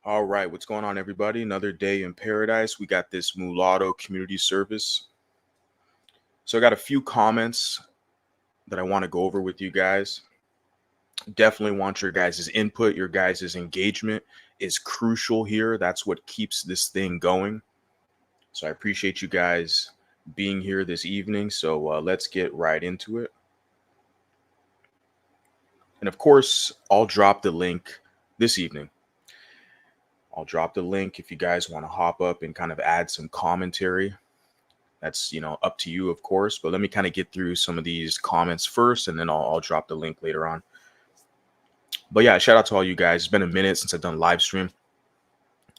All right, what's going on, everybody? Another day in paradise. We got this Mulatto community service. So, I got a few comments that I want to go over with you guys. Definitely want your guys' input, your guys' engagement is crucial here. That's what keeps this thing going. So, I appreciate you guys being here this evening. So, let's get right into it. And of course, I'll drop the link this evening. I'll drop the link if you guys want to hop up and kind of add some commentary. That's up to you, of course, but let me kind of get through some of these comments first, and then I'll drop the link later on. But yeah, shout out to all you guys. It's been a minute since I've done live stream.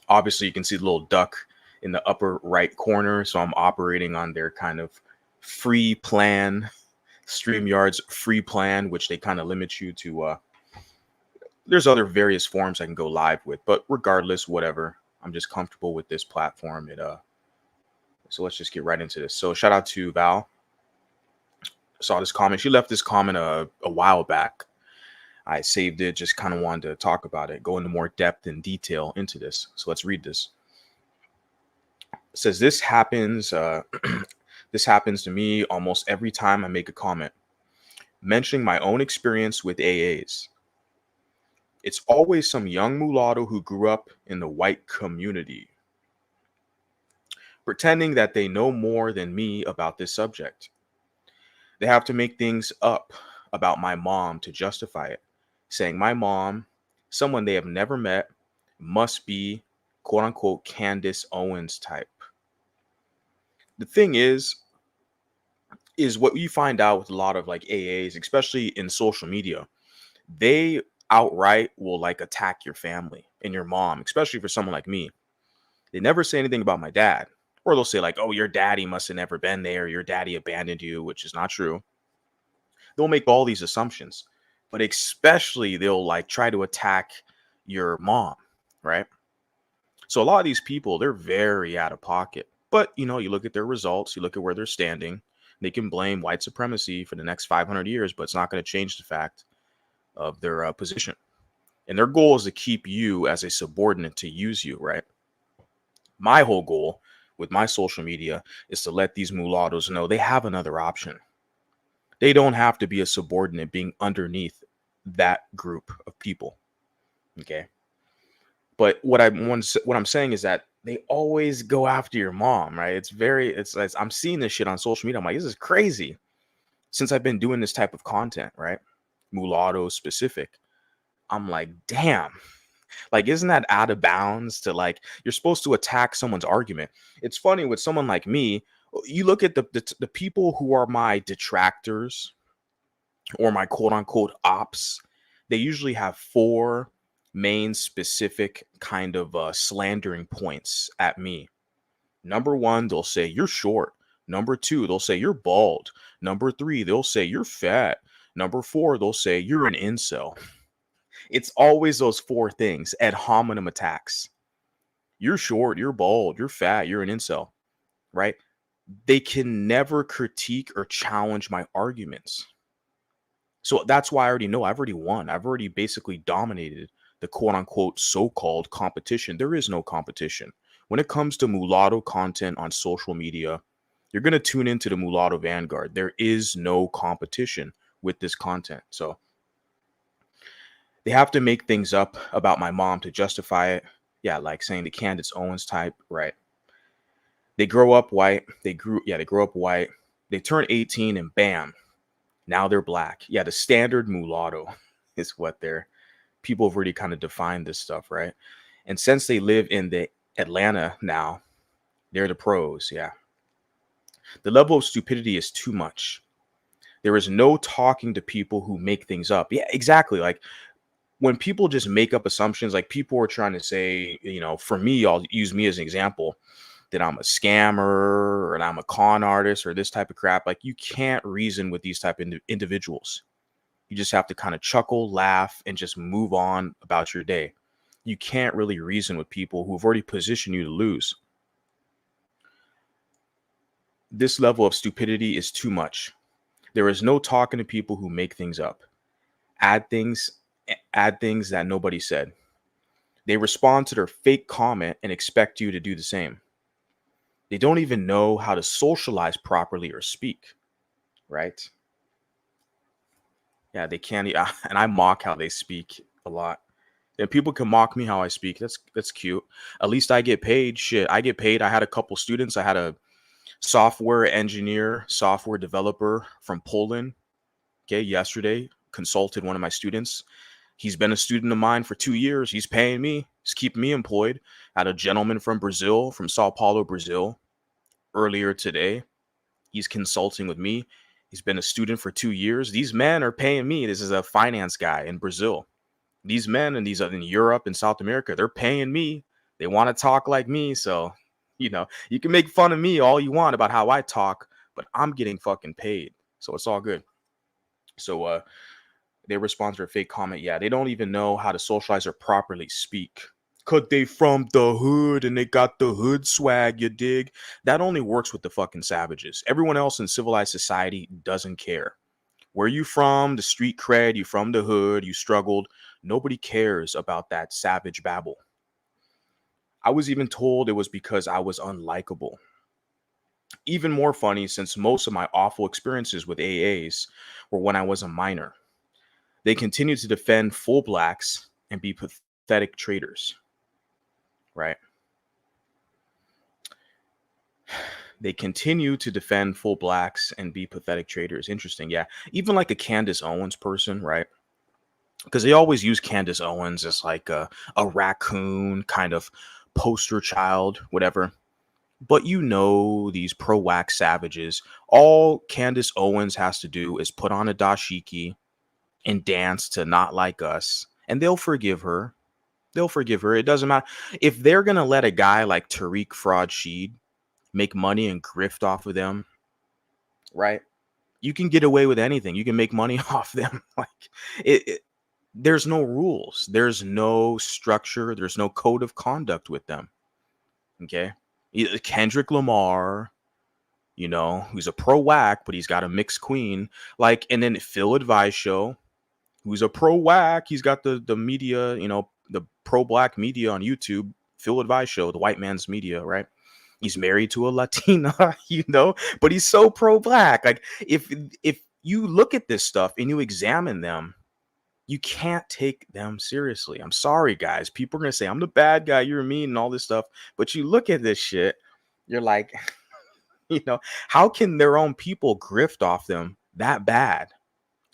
Obviously, you can see the little duck in the upper right corner, so I'm operating on their kind of free plan, StreamYard's free plan, which they kind of limit you to. There's other various forms I can go live with, but regardless, whatever, I'm just comfortable with this platform. So let's just get right into this. So shout out to Val. Saw this comment. She left this comment a while back. I saved it, just kind of wanted to talk about it, go into more depth and detail into this. So let's read this. It says this happens this happens to me almost every time I make a comment mentioning my own experience with AAs. It's always some young mulatto who grew up in the white community, pretending that they know more than me about this subject. They have to make things up about my mom to justify it, saying my mom, someone they have never met, must be quote unquote Candace Owens type. The thing is what you find out with a lot of like AAs, especially in social media, they outright will like attack your family and your mom, especially for someone like me. They never say anything about my dad. Or they'll say like, oh, your daddy must have never been there. Your daddy abandoned you, which is not true. They'll make all these assumptions, but especially they'll like try to attack your mom, right? So a lot of these people, they're very out of pocket. But, you look at their results, you look at where they're standing. They can blame white supremacy for the next 500 years, but it's not going to change the fact of their position. And their goal is to keep you as a subordinate to use you, right? My whole goal with my social media is to let these mulattoes know they have another option. They don't have to be a subordinate being underneath that group of people. Okay. But what I'm saying is that they always go after your mom, right? It's I'm seeing this shit on social media. I'm like, this is crazy. Since I've been doing this type of content, right? Mulatto specific. I'm like, damn. Like, isn't that out of bounds to like, you're supposed to attack someone's argument? It's funny with someone like me, you look at the people who are my detractors or my quote unquote ops, they usually have four main specific kind of slandering points at me. Number one, they'll say you're short. Number two, they'll say you're bald. Number three, they'll say you're fat. Number four, they'll say you're an incel. It's always those four things, ad hominem attacks. You're short, you're bald, you're fat, you're an incel, right? They can never critique or challenge my arguments. So that's why I already know I've already won. I've already basically dominated the quote unquote so-called competition. There is no competition. When it comes to mulatto content on social media, you're going to tune into the Mulatto Vanguard. There is no competition with this content. So they have to make things up about my mom to justify it. Yeah, like saying the Candace Owens type, right? They grow up white. They grow up white. They turn 18 and bam, now they're black. Yeah, the standard mulatto is what people have already kind of defined this stuff, right? And since they live in the Atlanta now, they're the pros. Yeah. The level of stupidity is too much. There is no talking to people who make things up. Yeah, exactly. Like when people just make up assumptions, like people are trying to say, for me, I'll use me as an example, that I'm a scammer or I'm a con artist or this type of crap. Like you can't reason with these type of individuals. You just have to kind of chuckle, laugh, and just move on about your day. You can't really reason with people who've already positioned you to lose. This level of stupidity is too much. There is no talking to people who make things up. Add things that nobody said. They respond to their fake comment and expect you to do the same. They don't even know how to socialize properly or speak, right? Yeah, they can't. And I mock how they speak a lot. And people can mock me how I speak. That's cute. At least I get paid. Shit, I get paid. I had a couple students. I had a software engineer, software developer from Poland. Okay, yesterday consulted one of my students. He's been a student of mine for 2 years. He's paying me. He's keeping me employed. I had a gentleman from Brazil, from Sao Paulo, Brazil, earlier today. He's consulting with me. He's been a student for 2 years. These men are paying me. This is a finance guy in Brazil. These men and these are in Europe and South America. They're paying me. They want to talk like me. So, you can make fun of me all you want about how I talk, but I'm getting fucking paid. So it's all good. So they respond to a fake comment. Yeah, they don't even know how to socialize or properly speak. Cause they from the hood and they got the hood swag, you dig? That only works with the fucking savages. Everyone else in civilized society doesn't care. Where you from, the street cred, you from the hood, you struggled. Nobody cares about that savage babble. I was even told it was because I was unlikable. Even more funny, since most of my awful experiences with AAs were when I was a minor. They continue to defend full blacks and be pathetic traitors, right? They continue to defend full blacks and be pathetic traitors. Interesting. Yeah. Even like a Candace Owens person, right? Because they always use Candace Owens as like a raccoon kind of poster child, whatever. But these pro-wax savages, all Candace Owens has to do is put on a dashiki and dance to Not Like Us, and they'll forgive her. They'll forgive her. It doesn't matter. If they're going to let a guy like Tariq Fraud Sheed make money and grift off of them, right? You can get away with anything. You can make money off them. Like there's no rules. There's no structure. There's no code of conduct with them. Okay. Kendrick Lamar, who's a pro whack, but he's got a mixed queen. Like, and then Phil Advice Show, who's a pro whack. He's got the media, the pro black media on YouTube. Phil Advice Show, the white man's media, right? He's married to a Latina, but he's so pro black. Like, if you look at this stuff and you examine them, you can't take them seriously. I'm sorry, guys. People are gonna say I'm the bad guy, you're mean, and all this stuff. But you look at this shit, you're like, how can their own people grift off them that bad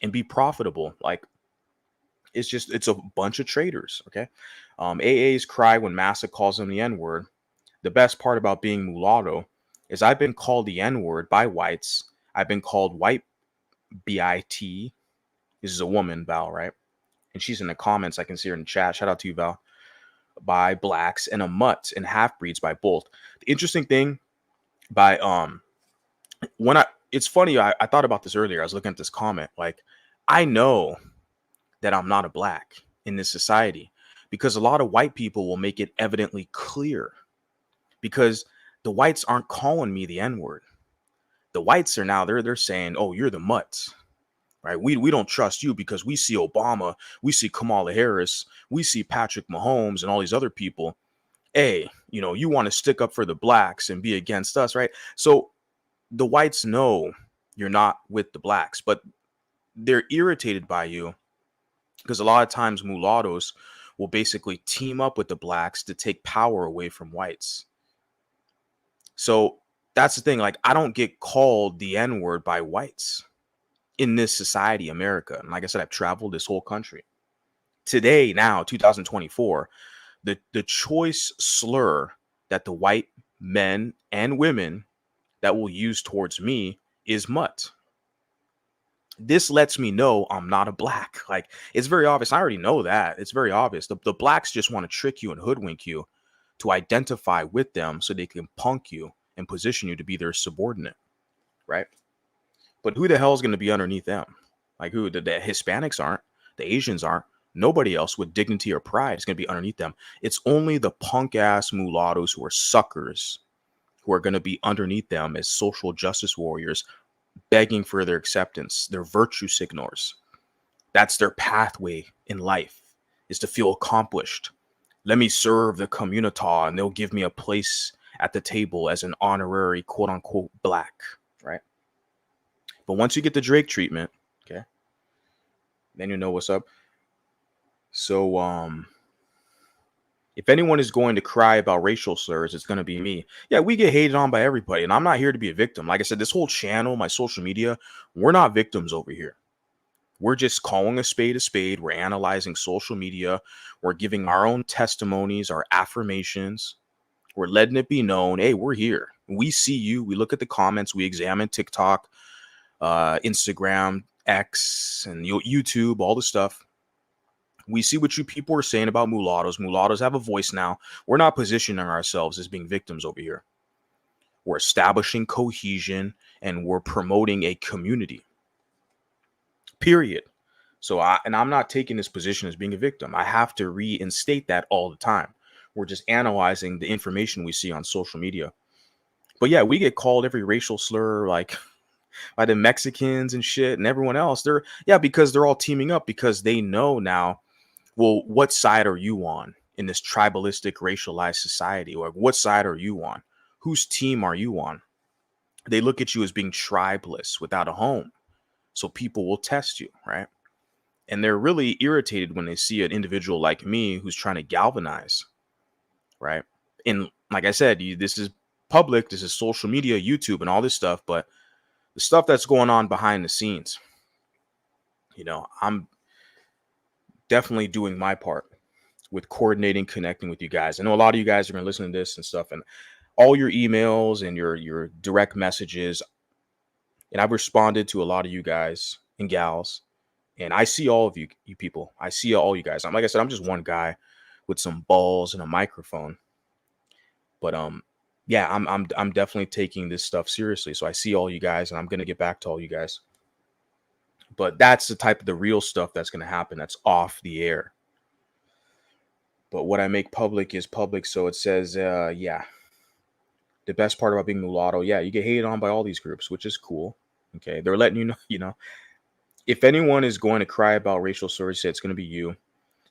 and be profitable? Like, it's a bunch of traitors. Okay. AAs cry when Massa calls them the N-word. The best part about being mulatto is I've been called the N-word by whites. I've been called white BIT. This is a woman, Val, right? And she's in the comments. I can see her in the chat. Shout out to you, Val. By blacks, and a mutt and half breeds by both. The interesting thing by it's funny, I thought about this earlier. I was looking at this comment. Like, I know that I'm not a black in this society because a lot of white people will make it evidently clear, because the whites aren't calling me the N-word. The whites are now, they're saying, oh, you're the mutts, right? We don't trust you because we see Obama, we see Kamala Harris, we see Patrick Mahomes and all these other people. Hey, you want to stick up for the blacks and be against us, right? So the whites know you're not with the blacks, but they're irritated by you because a lot of times mulattoes will basically team up with the blacks to take power away from whites. So that's the thing. Like, I don't get called the N-word by whites in this society, America. And like I said, I've traveled this whole country. Today, now, 2024, the choice slur that the white men and women that will use towards me is mutt. This lets me know I'm not a black. Like, it's very obvious. I already know that. It's very obvious. The blacks just want to trick you and hoodwink you to identify with them so they can punk you and position you to be their subordinate, right? But who the hell is going to be underneath them? Like, who? The Hispanics aren't. The Asians aren't. Nobody else with dignity or pride is going to be underneath them. It's only the punk ass mulattoes who are suckers who are going to be underneath them as social justice warriors, begging for their acceptance, their virtue signals. That's their pathway in life, is to feel accomplished, Let me serve the communita and they'll give me a place at the table as an honorary quote unquote black, right? But once you get the Drake treatment, okay, then you know what's up. So if anyone is going to cry about racial slurs, it's going to be me. Yeah, we get hated on by everybody, and I'm not here to be a victim. Like I said, this whole channel, my social media, we're not victims over here. We're just calling a spade a spade. We're analyzing social media. We're giving our own testimonies, our affirmations. We're letting it be known, hey, we're here. We see you. We look at the comments. We examine TikTok, Instagram, X, and YouTube, all the stuff. We see what you people are saying about mulattoes. Mulattoes have a voice now. We're not positioning ourselves as being victims over here. We're establishing cohesion and we're promoting a community. Period. So I'm not taking this position as being a victim. I have to reinstate that all the time. We're just analyzing the information we see on social media. But yeah, we get called every racial slur like by the Mexicans and shit and everyone else. Because they're all teaming up because they know now, well, what side are you on in this tribalistic, racialized society? Or what side are you on? Whose team are you on? They look at you as being tribeless without a home. So people will test you, right? And they're really irritated when they see an individual like me who's trying to galvanize, right? And like I said, this is public, this is social media, YouTube, and all this stuff, but the stuff that's going on behind the scenes, I'm definitely doing my part with coordinating, connecting with you guys. I know a lot of you guys are going to listen to this and stuff, and all your emails and your direct messages, and I've responded to a lot of you guys and gals. And I see all of you people. I see all you guys. Like I said, I'm just one guy with some balls and a microphone. But yeah, I'm definitely taking this stuff seriously. So I see all you guys, and I'm gonna get back to all you guys. But that's the type of the real stuff that's gonna happen. That's off the air. But what I make public is public. So it says, yeah. The best part about being mulatto, yeah, you get hated on by all these groups, which is cool. Okay, they're letting you know, if anyone is going to cry about racial slurs, it's going to be you.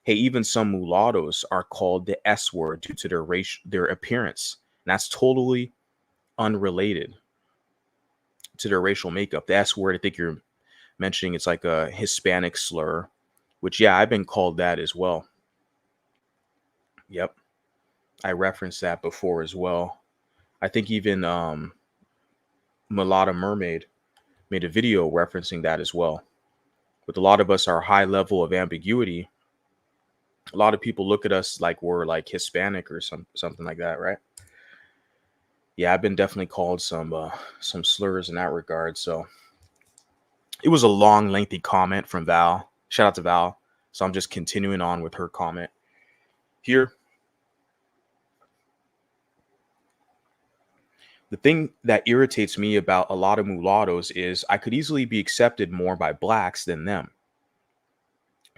Hey, even some mulattoes are called the S word due to their appearance. And that's totally unrelated to their racial makeup. The S word, I think you're mentioning, it's like a Hispanic slur, which, yeah, I've been called that as well. Yep. I referenced that before as well. I think even Mulatto Mermaid made a video referencing that as well. With a lot of us, our high level of ambiguity, a lot of people look at us like we're like Hispanic or something like that, right? Yeah, I've been definitely called some slurs in that regard. So it was a long, lengthy comment from Val. Shout out to Val. So I'm just continuing on with her comment here. The thing that irritates me about a lot of mulattoes is I could easily be accepted more by blacks than them.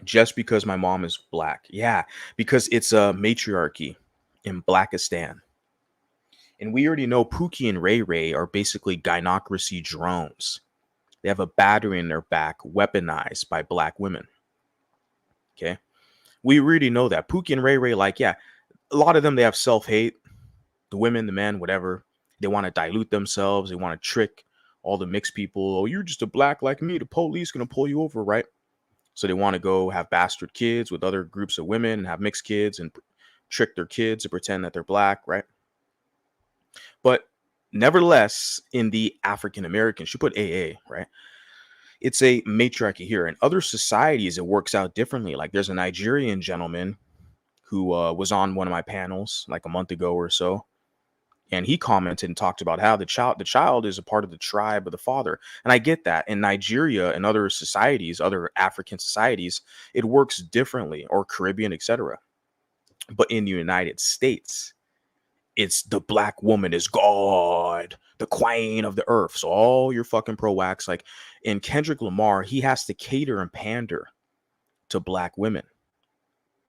Just because my mom is black. Yeah, because it's a matriarchy in Blackistan. And we already know Pookie and Ray Ray are basically gynocracy drones. They have a battery in their back weaponized by black women. Okay. We already know that. Pookie and Ray Ray, like, yeah, a lot of them, they have self-hate. The women, the men, whatever. They want to dilute themselves. They want to trick all the mixed people. Oh, you're just a black like me. The police going to pull you over, right? So they want to go have bastard kids with other groups of women and have mixed kids and trick their kids to pretend that they're black, right? But nevertheless, in the African American, she put AA, right? It's a matriarchy here. In other societies, it works out differently. Like there's a Nigerian gentleman who was on one of my panels like a month ago or so. And he commented and talked about how the child is a part of the tribe of the father. And I get that. In Nigeria and other societies, other African societies, it works differently, or Caribbean, etc. But in the United States, it's the black woman is God, the queen of the earth. So all your fucking pro-wax, like in Kendrick Lamar, he has to cater and pander to black women.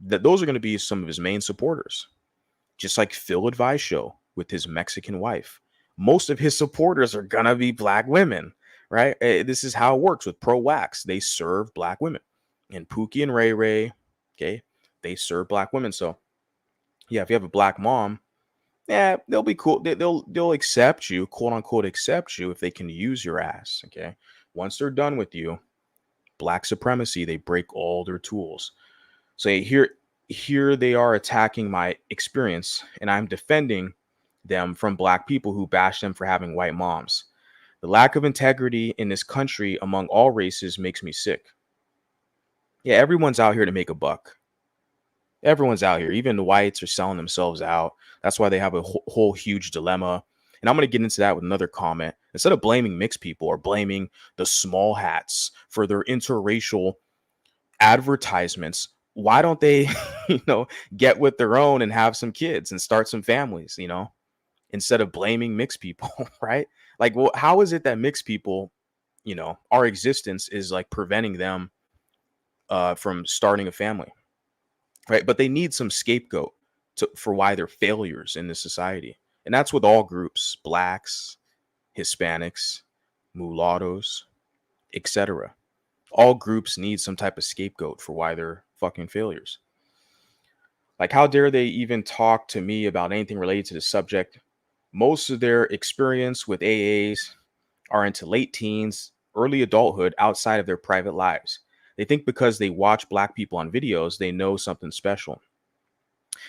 Those are going to be some of his main supporters. Just like Phil Advice Show with his Mexican wife. Most of his supporters are going to be black women, right? This is how it works with pro-wax. They serve black women. And Pookie and Ray Ray, okay, they serve black women. So Yeah, if you have a black mom, yeah, they'll be cool. They'll accept you, quote unquote, accept you if they can use your ass. Okay, once they're done with you, black supremacy, they break all their tools. So here they are attacking my experience, and I'm defending them from black people who bash them for having white moms. The lack of integrity in this country among all races makes me sick. Yeah, everyone's out here to make a buck. Everyone's out here. Even the whites are selling themselves out. That's why they have a whole huge dilemma. And I'm going to get into that with another comment. Instead of blaming mixed people or blaming the small hats for their interracial advertisements, why don't they, you know, get with their own and have some kids and start some families, you know, instead of blaming mixed people, right? Like, well, how is it that mixed people, you know, our existence is like preventing them from starting a family, right? But they need some scapegoat for why they're failures in this society. And that's with all groups, blacks, Hispanics, mulattoes, etc. All groups need some type of scapegoat for why they're fucking failures. Like, how dare they even talk to me about anything related to the subject? Most of their experience with AAs are into late teens, early adulthood outside of their private lives. They think because they watch black people on videos, they know something special.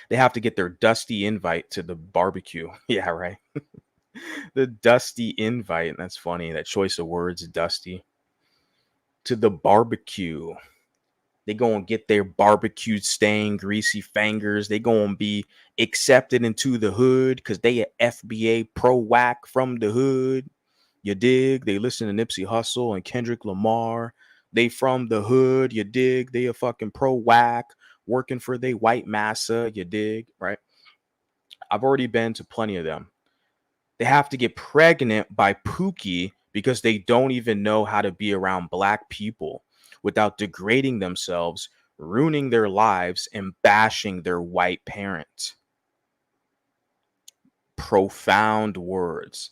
They have to get their dusty invite to the barbecue. Yeah, right. The dusty invite. That's funny. That choice of words, dusty. To the barbecue. They go and get their barbecued stained greasy fingers. They go and be accepted into the hood because they a FBA pro whack from the hood. You dig? They listen to Nipsey Hussle and Kendrick Lamar. They from the hood. You dig? They a fucking pro whack working for they white massa. You dig? Right? I've already been to plenty of them. They have to get pregnant by Pookie because they don't even know how to be around black people without degrading themselves, ruining their lives, and bashing their white parent. Profound words.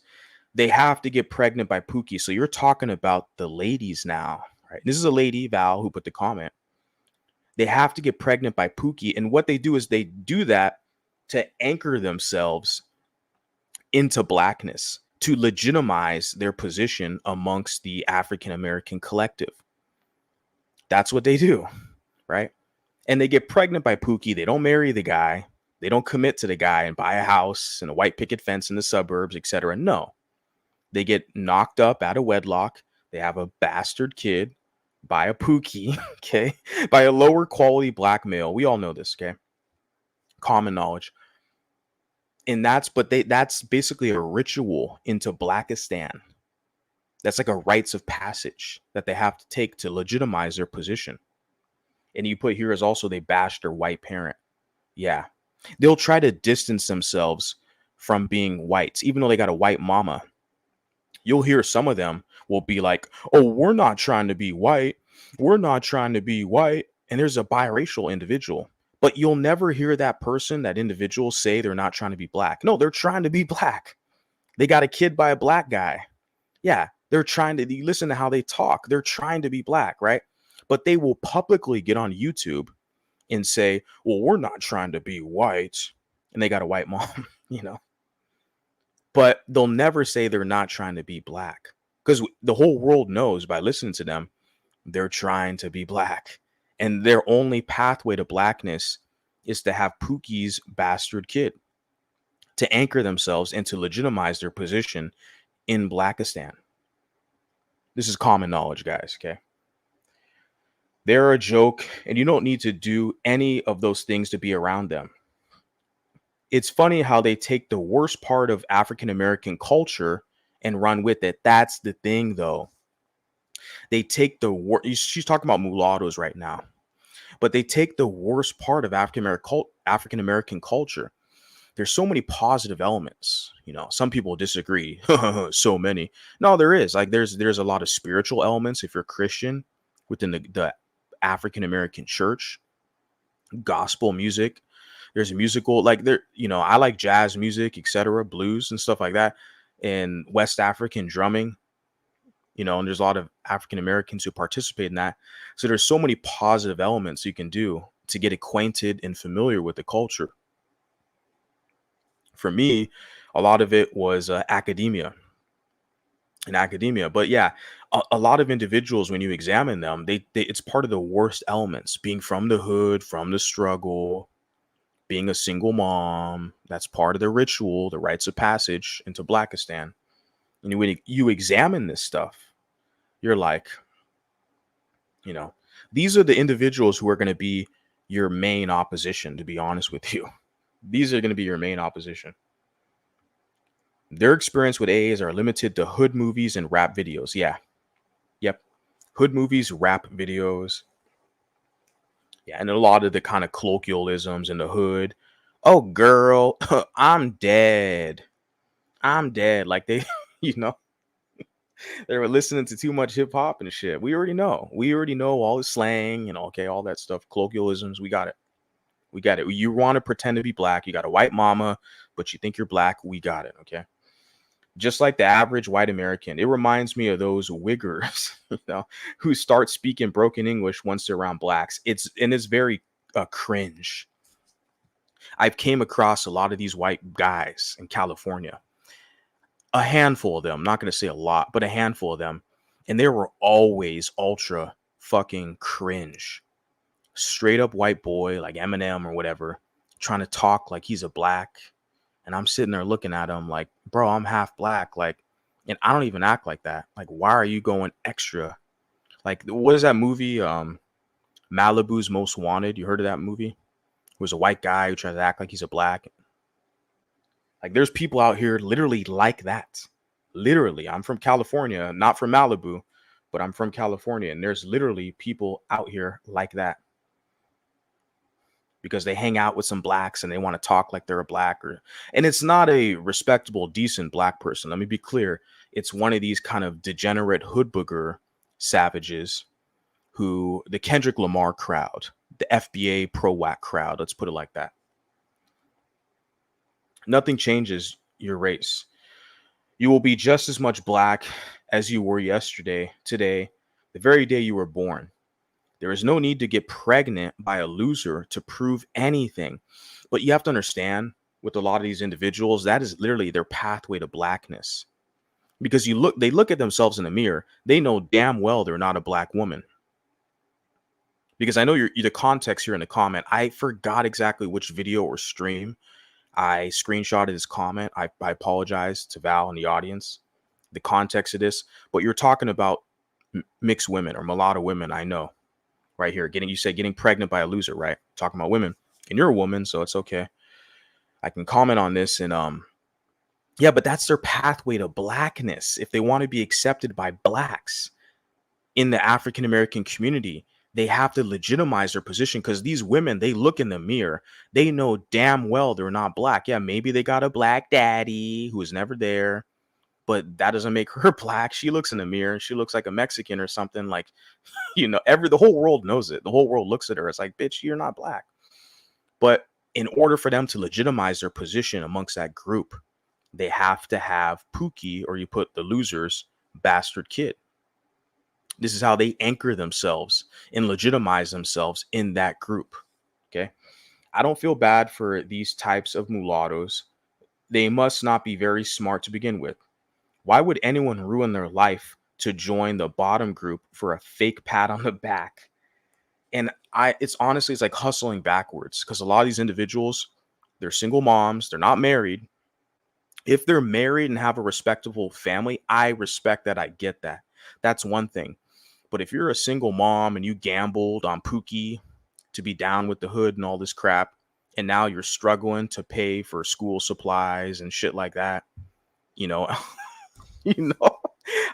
They have to get pregnant by Pookie. So you're talking about the ladies now, right? This is a lady, Val, who put the comment. They have to get pregnant by Pookie. And what they do is they do that to anchor themselves into blackness, to legitimize their position amongst the African American collective. That's what they do, right? And they get pregnant by Pookie. They don't marry the guy. They don't commit to the guy and buy a house and a white picket fence in the suburbs, etc. No, they get knocked up out of wedlock. They have a bastard kid by a Pookie, okay, by a lower quality black male. We all know this, okay? Common knowledge. And that's basically a ritual into Blackistan. That's like a rites of passage that they have to take to legitimize their position. And you put here as also they bash their white parent. Yeah. They'll try to distance themselves from being whites, even though they got a white mama. You'll hear some of them will be like, oh, we're not trying to be white. We're not trying to be white. And there's a biracial individual. But you'll never hear that person, that individual, say they're not trying to be black. No, they're trying to be black. They got a kid by a black guy. Yeah, they're trying to, you listen to how they talk. They're trying to be black, right? But they will publicly get on YouTube and say, well, we're not trying to be white. And they got a white mom, you know? But they'll never say they're not trying to be black because the whole world knows by listening to them, they're trying to be black. And their only pathway to blackness is to have Pookie's bastard kid to anchor themselves and to legitimize their position in Blackistan. This is common knowledge, guys, okay? They're a joke, and you don't need to do any of those things to be around them. It's funny how they take the worst part of African American culture and run with it. That's the thing, though. They take the worst. She's talking about mulattoes right now, but they take the worst part of African American culture. There's so many positive elements. You know, some people disagree. So many. No, there is. Like, there's a lot of spiritual elements if you're Christian within the African American church. Gospel music. There's musical, like, there, you know, I like jazz music, etc., blues and stuff like that, and West African drumming, you know, and there's a lot of African Americans who participate in that. So there's so many positive elements you can do to get acquainted and familiar with the culture. For me, a lot of it was academia in academia. But yeah, a lot of individuals, when you examine them, they it's part of the worst elements. Being from the hood, from the struggle, being a single mom. That's part of the ritual, the rites of passage into Blackistan. And when you examine this stuff, you're like, you know, these are the individuals who are going to be your main opposition. To be honest with you, these are going to be your main opposition. Their experience with AAs are limited to hood movies and rap videos. Yeah. Yep. Hood movies, rap videos. Yeah. And a lot of the kind of colloquialisms in the hood. Oh, girl, I'm dead. I'm dead. Like they, you know, they were listening to too much hip hop and shit. We already know. We already know all the slang and okay, all that stuff. Colloquialisms. We got it. We got it. You want to pretend to be black. You got a white mama, but you think you're black. We got it. Okay. Just like the average white American, it reminds me of those wiggers, who start speaking broken English once they're around blacks. It's very cringe. I've came across a lot of these white guys in California, a handful of them. I'm not going to say a lot, but a handful of them, and they were always ultra fucking cringe. Straight up white boy like Eminem or whatever, trying to talk like he's a black. And I'm sitting there looking at him like, bro, I'm half black. Like, and I don't even act like that. Like, why are you going extra? Like, what is that movie? Malibu's Most Wanted. You heard of that movie? It was a white guy who tries to act like he's a black. Like, there's people out here literally like that. Literally. I'm from California, not from Malibu, but I'm from California. And there's literally people out here like that, because they hang out with some blacks and they want to talk like they're a black, and it's not a respectable, decent black person. Let me be clear. It's one of these kind of degenerate hood booger savages, who the Kendrick Lamar crowd, the FBA pro whack crowd, let's put it like that. Nothing changes your race. You will be just as much black as you were yesterday, today, the very day you were born. There is no need to get pregnant by a loser to prove anything. But you have to understand, with a lot of these individuals, that is literally their pathway to blackness. Because they look at themselves in the mirror, they know damn well they're not a black woman. Because I know the context here in the comment, I forgot exactly which video or stream I screenshotted this comment. I apologize to Val and the audience, the context of this, but you're talking about mixed women or mulatto women. I know. Right here, getting pregnant by a loser, right? Talking about women, and you're a woman, so it's okay. I can comment on this, and yeah, but that's their pathway to blackness. If they want to be accepted by blacks in the African American community, they have to legitimize their position, because these women, they look in the mirror, they know damn well they're not black. Yeah, maybe they got a black daddy who was never there, but that doesn't make her black. She looks in the mirror and she looks like a Mexican or something. Like, the whole world knows it. The whole world looks at her. It's like, bitch, you're not black. But in order for them to legitimize their position amongst that group, they have to have Pookie, or you put the loser's bastard kid. This is how they anchor themselves and legitimize themselves in that group. Okay. I don't feel bad for these types of mulattoes. They must not be very smart to begin with. Why would anyone ruin their life to join the bottom group for a fake pat on the back? And it's honestly, it's like hustling backwards, because a lot of these individuals, they're single moms, they're not married. If they're married and have a respectable family, I respect that. I get that. That's one thing. But if you're a single mom and you gambled on Pookie to be down with the hood and all this crap, and now you're struggling to pay for school supplies and shit like that, you know, you know,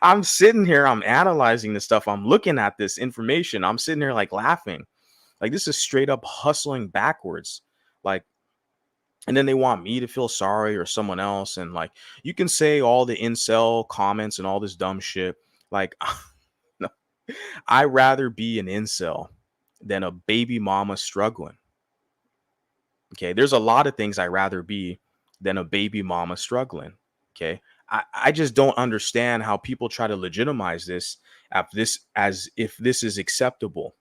I'm sitting here, I'm analyzing this stuff, I'm looking at this information, I'm sitting here like laughing. Like, this is straight up hustling backwards. Like, and then they want me to feel sorry or someone else. And like, you can say all the incel comments and all this dumb shit. Like, no, I'd rather be an incel than a baby mama struggling. Okay. There's a lot of things I'd rather be than a baby mama struggling. Okay. I just don't understand how people try to legitimize this as if this is acceptable,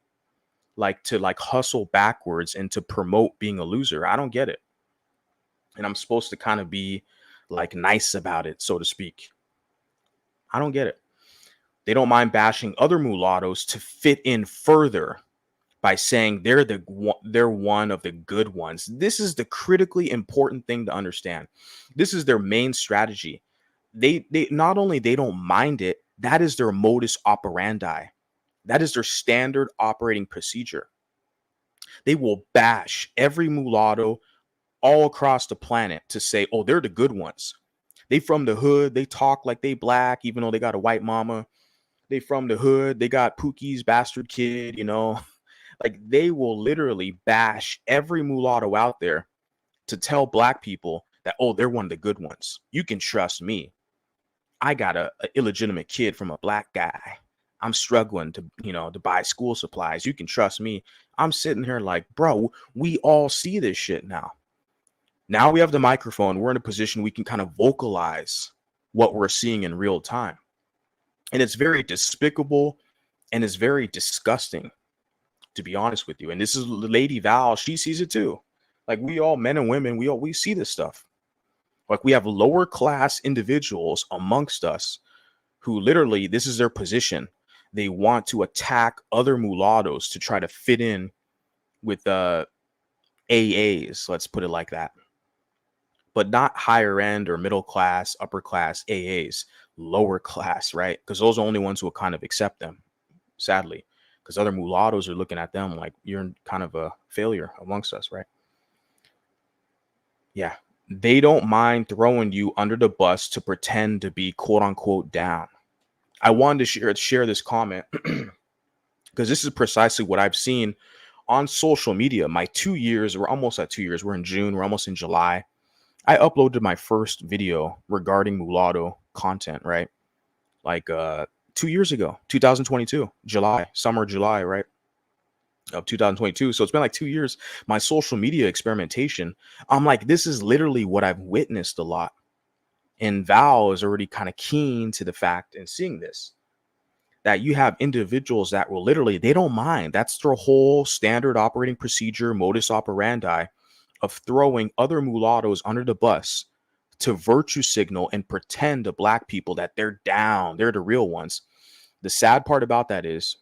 like to like hustle backwards and to promote being a loser. I don't get it. and I'm supposed to kind of be like nice about it, so to speak. I don't get it. They don't mind bashing other mulattoes to fit in further by saying they're one of the good ones. This is the critically important thing to understand. This is their main strategy. They not only they don't mind it, that is their modus operandi. That is their standard operating procedure. They will bash every mulatto all across the planet to say, "Oh, they're the good ones. They from the hood, they talk like they black even though they got a white mama. They from the hood, they got Pookie's bastard kid, you know." Like they will literally bash every mulatto out there to tell black people that, oh, they're one of the good ones. You can trust me. I got a illegitimate kid from a black guy. I'm struggling to buy school supplies. You can trust me. I'm sitting here like, bro, we all see this shit now. Now we have the microphone. We're in a position we can kind of vocalize what we're seeing in real time. And it's very despicable and it's very disgusting, to be honest with you. And this is Lady Val. She sees it too. Like we all, men and women, we see this stuff. Like we have lower class individuals amongst us who literally, this is their position. They want to attack other mulattoes to try to fit in with AAs, let's put it like that. But not higher end or middle class, upper class AAs, lower class, right? Because those are the only ones who will kind of accept them, sadly. Because other mulattoes are looking at them like you're kind of a failure amongst us, right? Yeah. They don't mind throwing you under the bus to pretend to be quote unquote down. I wanted to share this comment because this is precisely what I've seen on social media. My 2 years, we're almost at 2 years. We're in June, we're almost in July. I uploaded my first video regarding mulatto content, right? Like 2 years ago, 2022, summer July, right? Of 2022. So it's been like 2 years. My social media experimentation, I'm like, this is literally what I've witnessed a lot. And Val is already kind of keen to the fact and seeing this, that you have individuals that will literally, they don't mind. That's their whole standard operating procedure, modus operandi of throwing other mulattoes under the bus to virtue signal and pretend to black people that they're down. They're the real ones. The sad part about that is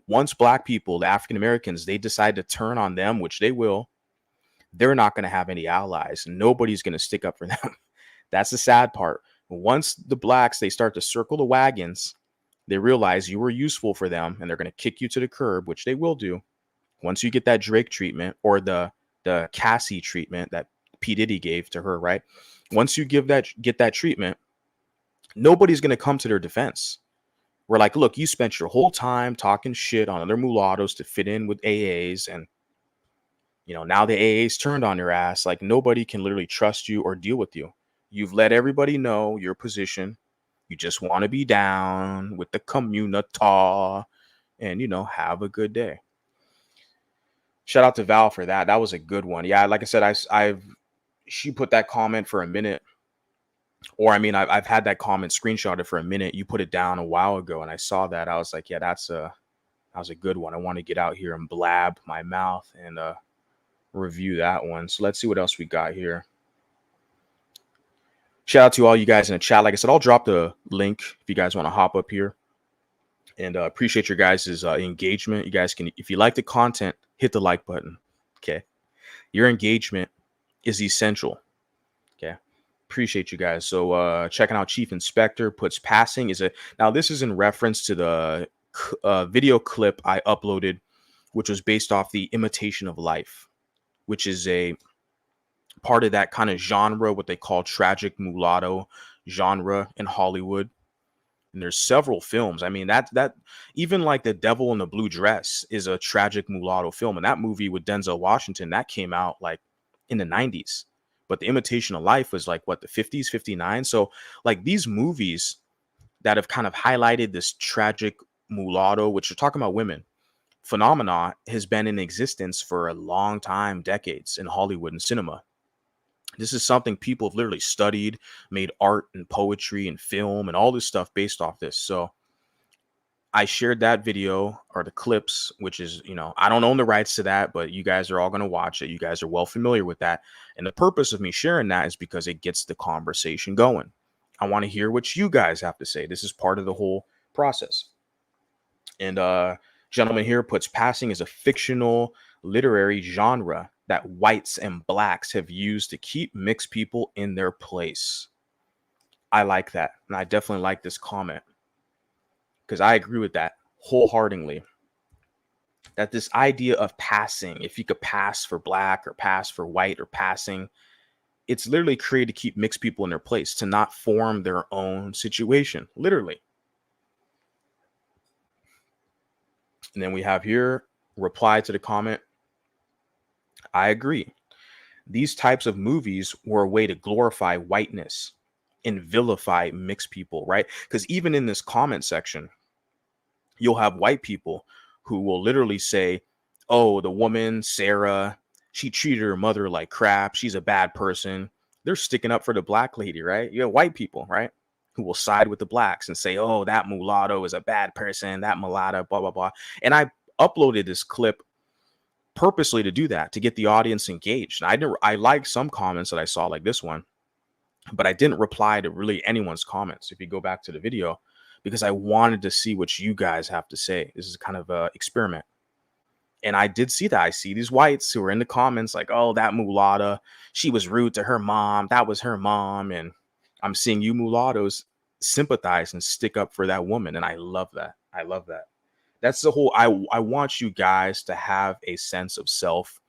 once black people, the African Americans, they decide to turn on them, which they will, they're not going to have any allies. Nobody's going to stick up for them. That's the sad part. Once the blacks, they start to circle the wagons, they realize you were useful for them and they're going to kick you to the curb, which they will do. Once you get that Drake treatment or the Cassie treatment that P. Diddy gave to her, right? Once you get that treatment, nobody's going to come to their defense. We're like, look, you spent your whole time talking shit on other mulattoes to fit in with AAs. And, now the AAs turned on your ass. Like nobody can literally trust you or deal with you. You've let everybody know your position. You just want to be down with the communita and, have a good day. Shout out to Val for that. That was a good one. Yeah, like I said, she put that comment for a minute. Or I've had that comment screenshotted for a minute. You put it down a while ago, and I saw that. I was like, yeah, that was a good one. I want to get out here and blab my mouth and review that one. So let's see what else we got here. Shout out to all you guys in the chat. Like I said, I'll drop the link if you guys want to hop up here. And appreciate your guys' engagement. You guys can, if you like the content, hit the like button. Okay, your engagement is essential. Okay. Appreciate you guys. So checking out Chief Inspector puts passing is now this is in reference to the video clip I uploaded, which was based off the Imitation of Life, which is a part of that kind of genre, what they call tragic mulatto genre in Hollywood. And there's several films. That even like The Devil in the Blue Dress is a tragic mulatto film. And that movie with Denzel Washington, that came out like in the 90s. But The Imitation of Life was like what, the 50s, 59. So like these movies that have kind of highlighted this tragic mulatto, which are talking about women, phenomena has been in existence for a long time, decades in Hollywood and cinema. This is something people have literally studied, made art and poetry and film and all this stuff based off this. So I shared that video or the clips, which is, I don't own the rights to that, but you guys are all going to watch it. You guys are well familiar with that. And the purpose of me sharing that is because it gets the conversation going. I want to hear what you guys have to say. This is part of the whole process. And gentleman here puts passing as a fictional literary genre that whites and blacks have used to keep mixed people in their place. I like that. And I definitely like this comment because I agree with that wholeheartedly. That this idea of passing, if you could pass for black or pass for white or passing, it's literally created to keep mixed people in their place, to not form their own situation, literally. And then we have here, reply to the comment. I agree. These types of movies were a way to glorify whiteness and vilify mixed people, right? Because even in this comment section, you'll have white people who will literally say, oh, the woman, Sarah, she treated her mother like crap. She's a bad person. They're sticking up for the black lady, right? You have white people, right, who will side with the blacks and say, oh, that mulatto is a bad person, that mulatto, blah, blah, blah. And I uploaded this clip purposely to do that, to get the audience engaged. And I liked some comments that I saw, like this one, but I didn't reply to really anyone's comments if you go back to the video, because I wanted to see what you guys have to say. This is kind of an experiment. And I did see that. I see these whites who are in the comments like, oh, that mulatta, she was rude to her mom. That was her mom. And I'm seeing you mulattoes sympathize and stick up for that woman. And I love that. I love that. That's the whole, I want you guys to have a sense of self,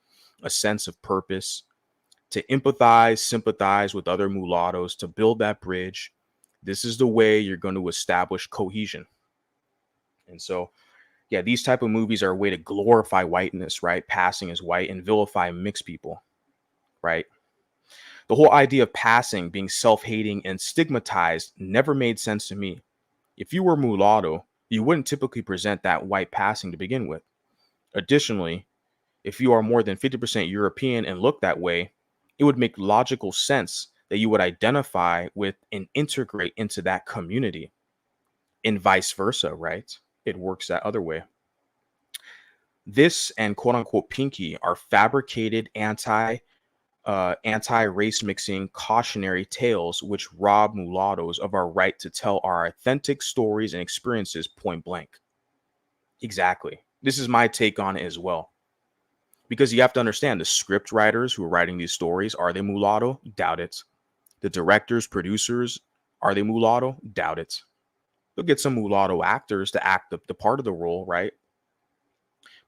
a sense of purpose, to empathize, sympathize with other mulattoes, to build that bridge. This is the way you're going to establish cohesion. And so, yeah, these type of movies are a way to glorify whiteness, right? Passing as white, and vilify mixed people, right? The whole idea of passing being self-hating and stigmatized never made sense to me. If you were mulatto, you wouldn't typically present that white passing to begin with. Additionally, if you are more than 50% European and look that way, it would make logical sense that you would identify with and integrate into that community, and vice versa, right? It works that other way. This and quote unquote pinky are fabricated anti-race mixing cautionary tales which rob mulattoes of our right to tell our authentic stories and experiences point blank. Exactly. This is my take on it as well. Because you have to understand, the script writers who are writing these stories, are they mulatto? Doubt it. The directors, producers, are they mulatto? Doubt it. They'll get some mulatto actors to act the part of the role, right?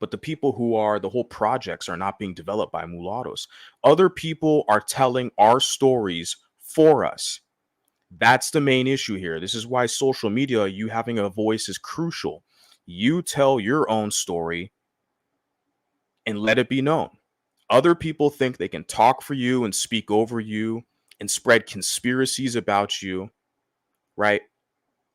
But the people who are the whole projects are not being developed by mulattoes. Other people are telling our stories for us. That's the main issue here. This is why social media, you having a voice, is crucial. You tell your own story and let it be known. Other people think they can talk for you and speak over you and spread conspiracies about you, right?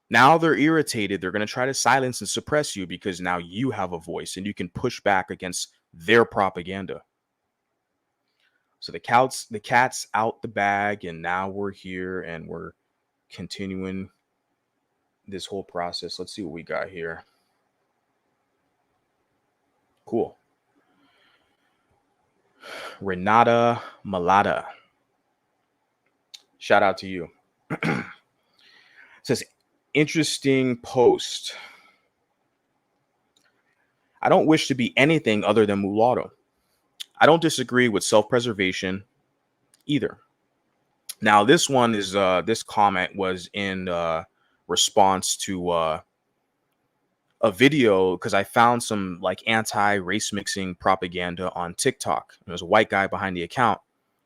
Now they're irritated. They're going to try to silence and suppress you because now you have a voice and you can push back against their propaganda. So the cat's out the bag, and now we're here and we're continuing this whole process. Let's see what we got here. Cool. Renata Malata. Shout out to you. Says, interesting post. I don't wish to be anything other than mulatto. I don't disagree with self-preservation either. Now, this one is this comment was in response to a video, because I found some like anti-race mixing propaganda on TikTok. There's a white guy behind the account.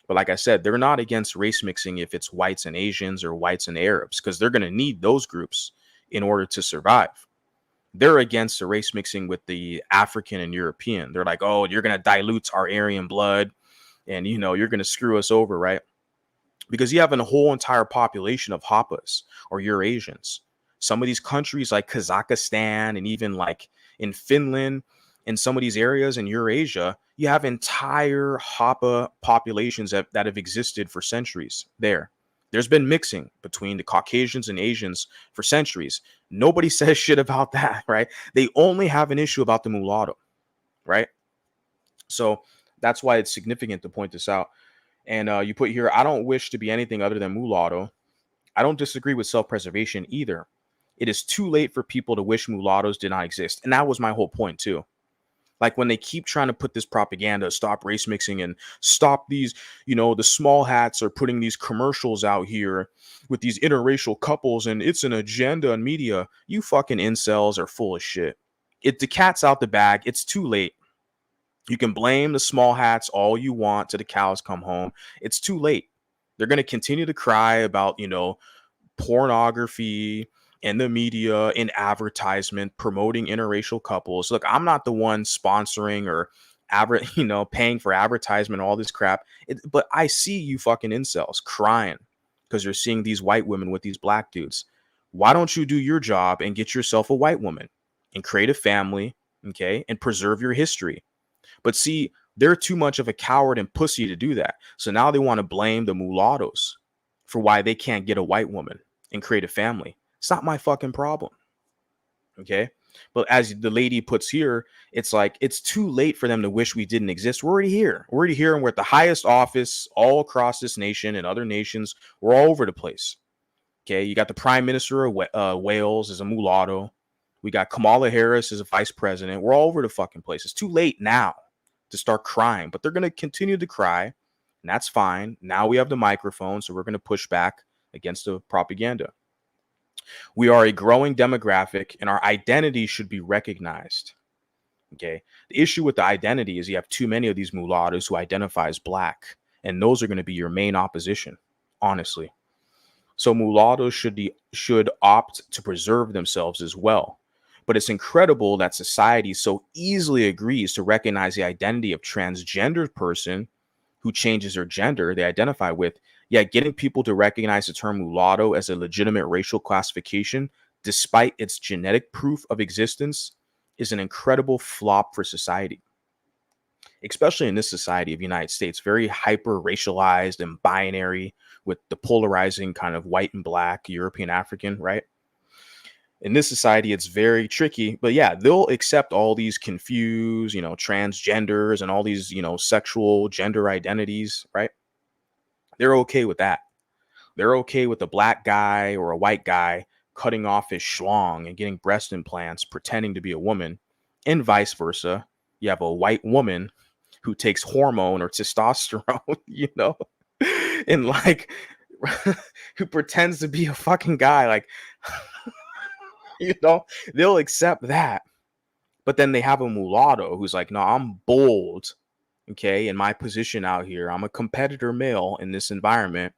But like I said, they're not against race mixing if it's whites and Asians or whites and Arabs, because they're going to need those groups in order to survive. They're against the race mixing with the African and European. They're like, oh, you're going to dilute our Aryan blood and, you're going to screw us over, right? Because you have a whole entire population of Hapas or Eurasians. Some of these countries like Kazakhstan and even like in Finland, in some of these areas in Eurasia, you have entire Hapa populations that have existed for centuries there. There's been mixing between the Caucasians and Asians for centuries. Nobody says shit about that, right? They only have an issue about the mulatto, right? So that's why it's significant to point this out. And you put here, I don't wish to be anything other than mulatto. I don't disagree with self preservation either. It is too late for people to wish mulattoes did not exist. And that was my whole point, too. Like when they keep trying to put this propaganda, stop race mixing and stop these, the small hats are putting these commercials out here with these interracial couples and it's an agenda on media. You fucking incels are full of shit. The cat's out the bag. It's too late. You can blame the small hats all you want till the cows come home. It's too late. They're going to continue to cry about, pornography and the media and advertisement promoting interracial couples. Look, I'm not the one sponsoring or paying for advertisement, all this crap. But I see you fucking incels crying because you're seeing these white women with these black dudes. Why don't you do your job and get yourself a white woman and create a family, okay, and preserve your history? But see, they're too much of a coward and pussy to do that. So now they want to blame the mulattoes for why they can't get a white woman and create a family. It's not my fucking problem. Okay. But as the lady puts here, it's like it's too late for them to wish we didn't exist. We're already here. We're already here and we're at the highest office all across this nation and other nations. We're all over the place. Okay. You got the prime minister of Wales as a mulatto. We got Kamala Harris as a vice president. We're all over the fucking place. It's too late now to start crying, but they're going to continue to cry, and that's fine. Now we have the microphone, so we're going to push back against the propaganda. We are a growing demographic, and our identity should be recognized. Okay. The issue with the identity is you have too many of these mulattoes who identify as black, and those are going to be your main opposition, honestly. So mulattoes should opt to preserve themselves as well. But it's incredible that society so easily agrees to recognize the identity of transgender person who changes their gender they identify with, yet getting people to recognize the term mulatto as a legitimate racial classification, despite its genetic proof of existence, is an incredible flop for society. Especially in this society of the United States, very hyper racialized and binary with the polarizing kind of white and black, European, African, right? In this society, it's very tricky, but yeah, they'll accept all these confused, transgenders and all these, sexual gender identities, right? They're okay with that. They're okay with a black guy or a white guy cutting off his schlong and getting breast implants, pretending to be a woman, and vice versa. You have a white woman who takes hormone or testosterone, and like who pretends to be a fucking guy, like they'll accept that. But then they have a mulatto who's like, no, I'm bold, okay, in my position out here. I'm a competitor male in this environment,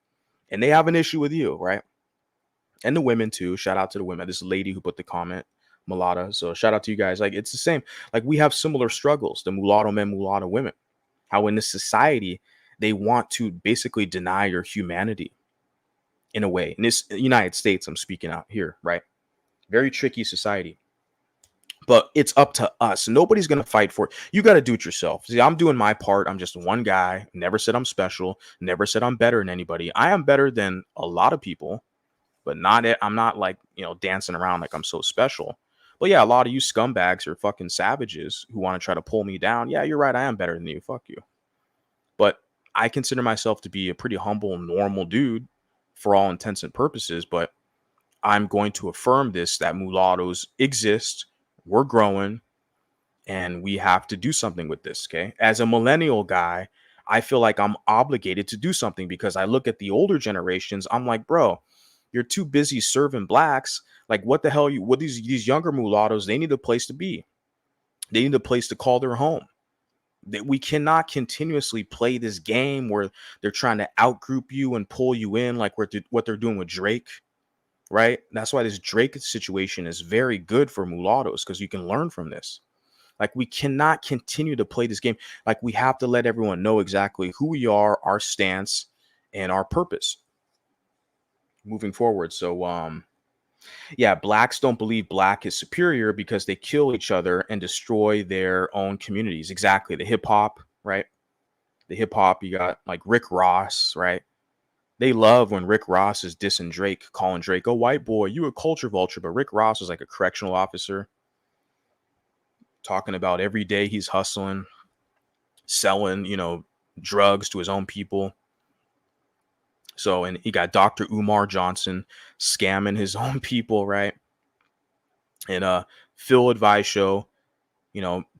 and they have an issue with you, right? And the women too. Shout out to the women. This lady who put the comment, mulatto. So shout out to you guys. Like it's the same. Like we have similar struggles. The mulatto men, mulatto women. How in this society they want to basically deny your humanity in a way. In this United States, I'm speaking out here, right? Very tricky society. But it's up to us. Nobody's going to fight for it. You got to do it yourself. See, I'm doing my part. I'm just one guy. Never said I'm special. Never said I'm better than anybody. I am better than a lot of people, but I'm not like, dancing around like I'm so special. But yeah, a lot of you scumbags are fucking savages who want to try to pull me down. Yeah, you're right. I am better than you. Fuck you. But I consider myself to be a pretty humble, normal dude for all intents and purposes. But I'm going to affirm this, that mulattoes exist. We're growing and we have to do something with this. Okay. As a millennial guy, I feel like I'm obligated to do something because I look at the older generations. I'm like, bro, you're too busy serving blacks. Like, what the hell? What these younger mulattoes? They need a place to be. They need a place to call their home. That we cannot continuously play this game where they're trying to outgroup you and pull you in, like what they're doing with Drake. Right? That's why this Drake situation is very good for mulattoes because you can learn from this. Like we cannot continue to play this game. Like we have to let everyone know exactly who we are, our stance, and our purpose moving forward. So yeah, blacks don't believe black is superior because they kill each other and destroy their own communities. Exactly. The hip hop, right? The hip hop, you got like Rick Ross, right? They love when Rick Ross is dissing Drake, calling Drake a white boy, you a culture vulture. But Rick Ross is like a correctional officer talking about every day he's hustling, selling, drugs to his own people. So, and he got Dr. Umar Johnson scamming his own people, right? And Phil Advice Show,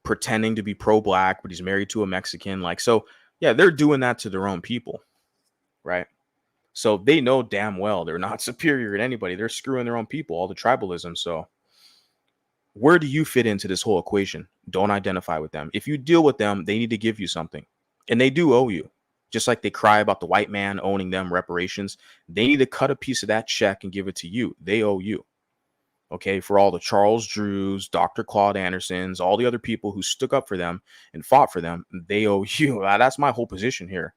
pretending to be pro-black, but he's married to a Mexican. Like, so yeah, they're doing that to their own people, right? So they know damn well they're not superior to anybody. They're screwing their own people, all the tribalism. So where do you fit into this whole equation? Don't identify with them. If you deal with them, they need to give you something. And they do owe you. Just like they cry about the white man owning them reparations, they need to cut a piece of that check and give it to you. They owe you. Okay, for all the Charles Drews, Dr. Claude Andersons, all the other people who stuck up for them and fought for them, they owe you. That's my whole position here.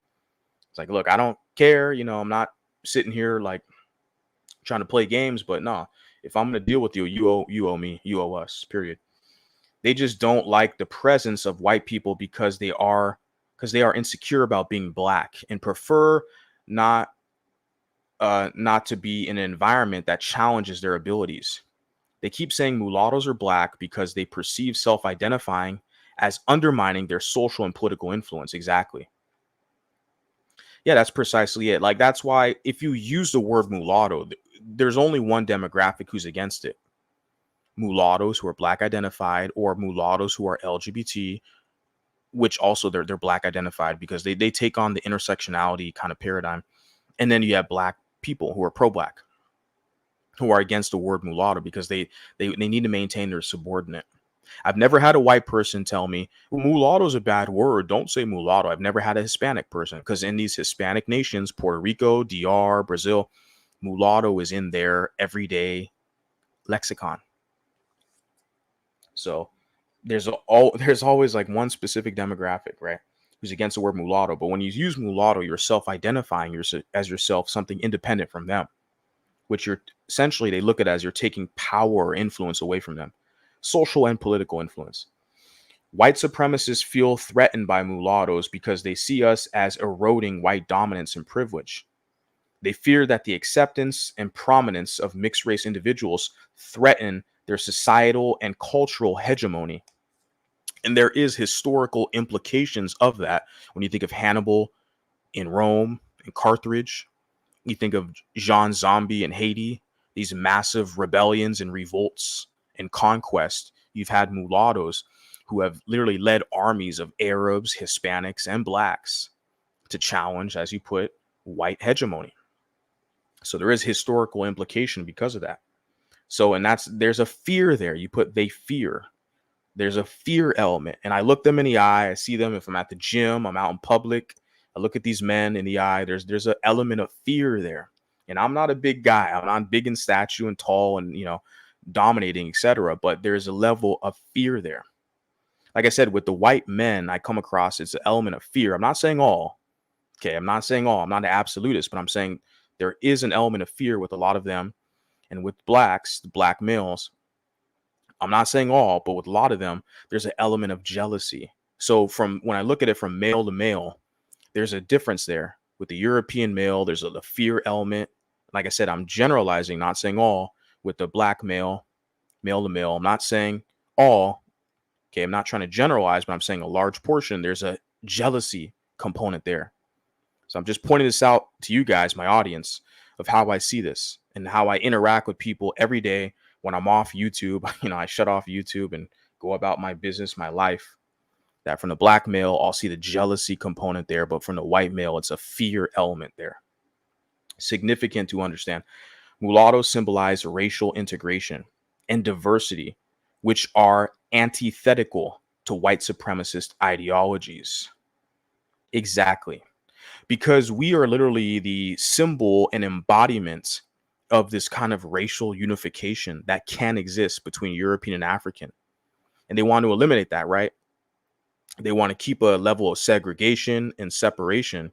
It's like, look, I don't care. I'm not sitting here like trying to play games, but no, if I'm going to deal with you, you owe me, you owe us, period. They just don't like the presence of white people because they are insecure about being black and prefer not to be in an environment that challenges their abilities. They keep saying mulattoes are black because they perceive self-identifying as undermining their social and political influence. Exactly. Yeah, that's precisely it. Like, that's why if you use the word mulatto, there's only one demographic who's against it. Mulattoes who are black identified, or mulattoes who are LGBT, which also they're black identified because they take on the intersectionality kind of paradigm. And then you have black people who are pro-black, who are against the word mulatto because they need to maintain their subordinate. I've never had a white person tell me, well, mulatto is a bad word, don't say mulatto. I've never had a Hispanic person, because in these Hispanic nations, Puerto Rico, DR, Brazil, mulatto is in their everyday lexicon. So there's always like one specific demographic, right, who's against the word mulatto. But when you use mulatto, you're self-identifying as yourself, something independent from them, which you're essentially, they look at it as you're taking power or influence away from them, social and political influence. White supremacists feel threatened by mulattoes because they see us as eroding white dominance and privilege. They fear that the acceptance and prominence of mixed race individuals threaten their societal and cultural hegemony. And there is historical implications of that when you think of Hannibal in Rome and Carthage. You think of Jean Zombie in Haiti, these massive rebellions and revolts and conquest. You've had mulattoes who have literally led armies of Arabs, Hispanics, and blacks to challenge, as you put, white hegemony. So there is historical implication because of that. So, and there's a fear there. They fear. There's a fear element. And I look them in the eye. I see them if I'm at the gym, I'm out in public. I look at these men in the eye. There's an element of fear there. And I'm not a big guy. I'm not big in stature and tall and, dominating, etc. But there's a level of fear there. Like I said, with the white men I come across, it's an element of fear. I'm not saying all. Okay, I'm not saying all. I'm not an absolutist, but I'm saying there is an element of fear with a lot of them. And with blacks, the black males, I'm not saying all, but with a lot of them, there's an element of jealousy. So from when I look at it from male to male, there's a difference there. With the European male, there's a fear element. Like I said, I'm generalizing, not saying all. With the black male, male to male, I'm not saying all. Okay, I'm not trying to generalize, but I'm saying a large portion, there's a jealousy component there. So I'm just pointing this out to you guys, my audience, of how I see this and how I interact with people every day when I'm off YouTube. I shut off YouTube and go about my business, my life. That from the black male, I'll see the jealousy component there, but from the white male, it's a fear element there. Significant to understand. Mulattoes symbolize racial integration and diversity, which are antithetical to white supremacist ideologies. Exactly. Because we are literally the symbol and embodiment of this kind of racial unification that can exist between European and African. And they want to eliminate that, right? They want to keep a level of segregation and separation.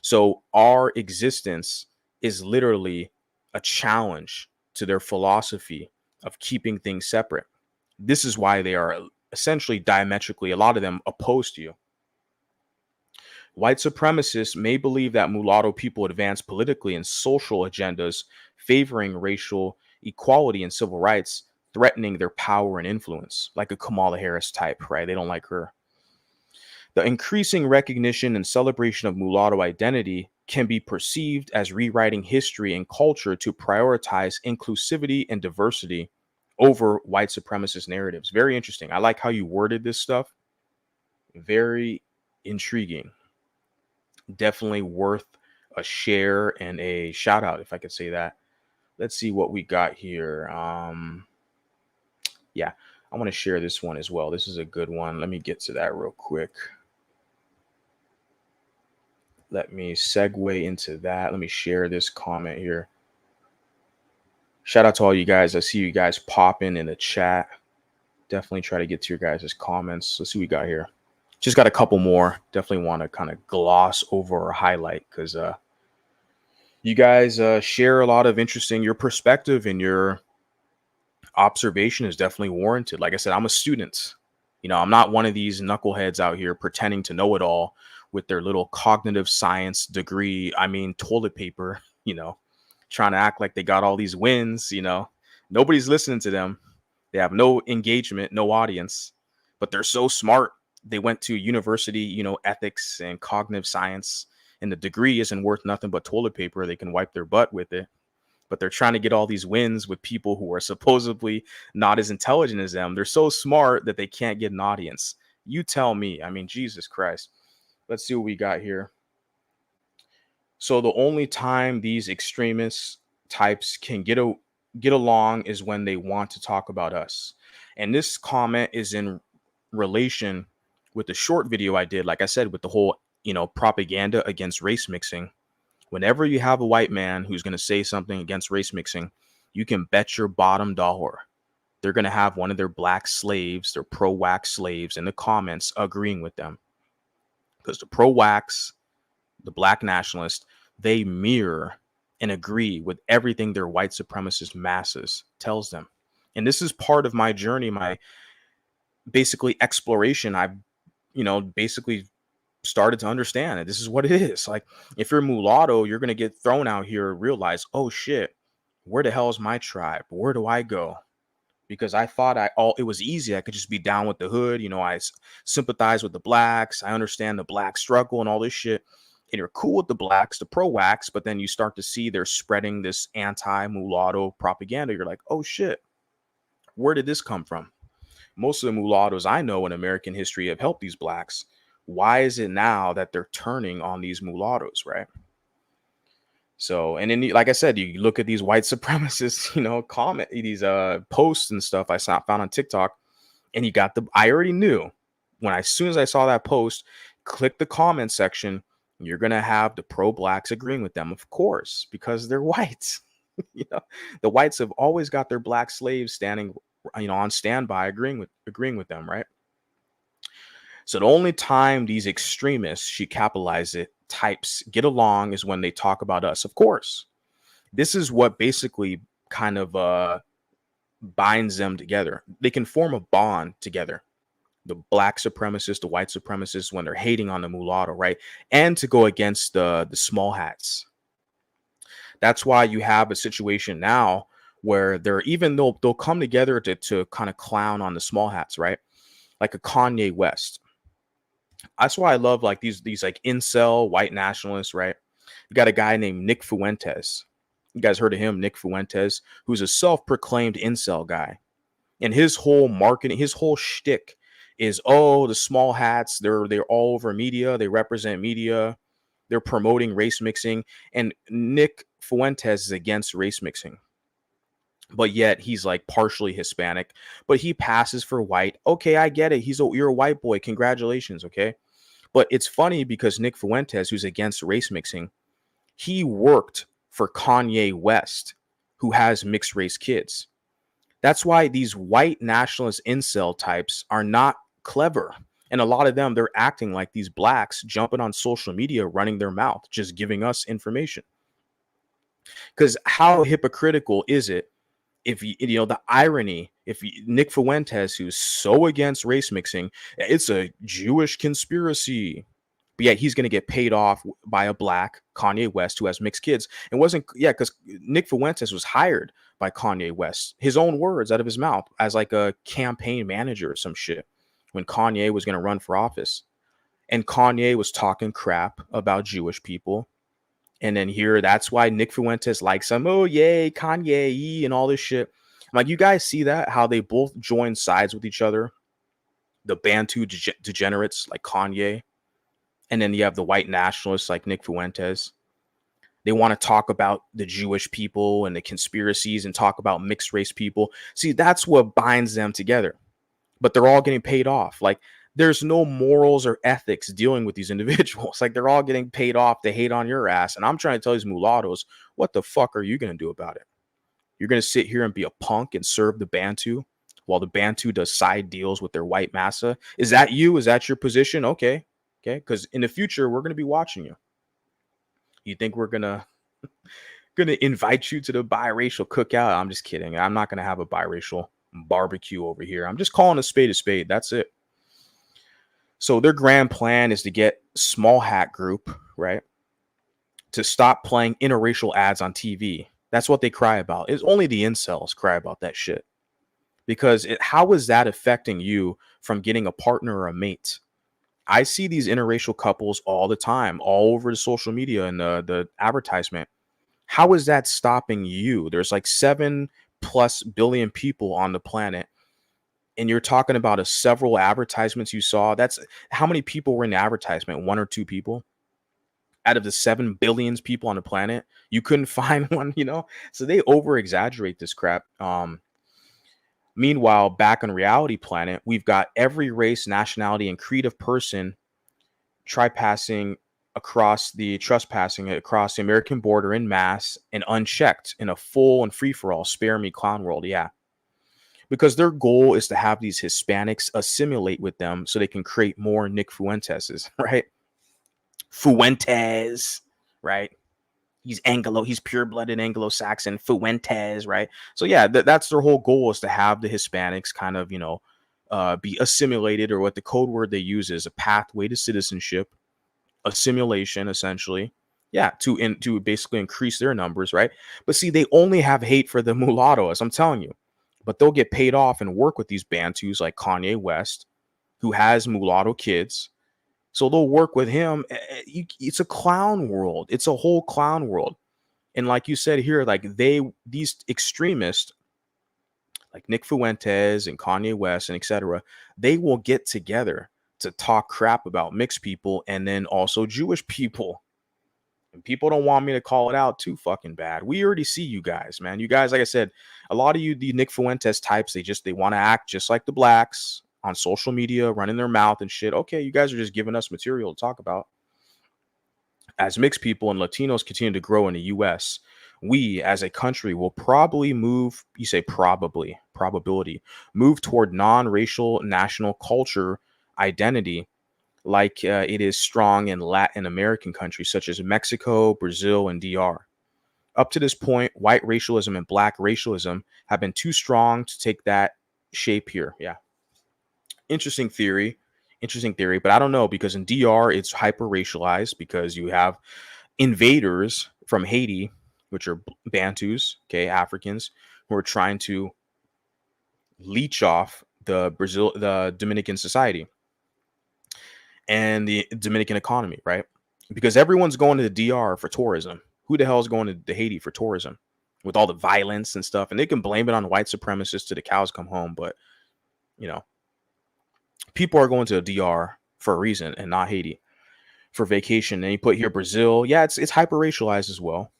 So our existence is literally a challenge to their philosophy of keeping things separate. This is why they are essentially diametrically, a lot of them, opposed to you. White supremacists may believe that mulatto people advance politically and social agendas favoring racial equality and civil rights, threatening their power and influence, like a Kamala Harris type, right? They don't like her. The increasing recognition and celebration of mulatto identity can be perceived as rewriting history and culture to prioritize inclusivity and diversity over white supremacist narratives. Very interesting. I like how you worded this stuff. Very intriguing. Definitely worth a share and a shout out, if I could say that. Let's see what we got here. Yeah, I want to share this one as well. This is a good one. Let me get to that real quick. Let me segue into that. Let me share this comment here. Shout out to all you guys. I see you guys popping in the chat. Definitely try to get to your guys' comments. Let's see what we got here. Just got a couple more. Definitely want to kind of gloss over or highlight because you guys share a lot of interesting, your perspective and your observation is definitely warranted. Like I said, I'm a student. You know, I'm not one of these knuckleheads out here pretending to know it all with their little cognitive science degree. I mean, toilet paper, you know, trying to act like they got all these wins, you know, nobody's listening to them. They have no engagement, no audience, but they're so smart. They went to university, you know, ethics and cognitive science, and the degree isn't worth nothing but toilet paper. They can wipe their butt with it, but they're trying to get all these wins with people who are supposedly not as intelligent as them. They're so smart that they can't get an audience. You tell me. I mean, Jesus Christ. Let's see what we got here. So the only time these extremist types can get along is when they want to talk about us. And this comment is in relation with the short video I did, like I said, with the whole, you know, propaganda against race mixing. Whenever you have a white man who's going to say something against race mixing, you can bet your bottom dollar they're going to have one of their black slaves, their pro-wax slaves in the comments agreeing with them. Because the pro-wax, the black nationalists, they mirror and agree with everything their white supremacist masses tells them. And this is part of my journey, my basically exploration. I've, you know, basically started to understand that this is what it is. Like, if you're mulatto, you're going to get thrown out here and realize, oh shit, where the hell is my tribe? Where do I go? Because I thought it was easy. I could just be down with the hood. You know, I sympathize with the blacks. I understand the black struggle and all this shit. And you're cool with the blacks, the pro-wax, but then you start to see they're spreading this anti-mulatto propaganda. You're like, oh shit, where did this come from? Most of the mulattoes I know in American history have helped these blacks. Why is it now that they're turning on these mulattoes, right? So, and then, like I said, you look at these white supremacists, you know, comment these posts and stuff I found on TikTok, and you got I already knew as soon as I saw that post, click the comment section, you're gonna have the pro-blacks agreeing with them, of course, because they're whites. You know, the whites have always got their black slaves standing, you know, on standby, agreeing with them, right? So the only time these extremists, she capitalized it, types get along is when they talk about us. Of course, this is what basically kind of binds them together. They can form a bond together. The black supremacists, the white supremacists, when they're hating on the mulatto, right? And to go against the small hats. That's why you have a situation now where they'll come together to kind of clown on the small hats, right? Like a Kanye West. That's why I love like these like incel white nationalists, right? You got a guy named Nick Fuentes. You guys heard of him, Nick Fuentes, who's a self-proclaimed incel guy. And his whole marketing, his whole shtick is, oh, the small hats, they're all over media, they represent media, they're promoting race mixing. And Nick Fuentes is against race mixing. But yet he's like partially Hispanic, but he passes for white. Okay, I get it. You're a white boy. Congratulations. Okay. But it's funny because Nick Fuentes, who's against race mixing, he worked for Kanye West, who has mixed race kids. That's why these white nationalist incel types are not clever. And a lot of them, they're acting like these blacks jumping on social media, running their mouth, just giving us information. Because how hypocritical is it if you know the irony, if Nick Fuentes, who's so against race mixing, it's a Jewish conspiracy. but yet he's going to get paid off by a black Kanye West who has mixed kids. It wasn't, yeah, because Nick Fuentes was hired by Kanye West, his own words out of his mouth, as like a campaign manager or some shit when Kanye was going to run for office. And Kanye was talking crap about Jewish people. And then here, that's why Nick Fuentes likes him. Oh, yay, Kanye, and all this shit. I'm like, you guys see that? How they both join sides with each other? The Bantu degenerates like Kanye. And then you have the white nationalists like Nick Fuentes. They want to talk about the Jewish people and the conspiracies and talk about mixed race people. See, that's what binds them together. But they're all getting paid off. Like, there's no morals or ethics dealing with these individuals. Like, they're all getting paid off to hate on your ass. And I'm trying to tell these mulattoes, what the fuck are you going to do about it? You're going to sit here and be a punk and serve the Bantu while the Bantu does side deals with their white massa? Is that you? Is that your position? Okay. Okay. Because in the future, we're going to be watching you. You think we're gonna invite you to the biracial cookout? I'm just kidding. I'm not gonna have a biracial barbecue over here. I'm just calling a spade a spade. That's it. So their grand plan is to get Small Hat Group, right, to stop playing interracial ads on TV. That's what they cry about. It's only the incels cry about that shit. Because how is that affecting you from getting a partner or a mate? I see these interracial couples all the time, all over the social media and the advertisement. How is that stopping you? There's like 7+ billion people on the planet, and you're talking about several advertisements you saw. That's how many people were in the advertisement? 1 or 2 people out of the 7 billions people on the planet. You couldn't find one, you know? So they over exaggerate this crap. Meanwhile, back on Reality Planet, we've got every race, nationality, and creed of person trespassing across the American border in mass and unchecked in a full and free-for-all spare me clown world. Yeah. Because their goal is to have these Hispanics assimilate with them so they can create more Nick Fuenteses, right? Fuentes, right? He's pure-blooded Anglo-Saxon, Fuentes, right? So yeah, that's their whole goal, is to have the Hispanics kind of, be assimilated, or what the code word they use is a pathway to citizenship, assimilation, essentially. Yeah, to basically increase their numbers, right? But see, they only have hate for the mulattoes, I'm telling you. But they'll get paid off and work with these Bantus like Kanye West, who has mulatto kids. So they'll work with him. It's a clown world. It's a whole clown world. And like you said here, like these extremists, like Nick Fuentes and Kanye West and etc., they will get together to talk crap about mixed people and then also Jewish people. And people don't want me to call it out too fucking bad. We already see you guys, man. You guys, like I said, a lot of you, the Nick Fuentes types, they want to act just like the blacks on social media, running their mouth and shit. Okay, you guys are just giving us material to talk about. As mixed people and Latinos continue to grow in the US, we as a country will probably move, you say probability, move toward non-racial national culture identity, like it is strong in Latin American countries such as Mexico, Brazil, and DR. Up to this point, white racialism and black racialism have been too strong to take that shape here. Yeah. Interesting theory. But I don't know, because in DR it's hyper racialized because you have invaders from Haiti, which are Bantus, okay, Africans, who are trying to leech off the Dominican society and the Dominican economy, right? Because everyone's going to the DR for tourism. Who the hell is going to Haiti for tourism with all the violence and stuff? And they can blame it on white supremacists till the cows come home, but people are going to the DR for a reason and not Haiti for vacation. And you put here Brazil. Yeah, it's hyper racialized as well.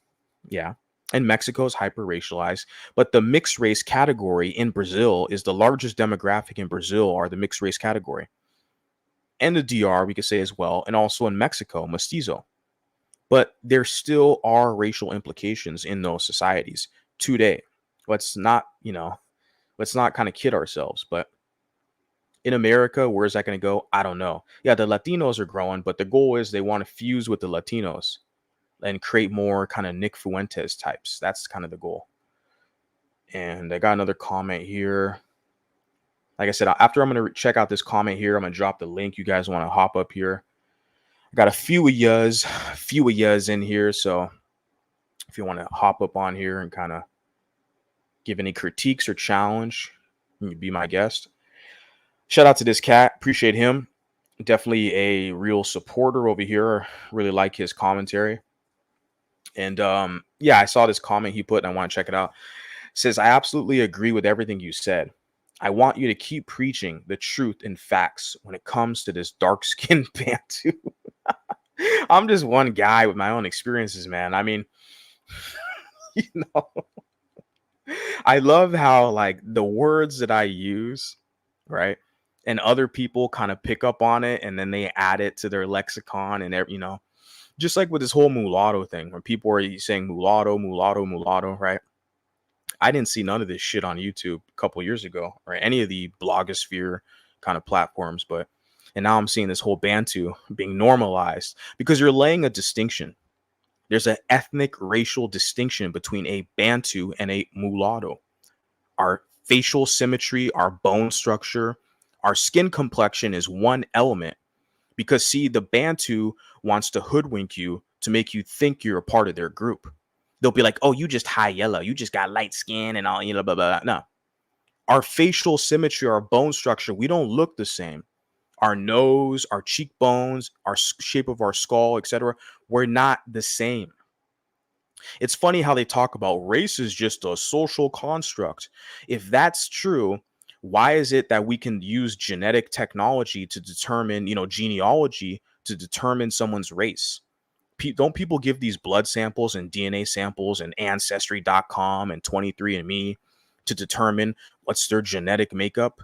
Yeah. And Mexico is hyper racialized. But the mixed race category in Brazil is the largest demographic in Brazil, are the mixed race category. And the DR, we could say as well. And also in Mexico, mestizo. But there still are racial implications in those societies today. Let's not kind of kid ourselves. But in America, where is that going to go? I don't know. Yeah, the Latinos are growing, but the goal is they want to fuse with the Latinos and create more kind of Nick Fuentes types. That's kind of the goal. And I got another comment here. Like I said, after I'm going to check out this comment here, I'm going to drop the link. You guys want to hop up here. I Got few of yas in here. So if you want to hop up on here and kind of give any critiques or challenge, you can be my guest. Shout out to this cat. Appreciate him. Definitely a real supporter over here. Really like his commentary. And yeah, I saw this comment he put and I want to check it out. It says, I absolutely agree with everything you said. I want you to keep preaching the truth and facts when it comes to this dark skinned Bantu. I'm just one guy with my own experiences, man. I mean, you know, I love how like the words that I use, right? And other people kind of pick up on it and then they add it to their lexicon and just like with this whole mulatto thing, when people are saying mulatto, mulatto, mulatto, right? I didn't see none of this shit on YouTube a couple years ago or any of the blogosphere kind of platforms, and now I'm seeing this whole Bantu being normalized because you're laying a distinction. There's an ethnic racial distinction between a Bantu and a mulatto. Our facial symmetry, our bone structure, our skin complexion is one element because see, the Bantu wants to hoodwink you to make you think you're a part of their group. They'll be like, oh, you just high yellow, you just got light skin and all, blah, blah, blah. No, our facial symmetry, our bone structure, we don't look the same. Our nose, our cheekbones, our shape of our skull, etc. We're not the same. It's funny how they talk about race is just a social construct. If that's true, why is it that we can use genetic technology to determine, genealogy to determine someone's race? Don't people give these blood samples and DNA samples and ancestry.com and 23andMe to determine what's their genetic makeup?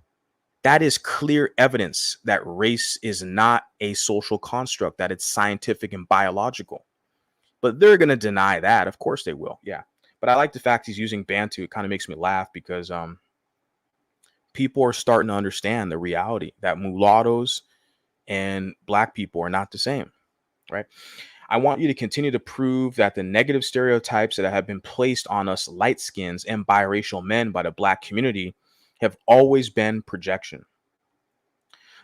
That is clear evidence that race is not a social construct, that it's scientific and biological. But they're going to deny that. Of course they will. Yeah. But I like the fact he's using Bantu. It kind of makes me laugh because people are starting to understand the reality that mulattoes and black people are not the same, right? I want you to continue to prove that the negative stereotypes that have been placed on us light skins and biracial men by the black community have always been projection.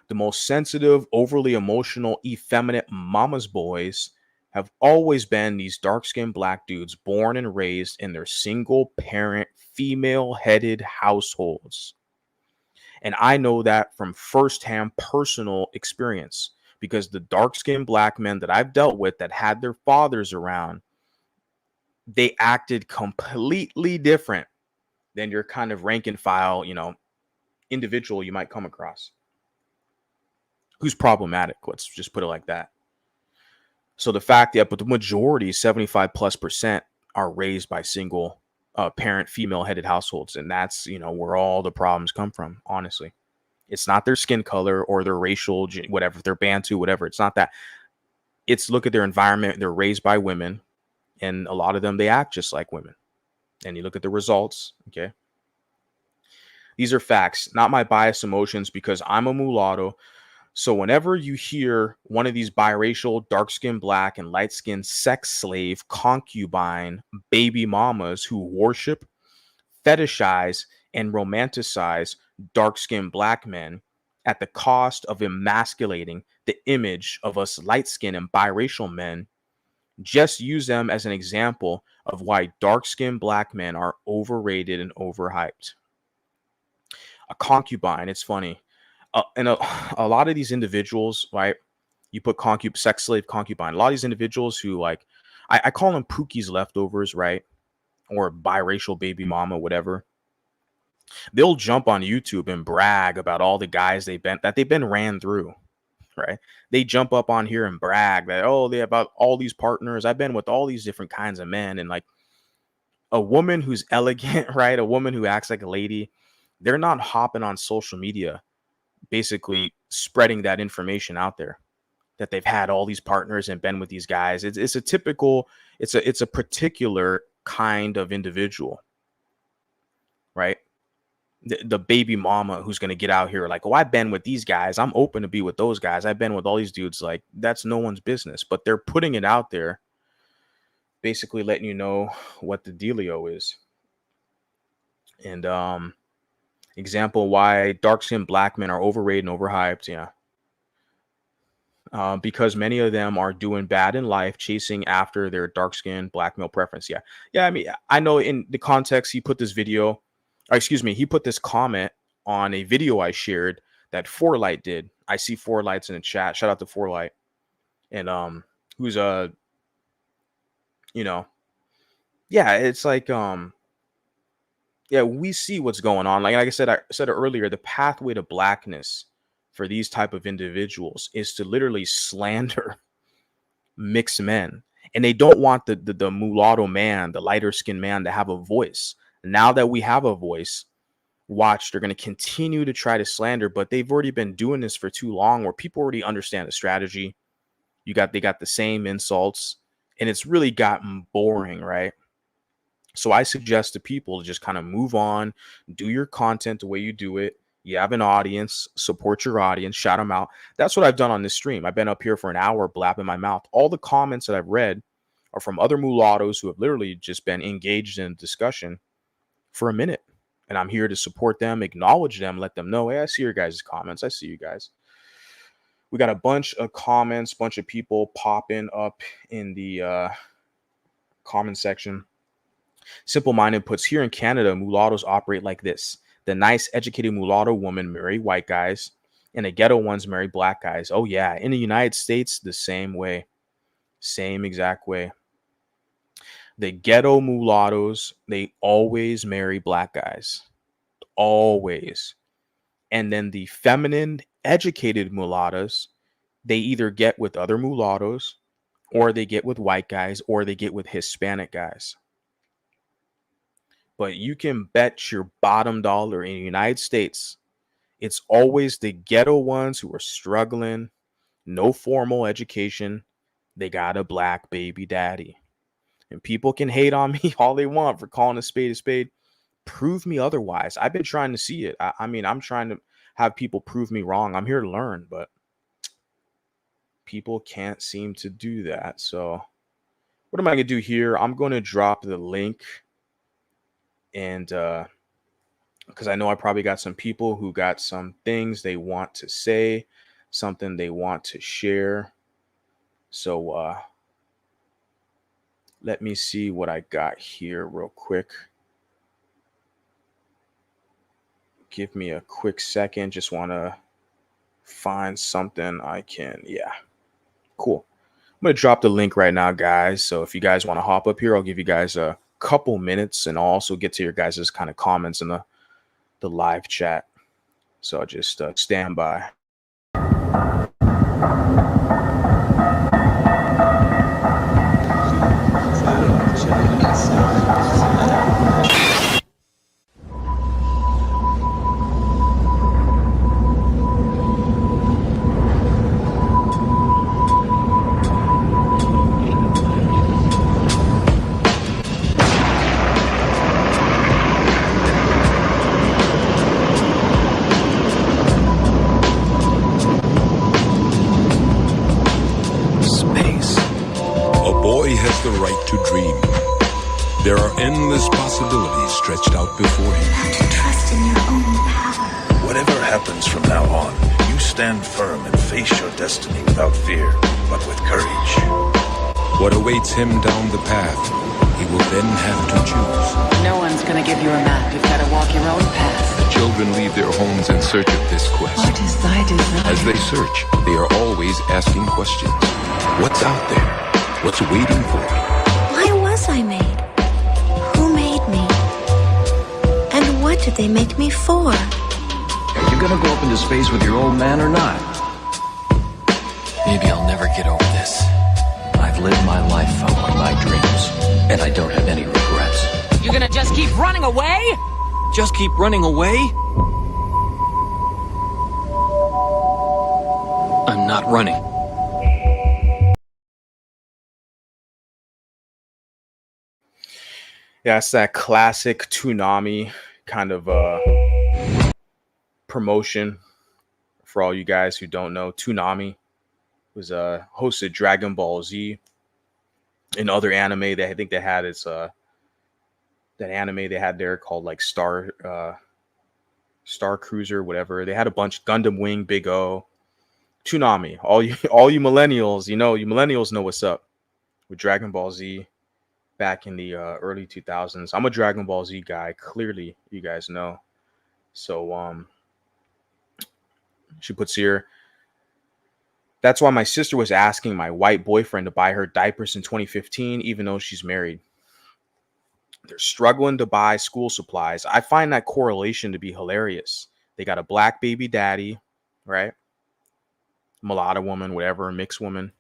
The most sensitive, overly emotional, effeminate mama's boys have always been these dark-skinned black dudes born and raised in their single parent, female headed households. And I know that from firsthand personal experience because the dark-skinned black men that I've dealt with that had their fathers around, they acted completely different than your kind of rank and file, individual you might come across who's problematic. Let's just put it like that. So the fact that, but the majority, 75+%, are raised by single parent, female headed households. And that's, where all the problems come from, honestly. It's not their skin color or their racial, whatever, their Bantu, whatever. It's not that. It's look at their environment. They're raised by women. And a lot of them, they act just like women. And you look at the results. Okay. These are facts, not my biased emotions because I'm a mulatto. So whenever you hear one of these biracial, dark-skinned black and light-skinned sex slave, concubine, baby mamas who worship, fetishize, and romanticize dark-skinned black men at the cost of emasculating the image of us light-skinned and biracial men, just use them as an example of why dark-skinned black men are overrated and overhyped. A concubine, it's funny. And a lot of these individuals, right? You put sex slave, concubine. A lot of these individuals who I call them Pookie's leftovers, right? Or biracial baby mama, whatever. They'll jump on YouTube and brag about all the guys they've been ran through, right? They jump up on here and brag that, oh, they about all these partners. I've been with all these different kinds of men. And like a woman who's elegant, right? A woman who acts like a lady, they're not hopping on social media basically spreading that information out there that they've had all these partners and been with these guys. It's a typical, it's a particular kind of individual, right? The baby mama who's going to get out here like, oh, I've been with these guys. I'm open to be with those guys. I've been with all these dudes. Like, that's no one's business, but they're putting it out there, basically letting you know what the dealio is. And example why dark-skinned black men are overrated and overhyped. Yeah. because many of them are doing bad in life, chasing after their dark skin, black male preference. Yeah. Yeah. I mean, I know in the context, he put this video, or excuse me, he put this comment on a video I shared that Four Light did. I see Four Lights in the chat. Shout out to Four Light. And who's you know, yeah, it's like yeah, we see what's going on. Like I said earlier, the pathway to blackness for these type of individuals is to literally slander mixed men, and they don't want the mulatto man, the lighter skinned man, to have a voice. Now that we have a voice, watch, they're going to continue to try to slander, but they've already been doing this for too long, where people already understand the strategy. They got the same insults, and it's really gotten boring, right? So I suggest to people to just kind of move on, do your content the way you do it. You have an audience, support your audience, shout them out. That's what I've done on this stream. I've been up here for an hour blabbing my mouth. All the comments that I've read are from other mulattoes who have literally just been engaged in discussion for a minute. And I'm here to support them, acknowledge them, let them know, hey, I see your guys' comments. I see you guys. We got a bunch of comments, bunch of people popping up in the comment section. Simple Minded puts, here in Canada, mulattoes operate like this. The nice, educated mulatto woman marry white guys, and the ghetto ones marry black guys. Oh, yeah. In the United States, the same way. Same exact way. The ghetto mulattoes, they always marry black guys. Always. And then the feminine, educated mulattoes, they either get with other mulattoes, or they get with white guys, or they get with Hispanic guys. But you can bet your bottom dollar in the United States, it's always the ghetto ones who are struggling, no formal education. They got a black baby daddy. And people can hate on me all they want for calling a spade a spade. Prove me otherwise. I've been trying to see it. I mean, I'm trying to have people prove me wrong. I'm here to learn, but people can't seem to do that. So what am I going to do here? I'm going to drop the link, and because I know I probably got some people who got some things they want to say, something they want to share. So let me see what I got here real quick. Give me a quick second. Just want to find something I can. Yeah, cool. I'm going to drop the link right now, guys. So if you guys want to hop up here, I'll give you guys a couple minutes, and I'll also get to your guys' kind of comments in the live chat. So just stand by. The right to dream. There are endless possibilities stretched out before him. How to trust in your own power. Whatever happens from now on, you stand firm and face your destiny without fear, but with courage. What awaits him down the path, he will then have to choose. No one's gonna give you a map. You've got to walk your own path. The children leave their homes in search of this quest. What is thy desire? As they search, they are always asking questions. What's out there? What's waiting for me? Why was I made? Who made me? And what did they make me for? Are you gonna go up into space with your old man or not? Maybe I'll never get over this. I've lived my life following my dreams, and I don't have any regrets. You're gonna just keep running away? Just keep running away? I'm not running. Yeah, it's that classic Toonami kind of promotion for all you guys who don't know. Toonami was hosted Dragon Ball Z and other anime that I think they had. It's that anime they had there called like Star Cruiser, whatever. They had a bunch, Gundam Wing, Big O. Tsunami. All you millennials, you millennials know what's up with Dragon Ball Z back in the early 2000s. I'm a Dragon Ball Z guy. Clearly, you guys know. So she puts here, that's why my sister was asking my white boyfriend to buy her diapers in 2015, even though she's married. They're struggling to buy school supplies. I find that correlation to be hilarious. They got a black baby daddy, right? Mulatto woman, whatever, mixed woman,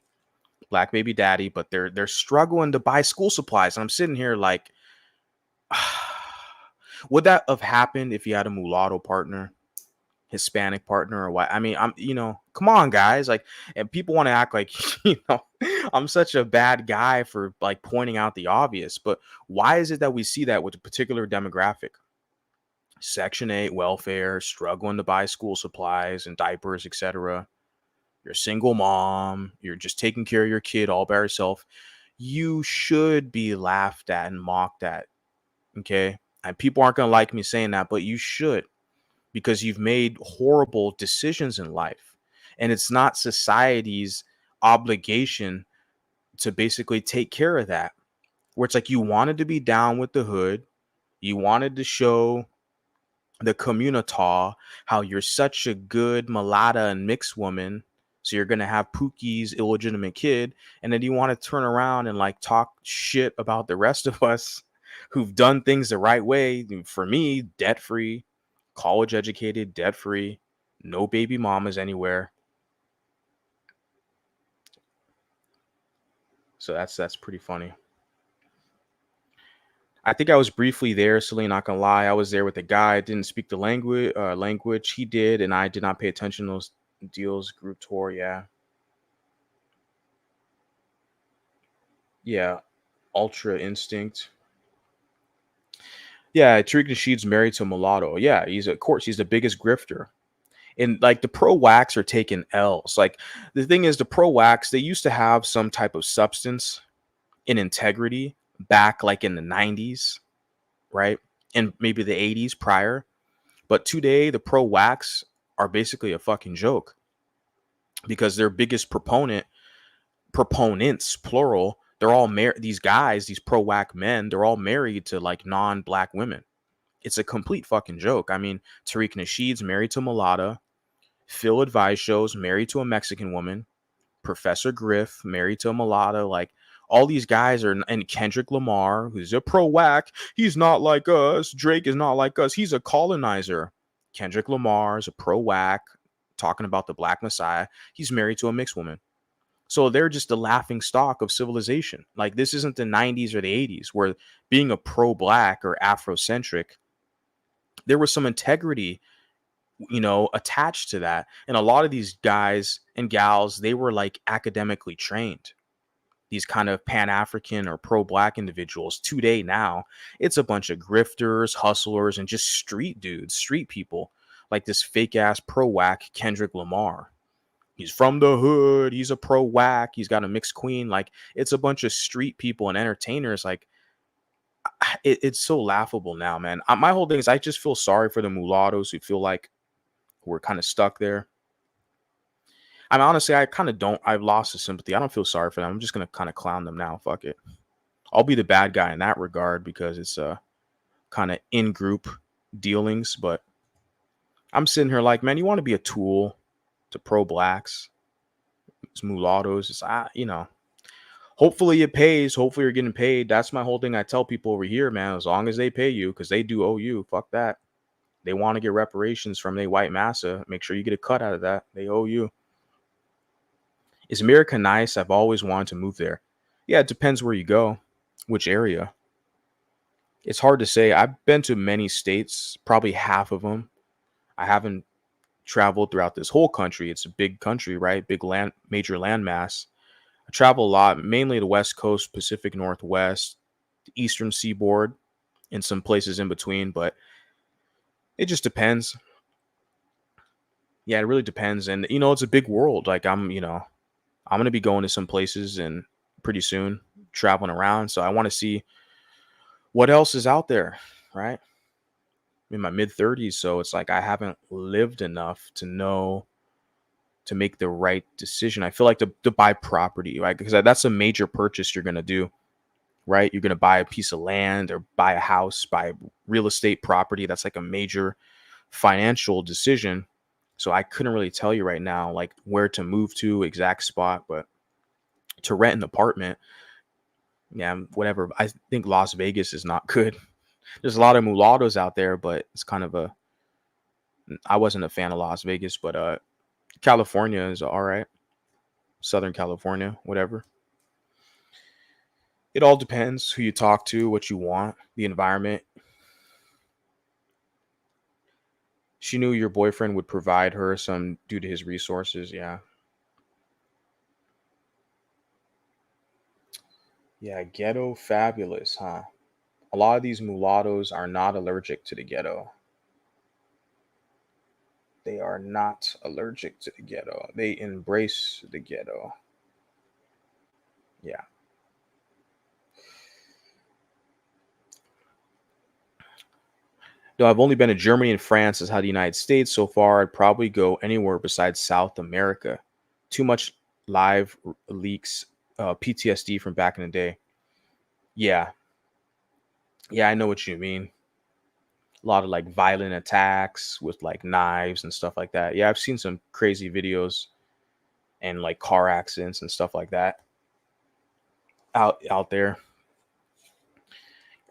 black baby daddy, but they're struggling to buy school supplies. And I'm sitting here like, would that have happened if you had a mulatto partner, Hispanic partner, or what? I mean, come on, guys. Like, and people want to act like, I'm such a bad guy for like pointing out the obvious. But why is it that we see that with a particular demographic? Section 8 welfare, struggling to buy school supplies and diapers, etc. You're a single mom, you're just taking care of your kid all by yourself. You should be laughed at and mocked at. Okay. And people aren't going to like me saying that, but you should, because you've made horrible decisions in life. And it's not society's obligation to basically take care of that. Where it's like you wanted to be down with the hood, you wanted to show the communita how you're such a good mulatto and mixed woman. So you're gonna have Pookie's illegitimate kid, and then you want to turn around and like talk shit about the rest of us who've done things the right way. For me, debt free, college educated, debt free, no baby mamas anywhere. So that's pretty funny. I think I was briefly there, Celine, not gonna lie. I was there with a guy. I didn't speak the language. He did, and I did not pay attention to those deals. Group tour, yeah. Yeah. Ultra Instinct. Yeah, Tariq Nasheed's married to Mulatto. Yeah, he's of course he's the biggest grifter. And like the pro wax are taking L's. Like the thing is, the pro wax, they used to have some type of substance and integrity back like in the 90s, right? And maybe the 80s prior. But today, the pro wax are basically a fucking joke because their biggest proponents, plural, they're all married. These guys, these pro wax men, they're all married to like non-black women. It's a complete fucking joke. I mean, Tariq Nasheed's married to Mulatto. Phil Advice shows married to a Mexican woman. Professor Griff married to a mulatto. Like all these guys are, and Kendrick Lamar, who's a pro whack. He's not like us. Drake is not like us. He's a colonizer. Kendrick Lamar is a pro whack, talking about the Black Messiah. He's married to a mixed woman. So they're just the laughing stock of civilization. Like this isn't the 90s or the 80s where being a pro black or Afrocentric, there was some integrity attached to that. And a lot of these guys and gals, they were like academically trained. These kind of Pan-African or pro-black individuals today now, it's a bunch of grifters, hustlers, and just street dudes, street people, like this fake ass pro-whack Kendrick Lamar. He's from the hood. He's a pro-whack. He's got a mixed queen. Like it's a bunch of street people and entertainers. Like it's so laughable now, man. My whole thing is I just feel sorry for the mulattoes who feel like we're kind of stuck there. I mean, honestly, I kind of don't. I've lost the sympathy. I don't feel sorry for them. I'm just gonna kind of clown them now. Fuck it. I'll be the bad guy in that regard because it's kind of in group dealings. But I'm sitting here like, man, you want to be a tool to pro blacks, it's mulattoes. It's hopefully it pays. Hopefully you're getting paid. That's my whole thing. I tell people over here, man, as long as they pay you, because they do owe you. Fuck that. They want to get reparations from their white massa. Make sure you get a cut out of that. They owe you. Is America nice? I've always wanted to move there. Yeah, it depends where you go, which area. It's hard to say. I've been to many states, probably half of them. I haven't traveled throughout this whole country. It's a big country, right? Big land, major landmass. I travel a lot, mainly the West Coast, Pacific Northwest, the Eastern Seaboard, and some places in between, but it just depends. Yeah, it really depends. And it's a big world. Like I'm going to be going to some places and pretty soon traveling around. So I want to see what else is out there, right? I'm in my mid 30s. So it's like I haven't lived enough to to make the right decision. I feel like to buy property, right? Because that's a major purchase you're going to do, right? You're going to buy a piece of land or buy a house, buy real estate property. That's like a major financial decision. So I couldn't really tell you right now, like where to move to, exact spot, but to rent an apartment, yeah, whatever. I think Las Vegas is not good. There's a lot of mulattoes out there, but it's kind of I wasn't a fan of Las Vegas, but California is all right. Southern California, whatever. It all depends who you talk to, what you want, the environment. She knew your boyfriend would provide her some due to his resources. Yeah. Yeah, ghetto fabulous, huh? A lot of these mulattoes are not allergic to the ghetto. They are not allergic to the ghetto. They embrace the ghetto. Yeah. Though I've only been to Germany and France as how the United States so far, I'd probably go anywhere besides South America. Too much live leaks, PTSD from back in the day. Yeah. Yeah, I know what you mean. A lot of like violent attacks with like knives and stuff like that. Yeah, I've seen some crazy videos and like car accidents and stuff like that out there.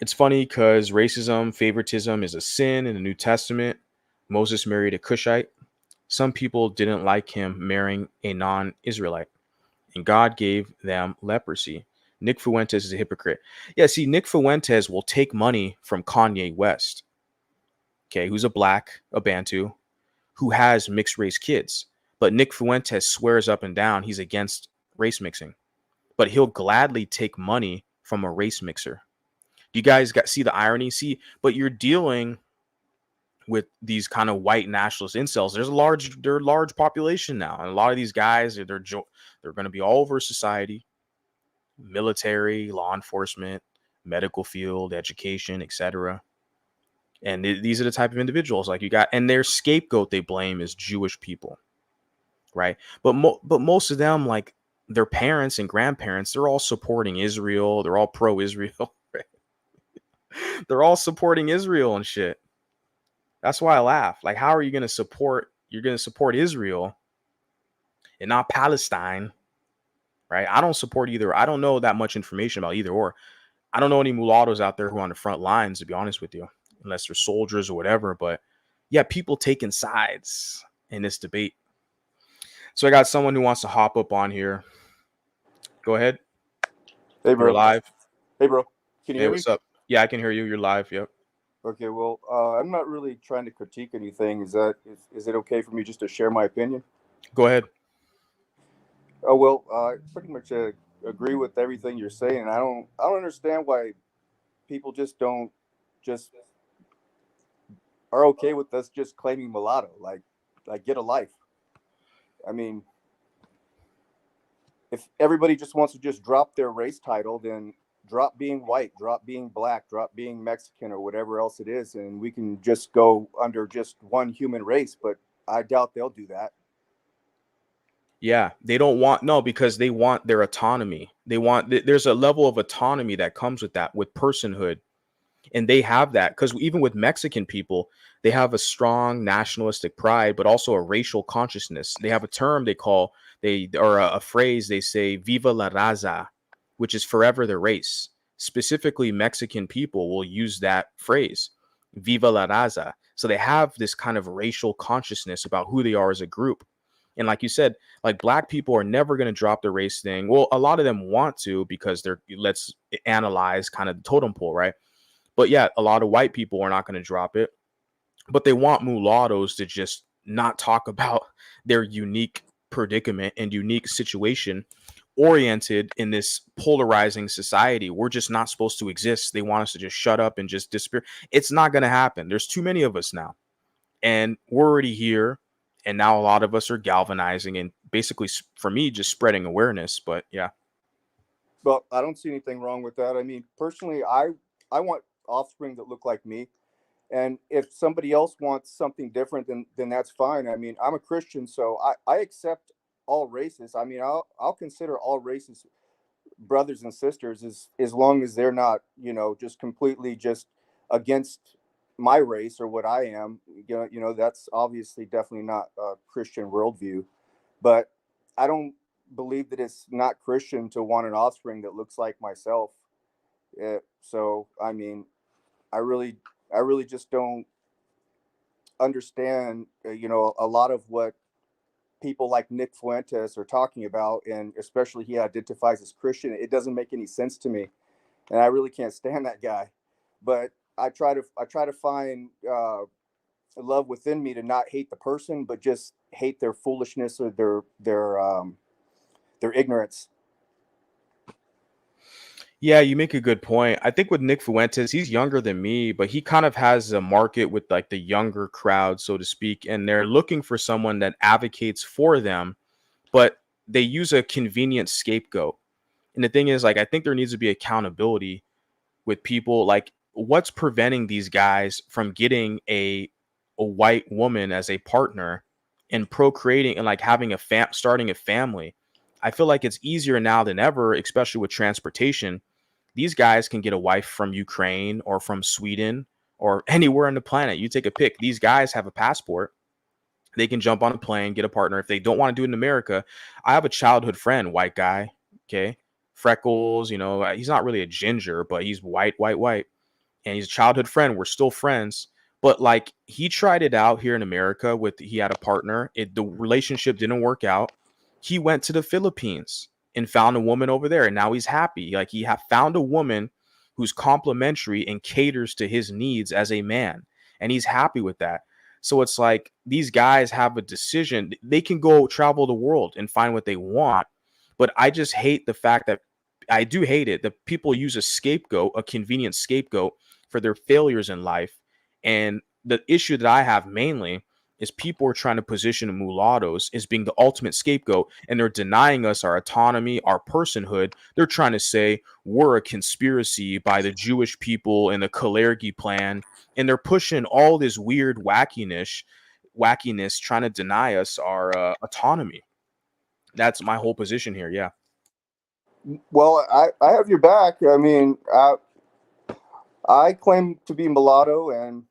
It's funny because racism, favoritism is a sin in the New Testament. Moses married a Cushite. Some people didn't like him marrying a non-Israelite, and God gave them leprosy. Nick Fuentes is a hypocrite. Yeah, see, Nick Fuentes will take money from Kanye West, okay, who's a black, a Bantu, who has mixed race kids. But Nick Fuentes swears up and down he's against race mixing, but he'll gladly take money from a race mixer. You guys see the irony? See, but you're dealing with these kind of white nationalist incels. They're a large population now, and a lot of these guys they're going to be all over society, military, law enforcement, medical field, education, etc. And these are the type of individuals like you got, and their scapegoat they blame is Jewish people, right? But most of them, like their parents and grandparents, they're all supporting Israel. They're all pro-Israel. Right? They're all supporting Israel and shit. That's why I laugh. Like, how are you going to support? You're going to support Israel and not Palestine, right? I don't support either. I don't know that much information about either or. I don't know any mulattoes out there who are on the front lines, to be honest with you, unless they're soldiers or whatever. But yeah, people taking sides in this debate. So I got someone who wants to hop up on here. Go ahead. Hey, You're bro. live. Hey, bro. Can you Hey, hear me? what's up? Yeah, I can hear you. You're live. Yep. Okay. Well, I'm not really trying to critique anything. Is it okay for me just to share my opinion? Go ahead. Oh well, I pretty much agree with everything you're saying. I don't understand why people just are okay with us just claiming mulatto. Like get a life. I mean, if everybody just wants to just drop their race title, then drop being white, drop being black, drop being Mexican or whatever else it is, and we can just go under just one human race. But I doubt they'll do that. Yeah, they don't want no because they want their autonomy. They want there's a level of autonomy that comes with that, with personhood, and they have that because even with Mexican people, they have a strong nationalistic pride, but also a racial consciousness. They have a term they call a phrase they say "Viva la raza," which is forever the race. Specifically, Mexican people will use that phrase, "Viva la raza." So they have this kind of racial consciousness about who they are as a group. And like you said, like black people are never going to drop the race thing. Well, a lot of them want to because let's analyze kind of the totem pole, right? But yeah, a lot of white people are not going to drop it, but they want mulattoes to just not talk about their unique predicament and unique situation oriented in this polarizing society. We're just not supposed to exist. They want us to just shut up and just disappear. It's not going to happen. There's too many of us now, and we're already here. And now a lot of us are galvanizing and basically, for me, just spreading awareness. But yeah. But I don't see anything wrong with that. I mean, personally, I want offspring that look like me. And if somebody else wants something different, then that's fine. I mean, I'm a Christian, so I accept all races. I mean, I'll consider all races brothers and sisters, as long as they're not, just completely just against my race or what I am. That's obviously definitely not a Christian worldview. But I don't believe that it's not Christian to want an offspring that looks like myself. So I mean, I really, I really just don't understand, a lot of what people like Nick Fuentes are talking about, and especially he identifies as Christian. It doesn't make any sense to me, and I really can't stand that guy. But I try to find love within me to not hate the person, but just hate their foolishness or their ignorance. Yeah, you make a good point. I think with Nick Fuentes, he's younger than me, but he kind of has a market with like the younger crowd, so to speak, and they're looking for someone that advocates for them, but they use a convenient scapegoat. And the thing is, like, I think there needs to be accountability with people. Like, what's preventing these guys from getting a white woman as a partner and procreating and like having starting a family? I feel like it's easier now than ever, especially with transportation. These guys can get a wife from Ukraine or from Sweden or anywhere on the planet. You take a pick. These guys have a passport. They can jump on a plane, get a partner. If they don't want to do it in America, I have a childhood friend, white guy, okay, freckles. He's not really a ginger, but he's white, white, white, and he's a childhood friend. We're still friends, but like he tried it out here in America he had a partner. The relationship didn't work out. He went to the Philippines and found a woman over there, and now he's happy. Like he found a woman who's complimentary and caters to his needs as a man, and he's happy with that. So it's like these guys have a decision. They can go travel the world and find what they want. But I just hate the fact that I do hate it that people use a scapegoat, a convenient scapegoat for their failures in life. And the issue that I have mainly is people are trying to position mulattoes as being the ultimate scapegoat, and they're denying us our autonomy, our personhood. They're trying to say we're a conspiracy by the Jewish people and the Kalergi plan, and they're pushing all this weird wackiness, trying to deny us our autonomy. That's my whole position here. Yeah. Well, I have your back. I mean, I claim to be mulatto, and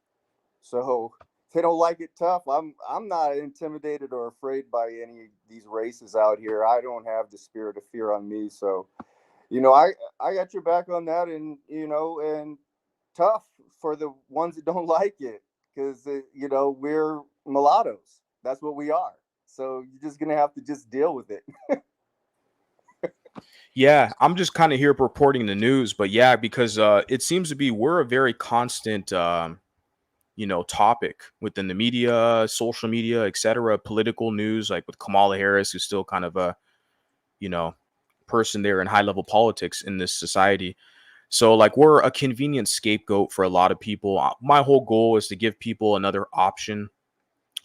so if they don't like it tough, I'm not intimidated or afraid by any of these races out here. I don't have the spirit of fear on me. So, I got your back on that, and and tough for the ones that don't like it, because we're mulattoes. That's what we are. So you're just gonna have to just deal with it. Yeah, I'm just kind of here reporting the news, but yeah, because it seems to be we're a very constant, topic within the media, social media, etc., political news, like with Kamala Harris, who's still kind of a, you know, person there in high level politics in this society. So like we're a convenient scapegoat for a lot of people. My whole goal is to give people another option,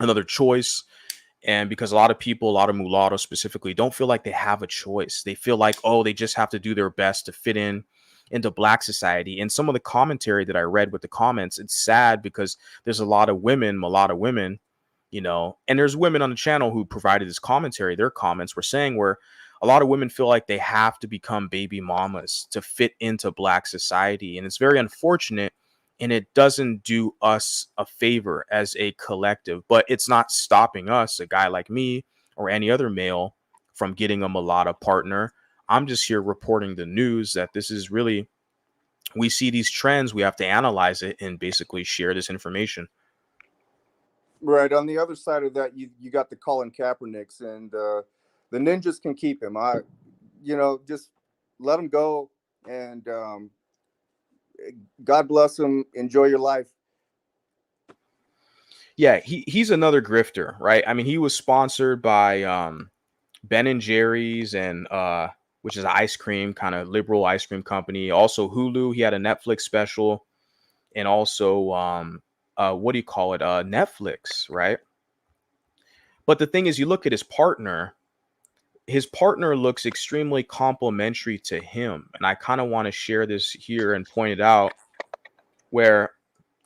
another choice. And because a lot of people, a lot of mulattoes specifically, don't feel like they have a choice. They feel like, oh, they just have to do their best to fit in into Black society. And some of the commentary that I read with the comments, it's sad because there's a lot of women, mulatto women, and there's women on the channel who provided this commentary. Their comments were saying where a lot of women feel like they have to become baby mamas to fit into Black society. And it's very unfortunate, and it doesn't do us a favor as a collective, but it's not stopping us, a guy like me or any other male, from getting a mulatto partner. I'm just here reporting the news that this is really, we see these trends, we have to analyze it and basically share this information. Right. On the other side of that, you got the Colin Kaepernicks, and the ninjas can keep him. Just let him go, and God bless him. Enjoy your life. Yeah, he's another grifter, right? I mean, he was sponsored by Ben and Jerry's, and which is an ice cream, kind of liberal ice cream company. Also Hulu, he had a Netflix special, and also what do you call it? Netflix, right? But the thing is, you look at his partner looks extremely complimentary to him. And I kind of want to share this here and point it out, where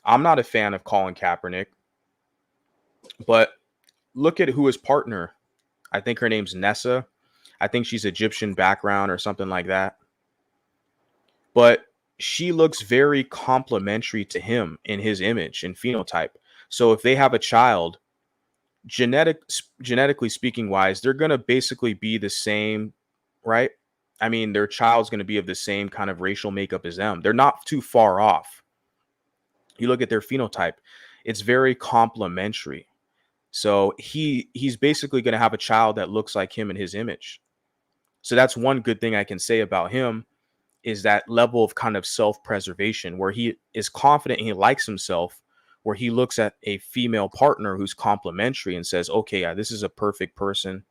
I'm not a fan of Colin Kaepernick, but look at who his partner. I think her name's Nessa. I think she's Egyptian background or something like that. But she looks very complementary to him in his image and phenotype. So if they have a child, genetically speaking wise, they're going to basically be the same, right? I mean, their child's going to be of the same kind of racial makeup as them. They're not too far off. You look at their phenotype, it's very complementary. So he's basically going to have a child that looks like him in his image. So that's one good thing I can say about him, is that level of kind of self-preservation where he is confident and he likes himself, where he looks at a female partner who's complementary and says, okay, yeah, this is a perfect person,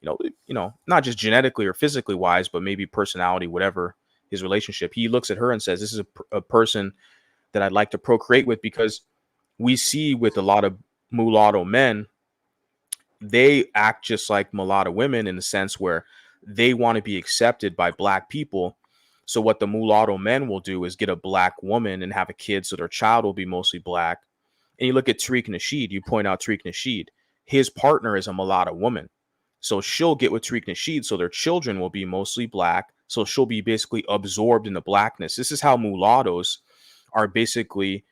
not just genetically or physically wise, but maybe personality, whatever his relationship. He looks at her and says, this is a person that I'd like to procreate with, because we see with a lot of mulatto men, they act just like mulatto women in the sense where they want to be accepted by black people. So what the mulatto men will do is get a black woman and have a kid, so their child will be mostly black. And you look at Tariq Nasheed, you point out Tariq Nasheed, his partner is a mulatto woman. So she'll get with Tariq Nasheed, so their children will be mostly black. So she'll be basically absorbed in the blackness. This is how mulattoes are basically,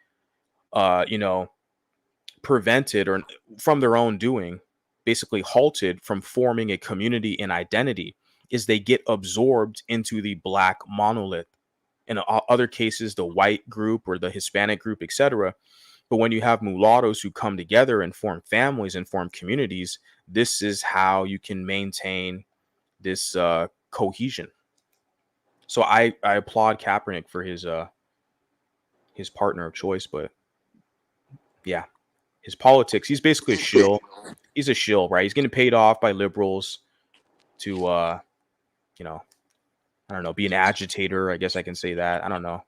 prevented, or from their own doing, basically halted from forming a community and identity, is they get absorbed into the black monolith. In other cases, the white group or the Hispanic group, etc. But when you have mulattoes who come together and form families and form communities, this is how you can maintain this cohesion. So I applaud Kaepernick for his partner of choice, but yeah, his politics, he's basically a shill. He's a shill, right? He's getting paid off by liberals to you know, I don't know, be an agitator. I guess I can say that. I don't know.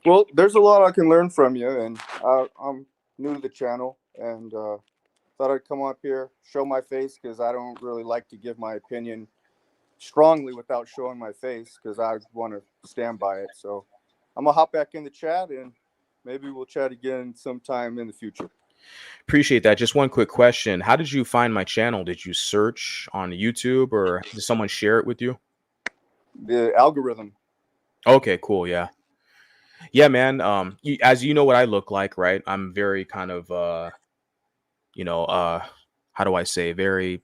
Well, there's a lot I can learn from you, and I'm new to the channel, and thought I'd come up here, show my face, because I don't really like to give my opinion strongly without showing my face, because I want to stand by it. So I'm gonna hop back in the chat, and maybe we'll chat again sometime in the future. Appreciate that. Just one quick question. How did you find my channel? Did you search on YouTube, or did someone share it with you? The algorithm. Okay, cool. Yeah. Yeah, man. As you know what I look like, right? I'm very kind of how do I say, very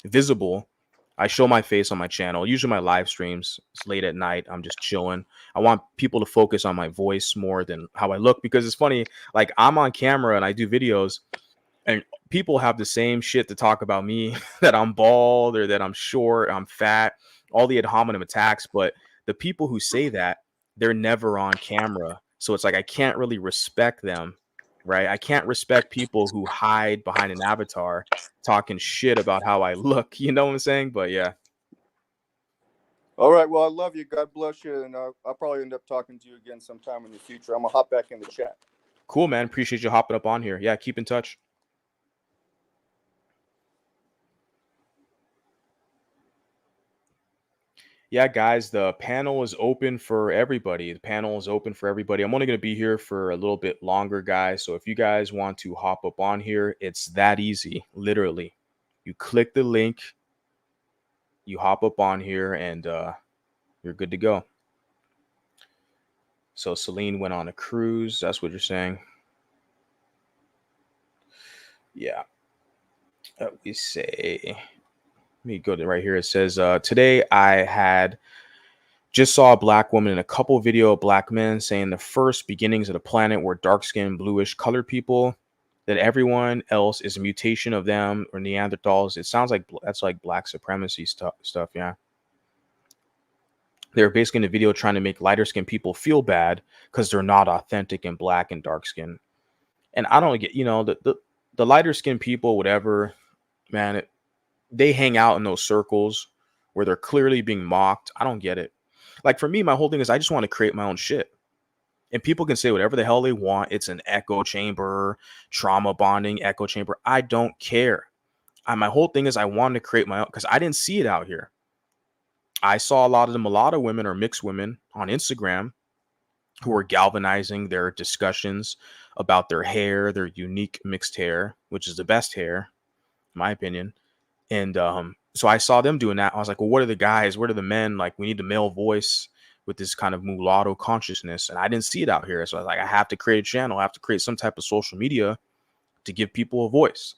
visible. I show my face on my channel, usually my live streams. It's late at night. I'm just chilling. I want people to focus on my voice more than how I look, because it's funny. Like, I'm on camera and I do videos, and people have the same shit to talk about me that I'm bald or that I'm short, I'm fat, all the ad hominem attacks. But the people who say that, they're never on camera. So it's like I can't really respect them, right? I can't respect people who hide behind an avatar talking shit about how I look. You know what I'm saying? But yeah. All right. Well, I love you. God bless you. And I'll probably end up talking to you again sometime in the future. I'm going to hop back in the chat. Cool, man. Appreciate you hopping up on here. Yeah, keep in touch. Yeah, guys, the panel is open for everybody. The panel is open for everybody. I'm only going to be here for a little bit longer, guys. So if you guys want to hop up on here, it's that easy. Literally, you click the link, you hop up on here, and you're good to go. So Celine went on a cruise. That's what you're saying. Yeah. We say, let me go to right here. It says, today I just saw a black woman in a couple video of black men saying the first beginnings of the planet were dark-skinned, bluish colored people, that everyone else is a mutation of them or Neanderthals. It sounds like that's like black supremacy stuff. Yeah. They're basically in the video trying to make lighter skinned people feel bad because they're not authentic and black and dark skin. And I don't get, the lighter skinned people, whatever, man, they hang out in those circles where they're clearly being mocked. I don't get it. Like, for me, my whole thing is I just want to create my own shit. And people can say whatever the hell they want. It's an echo chamber, trauma bonding, echo chamber. I don't care. My whole thing is I wanted to create my own, because I didn't see it out here. I saw a lot of the mulatto women or mixed women on Instagram, who are galvanizing their discussions about their hair, their unique mixed hair, which is the best hair, in my opinion. And so I saw them doing that. I was like, well, what are the guys? What are the men? Like, we need the male voice with this kind of mulatto consciousness. And I didn't see it out here. So I was like, I have to create a channel. I have to create some type of social media to give people a voice.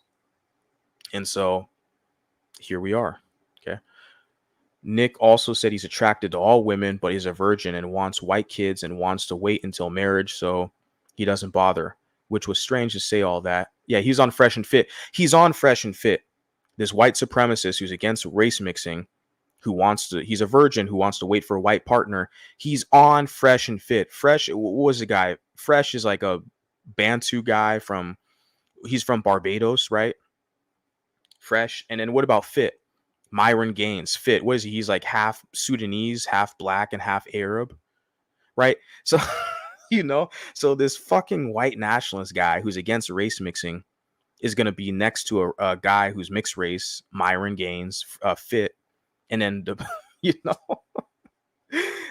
And so here we are. Okay. Nick also said he's attracted to all women, but he's a virgin and wants white kids and wants to wait until marriage so he doesn't bother, which was strange to say all that. Yeah, he's on Fresh and Fit. He's on Fresh and Fit. This white supremacist who's against race mixing, he's a virgin who wants to wait for a white partner. He's on Fresh and Fit. Fresh, what was the guy? Fresh is like a Bantu guy he's from Barbados, right? Fresh. And then what about Fit? Myron Gaines. Fit. What is he? He's like half Sudanese, half black, and half Arab, right? So, so this fucking white nationalist guy who's against race mixing is going to be next to a guy who's mixed race, Myron Gaines, Fit. And then,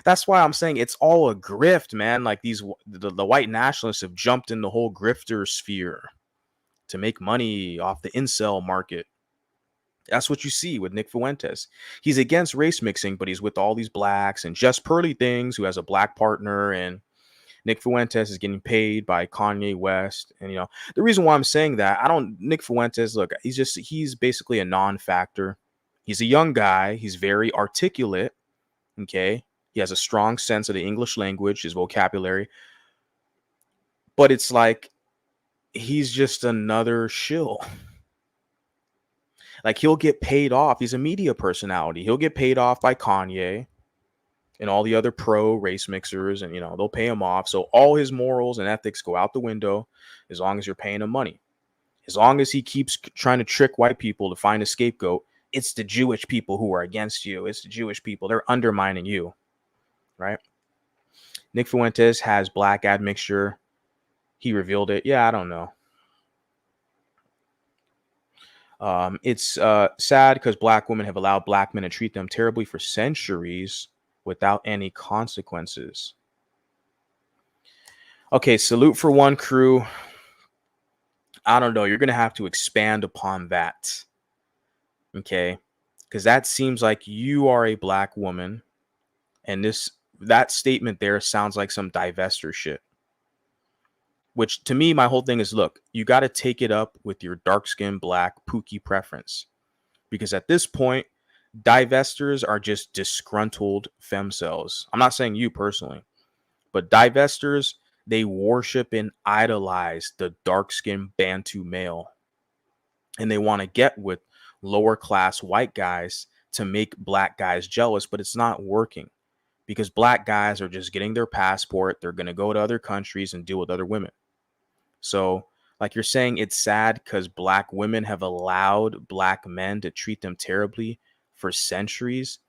that's why I'm saying it's all a grift, man. Like the white nationalists have jumped in the whole grifter sphere to make money off the incel market. That's what you see with Nick Fuentes. He's against race mixing, but he's with all these blacks and Just Pearly Things, who has a black partner, and Nick Fuentes is getting paid by Kanye West. And the reason why I'm saying that, Nick Fuentes, look, he's basically a non-factor. He's a young guy. He's very articulate. Okay. He has a strong sense of the English language, his vocabulary. But it's like he's just another shill. Like, he'll get paid off. He's a media personality. He'll get paid off by Kanye and all the other pro race mixers, and they'll pay him off. So all his morals and ethics go out the window as long as you're paying him money. As long as he keeps trying to trick white people to find a scapegoat, it's the Jewish people who are against you. It's the Jewish people. They're undermining you, right? Nick Fuentes has black admixture. He revealed it. Yeah, I don't know. It's sad because black women have allowed black men to treat them terribly for centuries without any consequences. Okay, salute for one crew. I don't know. You're going to have to expand upon that. Okay? Because that seems like you are a black woman. And that statement there sounds like some divester shit. Which, to me, my whole thing is, look, you got to take it up with your dark-skinned black Pookie preference. Because at this point, divestors are just disgruntled femcells. I'm not saying you personally, but divestors, they worship and idolize the dark-skinned Bantu male. And they want to get with lower-class white guys to make black guys jealous, but it's not working. Because black guys are just getting their passport. They're going to go to other countries and deal with other women. So, like you're saying, it's sad because black women have allowed black men to treat them terribly for centuries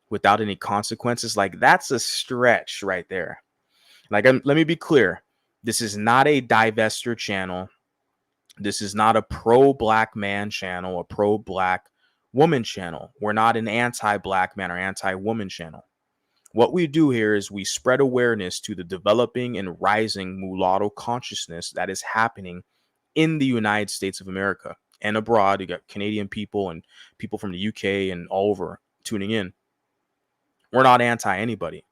without any consequences. Like, that's a stretch right there. Like, let me be clear. This is not a divester channel. This is not a pro-black man channel, a pro-black woman channel. We're not an anti-black man or anti-woman channel. What we do here is we spread awareness to the developing and rising mulatto consciousness that is happening in the United States of America and abroad. You got Canadian people and people from the UK and all over tuning in. We're not anti anybody,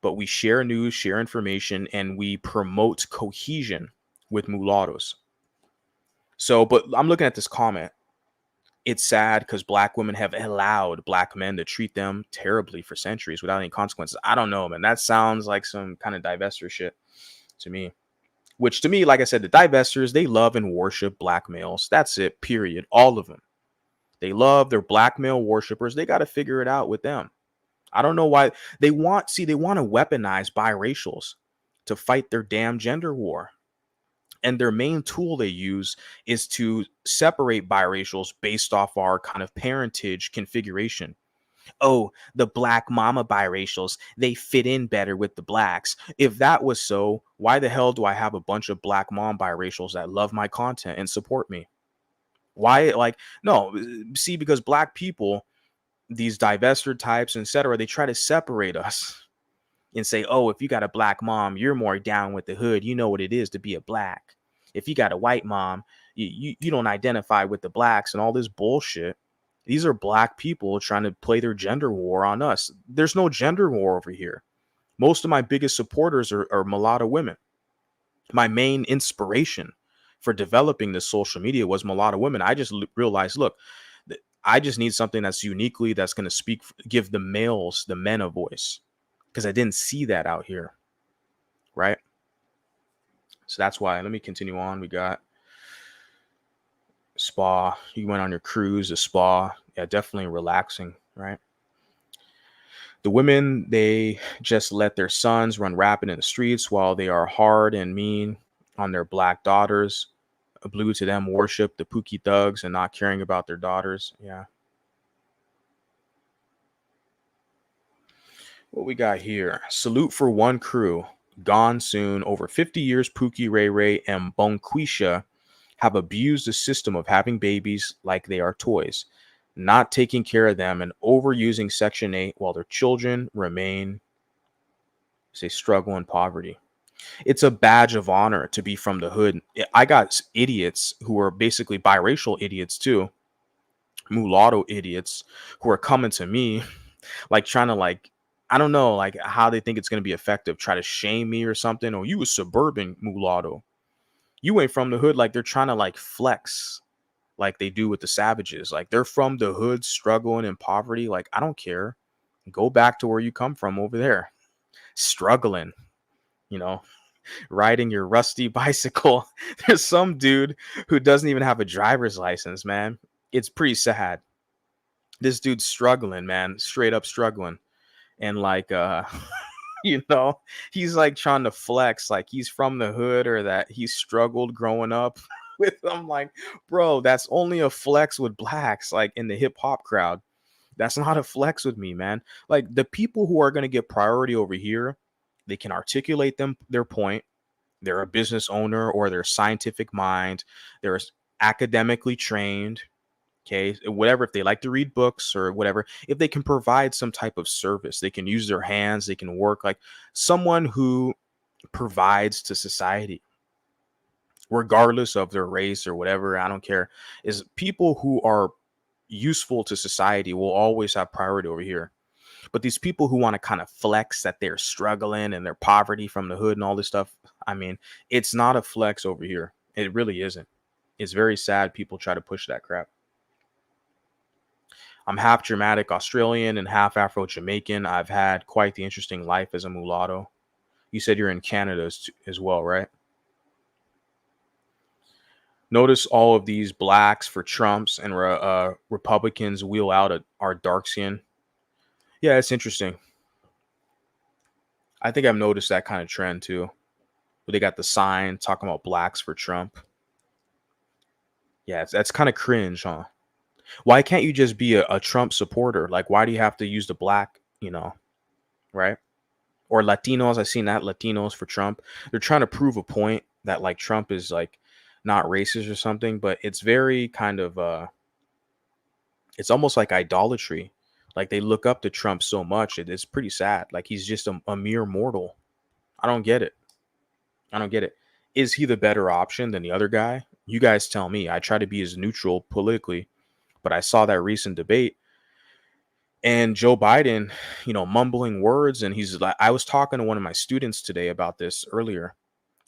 but we share news, share information, and we promote cohesion with mulattoes. So, but I'm looking at this comment. It's sad because black women have allowed black men to treat them terribly for centuries without any consequences. I don't know, man. That sounds like some kind of divester shit to me. Which, to me, like I said, the divestors, they love and worship black males. That's it, period. All of them. They love their black male worshipers. They got to figure it out with them. I don't know why they want to weaponize biracials to fight their damn gender war. And their main tool they use is to separate biracials based off our kind of parentage configuration. Oh, the black mama biracials, they fit in better with the blacks. If that was so, why the hell do I have a bunch of black mom biracials that love my content and support me? Why? Like, no, see, because black people, these divester types, etc., they try to separate us. and say, oh, if you got a black mom, you're more down with the hood. You know what it is to be a black. If you got a white mom, you don't identify with the blacks and all this bullshit. These are black people trying to play their gender war on us. There's no gender war over here. Most of my biggest supporters are mulatto women. My main inspiration for developing this social media was mulatto women. I just realized, look, I just need something that's uniquely that's going to speak, give the males, the men a voice, because I didn't see that out here, right? So that's why. Let me continue on. We got spa. You went on your cruise, a spa. Yeah, definitely relaxing, right? The women, they just let their sons run rapid in the streets while they are hard and mean on their black daughters. Blue to them worship the Pookie thugs and not caring about their daughters. Yeah. What we got here? Salute for one crew. Gone soon. Over 50 years, Pookie, Ray Ray, and Bonquisha have abused the system of having babies like they are toys, not taking care of them, and overusing Section 8 while their children remain, say, struggle in poverty. It's a badge of honor to be from the hood. I got idiots who are basically biracial idiots too, mulatto idiots who are coming to me like trying to like I don't know like how they think it's going to be effective, try to shame me or something. Or you a suburban mulatto, you ain't from the hood. Like they're trying to like flex like they do with the savages, like they're from the hood struggling in poverty. Like I don't care, go back to where you come from over there, struggling, you know, riding your rusty bicycle. There's some dude who doesn't even have a driver's license, man. It's pretty sad. This dude's struggling, man, straight up struggling. And like you know, he's like trying to flex like he's from the hood or that he struggled growing up with them. Like, bro, that's only a flex with blacks, like in the hip hop crowd. That's not a flex with me, man. Like the people who are going to get priority over here, they can articulate their point. They're a business owner or they're scientific mind. They're academically trained. Okay, whatever. If they like to read books or whatever, if they can provide some type of service, they can use their hands, they can work like someone who provides to society, regardless of their race or whatever. I don't care. Is people who are useful to society will always have priority over here. But these people who want to kind of flex that they're struggling and their poverty from the hood and all this stuff, I mean, it's not a flex over here. It really isn't. It's very sad people try to push that crap. I'm half Germanic Australian and half Afro Jamaican. I've had quite the interesting life as a mulatto. You said you're in Canada as well, right? Notice all of these blacks for Trumps and Republicans wheel out our dark skin. Yeah, it's interesting. I think I've noticed that kind of trend too. Where they got the sign talking about blacks for Trump. Yeah, that's kind of cringe, huh? Why can't you just be a Trump supporter? Like, why do you have to use the black, right? Or Latinos. I've seen that, Latinos for Trump. They're trying to prove a point that like Trump is like not racist or something, but it's very kind of it's almost like idolatry. Like they look up to Trump so much. It's pretty sad. Like he's just a mere mortal. I don't get it. I don't get it. Is he the better option than the other guy? You guys tell me. I try to be as neutral politically, but I saw that recent debate and Joe Biden, mumbling words. And he's like, I was talking to one of my students today about this earlier,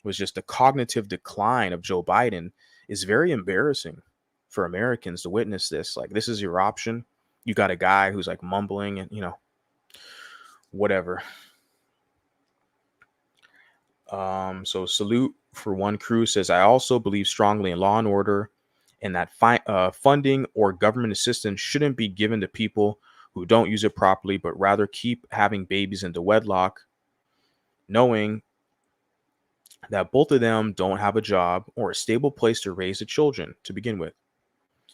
was just the cognitive decline of Joe Biden is very embarrassing for Americans to witness this. Like, this is your option. You got a guy who's like mumbling and, whatever. So salute for one crew says, I also believe strongly in law and order and that funding or government assistance shouldn't be given to people who don't use it properly, but rather keep having babies into wedlock, knowing that both of them don't have a job or a stable place to raise the children to begin with.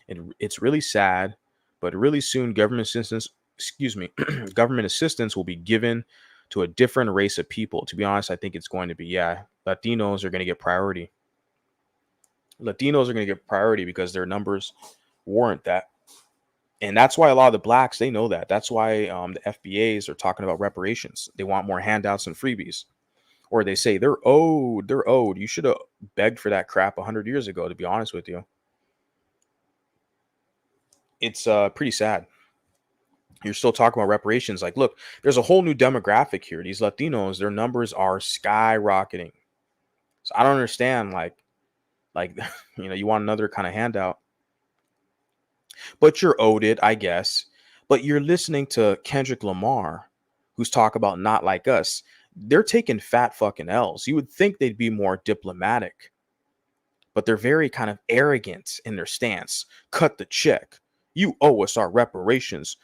And it's really sad, but really soon government assistance will be given to a different race of people. To be honest, I think it's going to be, Latinos are going to get priority. Latinos are going to get priority because their numbers warrant that. And that's why a lot of the blacks, they know that. That's why the FBAs are talking about reparations. They want more handouts and freebies. Or they say they're owed. They're owed. You should have begged for that crap 100 years ago, to be honest with you. It's pretty sad. You're still talking about reparations. Like, look, there's a whole new demographic here. These Latinos, their numbers are skyrocketing. So I don't understand, like you want another kind of handout, but you're owed it, I guess. But you're listening to Kendrick Lamar, who's talk about not like us. They're taking fat fucking L's. You would think they'd be more diplomatic, but they're very kind of arrogant in their stance. Cut the check. You owe us our reparations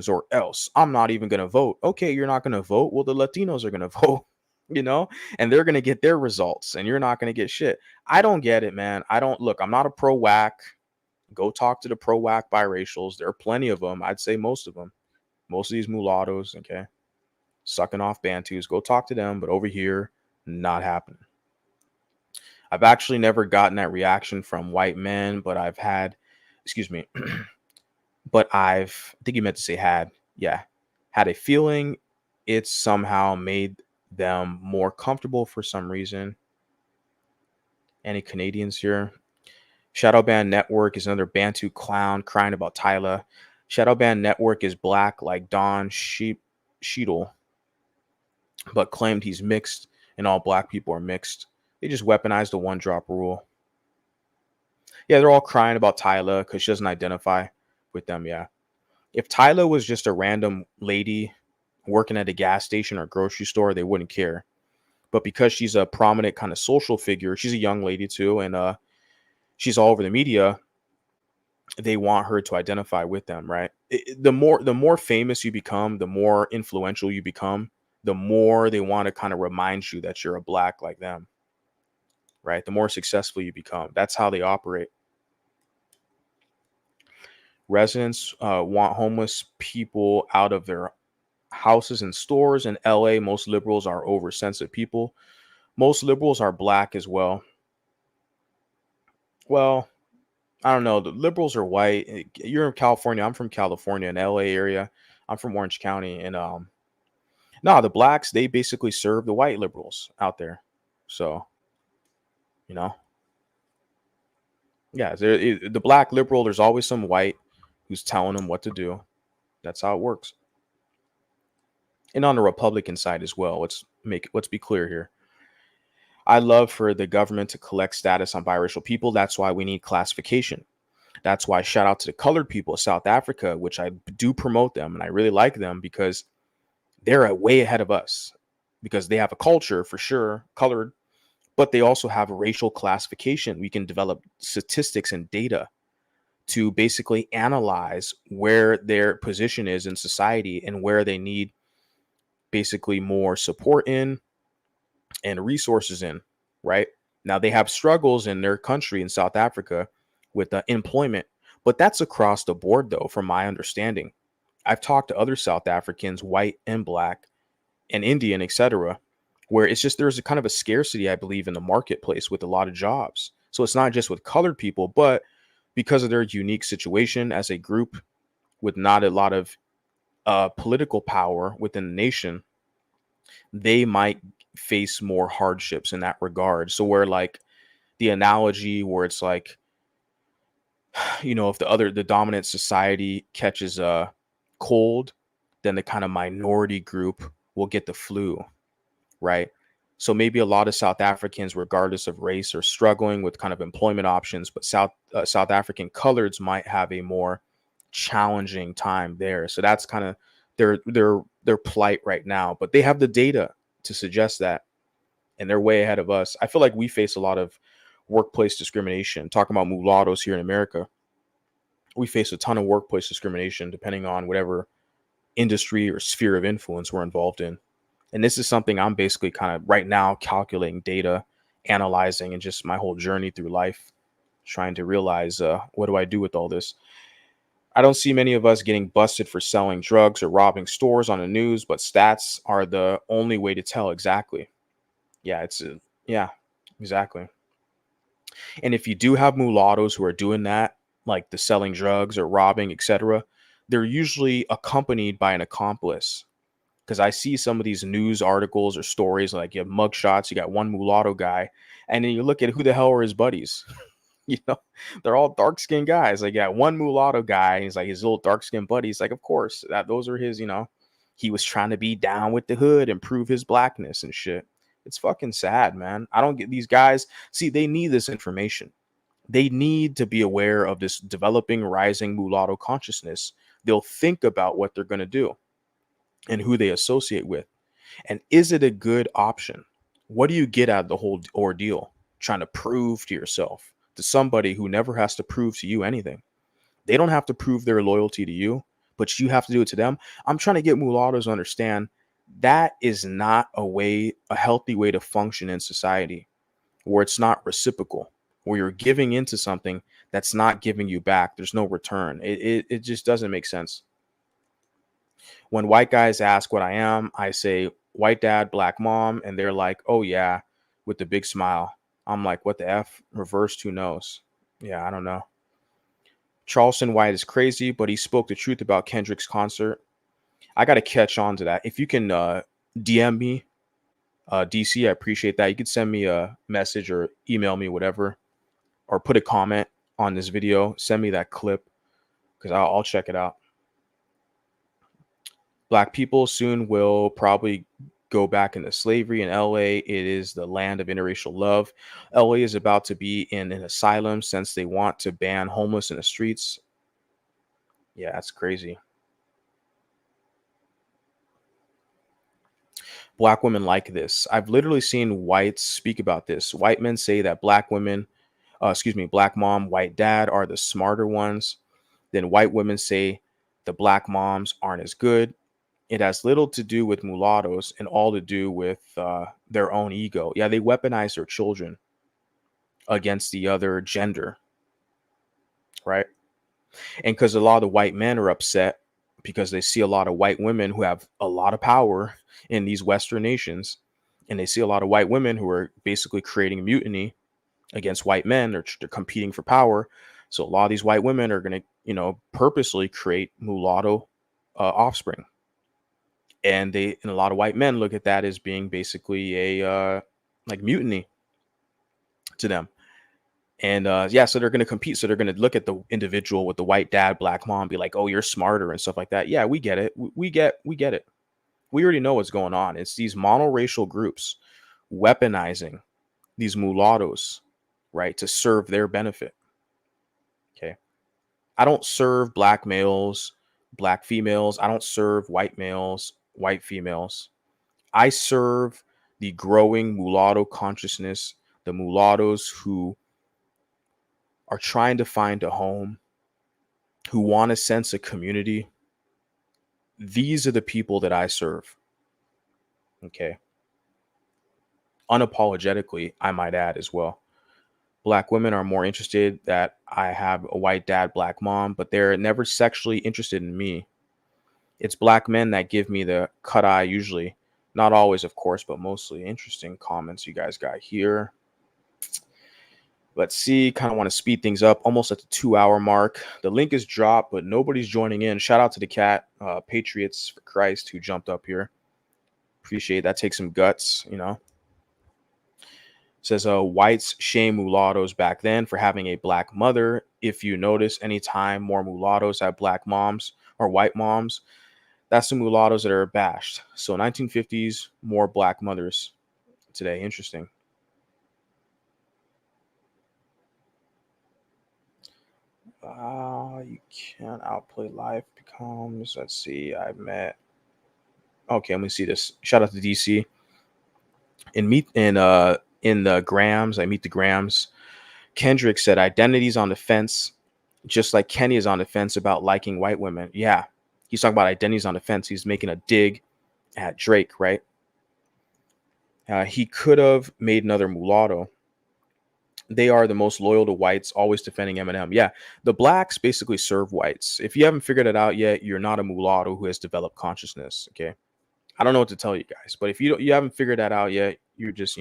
or else. I'm not even going to vote. Okay, you're not going to vote. Well, the Latinos are going to vote, you know, and they're going to get their results and you're not going to get shit. I don't get it, man. I don't look, I'm not a pro whack. Go talk to the pro whack biracials. There are plenty of them. I'd say most of them. Most of these mulattoes, okay, sucking off Bantus. Go talk to them. But over here, not happening. I've actually never gotten that reaction from white men, but I've had, excuse me, but I think you meant to say had, yeah, had a feeling it's somehow made them more comfortable for some reason. Any Canadians here? Shadow Band Network is another Bantu clown crying about Tyler. Shadow Band Network is black like Don Cheadle, but claimed he's mixed and all black people are mixed. They just weaponized the one drop rule. Yeah, they're all crying about Tyler because she doesn't identify with them. Yeah. If Tyler was just a random lady working at a gas station or grocery store, they wouldn't care. But because she's a prominent kind of social figure, she's a young lady too, and she's all over the media, they want her to identify with them, right? The more famous you become, the more influential you become, the more they want to kind of remind you that you're a black like them, right? The more successful you become. That's how they operate. Residents want homeless people out of their houses and stores. In LA, most liberals are oversensitive people. Most liberals are black as well. Well, I don't know. The liberals are white. You're in California. I'm from California, in LA area. I'm from Orange County, and no, the blacks, they basically serve the white liberals out there. So, you know, yeah, the black liberal. There's always some white who's telling them what to do. That's how it works. And on the Republican side as well. Let's be clear here. I love for the government to collect status on biracial people. That's why we need classification. That's why shout out to the colored people of South Africa, which I do promote them and I really like them because they're way ahead of us because they have a culture for sure, colored, but they also have a racial classification. We can develop statistics and data to basically analyze where their position is in society and where they need basically more support in and resources in, right? Now they have struggles in their country in South Africa with employment, but that's across the board though, from my understanding. I've talked to other South Africans, white and black and Indian, etc., where it's just there's a kind of a scarcity, I believe, in the marketplace with a lot of jobs. So it's not just with colored people, but because of their unique situation as a group with not a lot of political power within the nation, they might face more hardships in that regard. So where like the analogy where it's like, if the dominant society catches a cold, then the kind of minority group will get the flu, right? So maybe a lot of South Africans, regardless of race, are struggling with kind of employment options, but South African coloreds might have a more challenging time there. So that's kind of their plight right now. But they have the data to suggest that, and they're way ahead of us. I feel like we face a lot of workplace discrimination. Talking about mulattoes here in America, we face a ton of workplace discrimination depending on whatever industry or sphere of influence we're involved in. And this is something I'm basically kind of right now calculating data, analyzing, and just my whole journey through life, trying to realize what do I do with all this? I don't see many of us getting busted for selling drugs or robbing stores on the news, but stats are the only way to tell exactly. Yeah, yeah, exactly. And if you do have mulattoes who are doing that, like the selling drugs or robbing, etc., they're usually accompanied by an accomplice. Because I see some of these news articles or stories, like you have mugshots, you got one mulatto guy, and then you look at who the hell are his buddies. you know, they're all dark skinned guys. Like, yeah, one mulatto guy, he's like his little dark skinned buddies. Like, of course, that those are his, he was trying to be down with the hood and prove his blackness and shit. It's fucking sad, man. I don't get these guys. See, they need this information. They need to be aware of this developing, rising mulatto consciousness. They'll think about what they're going to do and who they associate with. And is it a good option? What do you get out of the whole ordeal? Trying to prove to yourself, to somebody who never has to prove to you anything. They don't have to prove their loyalty to you, but you have to do it to them. I'm trying to get mulattoes to understand that is not a healthy way to function in society, where it's not reciprocal, where you're giving into something that's not giving you back. There's no return. It just doesn't make sense. When white guys ask what I am, I say white dad, black mom, and they're like, oh yeah, with the big smile. I'm like, what the F? Reversed, who knows? Yeah, I don't know. Charleston White is crazy, but he spoke the truth about Kendrick's concert. I got to catch on to that. If you can DM me, DC, I appreciate that. You could send me a message or email me, whatever, or put a comment on this video. Send me that clip because I'll check it out. Black people soon will probably go back into slavery in LA. It is the land of interracial love. LA is about to be in an asylum since they want to ban homeless in the streets. Yeah, that's crazy. Black women like this. I've literally seen whites speak about this. White men say that black women, black mom, white dad are the smarter ones. Then white women say the black moms aren't as good. It has little to do with mulattoes and all to do with their own ego. Yeah, they weaponize their children against the other gender, right? And because a lot of the white men are upset because they see a lot of white women who have a lot of power in these Western nations, and they see a lot of white women who are basically creating mutiny against white men. They're competing for power. So a lot of these white women are going to, purposely create mulatto offspring. And a lot of white men look at that as being basically a like mutiny to them. And so they're going to compete. So they're going to look at the individual with the white dad, black mom, be like, "Oh, you're smarter," and stuff like that. Yeah, we get it. We get it. We already know what's going on. It's these monoracial groups weaponizing these mulattoes, right, to serve their benefit. Okay, I don't serve black males, black females. I don't serve white males, white females. I serve the growing mulatto consciousness, the mulattoes who are trying to find a home, who want a sense of community. These are the people that I serve. Okay. Unapologetically, I might add as well. Black women are more interested that I have a white dad, black mom, but they're never sexually interested in me. It's black men that give me the cut eye usually. Not always, of course, but mostly. Interesting comments you guys got here. Let's see. Kind of want to speed things up. Almost at the 2-hour mark. The link is dropped, but nobody's joining in. Shout out to the cat, Patriots for Christ, who jumped up here. Appreciate that. Takes some guts, Says whites shame mulattoes back then for having a black mother. If you notice, anytime more mulattoes have black moms or white moms, that's the mulattoes that are bashed. So 1950s, more black mothers today. Interesting. You can't outplay life becomes. Let's see. I met. Okay, let me see this. Shout out to DC. In the Grams, I meet the Grams. Kendrick said identity's on the fence, just like Kenny is on the fence about liking white women. Yeah, he's talking about identity's on the fence. He's making a dig at Drake, right? He could have made another mulatto. They are the most loyal to whites, always defending Eminem. Yeah, the blacks basically serve whites. If you haven't figured it out yet, you're not a mulatto who has developed consciousness. Okay, I don't know what to tell you guys, but if you haven't figured that out yet, you're just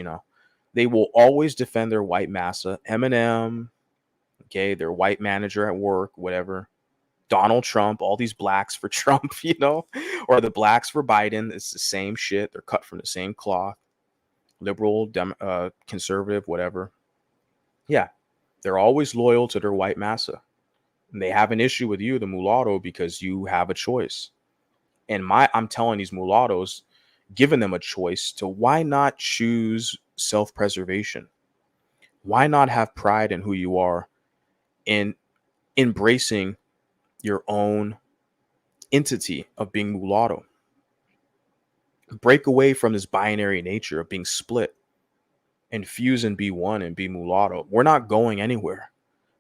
they will always defend their white massa. Eminem, Okay, their white manager at work, whatever. Donald Trump, all these blacks for Trump, or the blacks for Biden. It's the same shit. They're cut from the same cloth. Liberal, conservative, whatever. Yeah, they're always loyal to their white massa. And they have an issue with you, the mulatto, because you have a choice. And I'm telling these mulattoes, giving them a choice to why not choose self-preservation? Why not have pride in who you are and embracing your own entity of being mulatto? Break away from this binary nature of being split and fuse and be one and be mulatto. We're not going anywhere.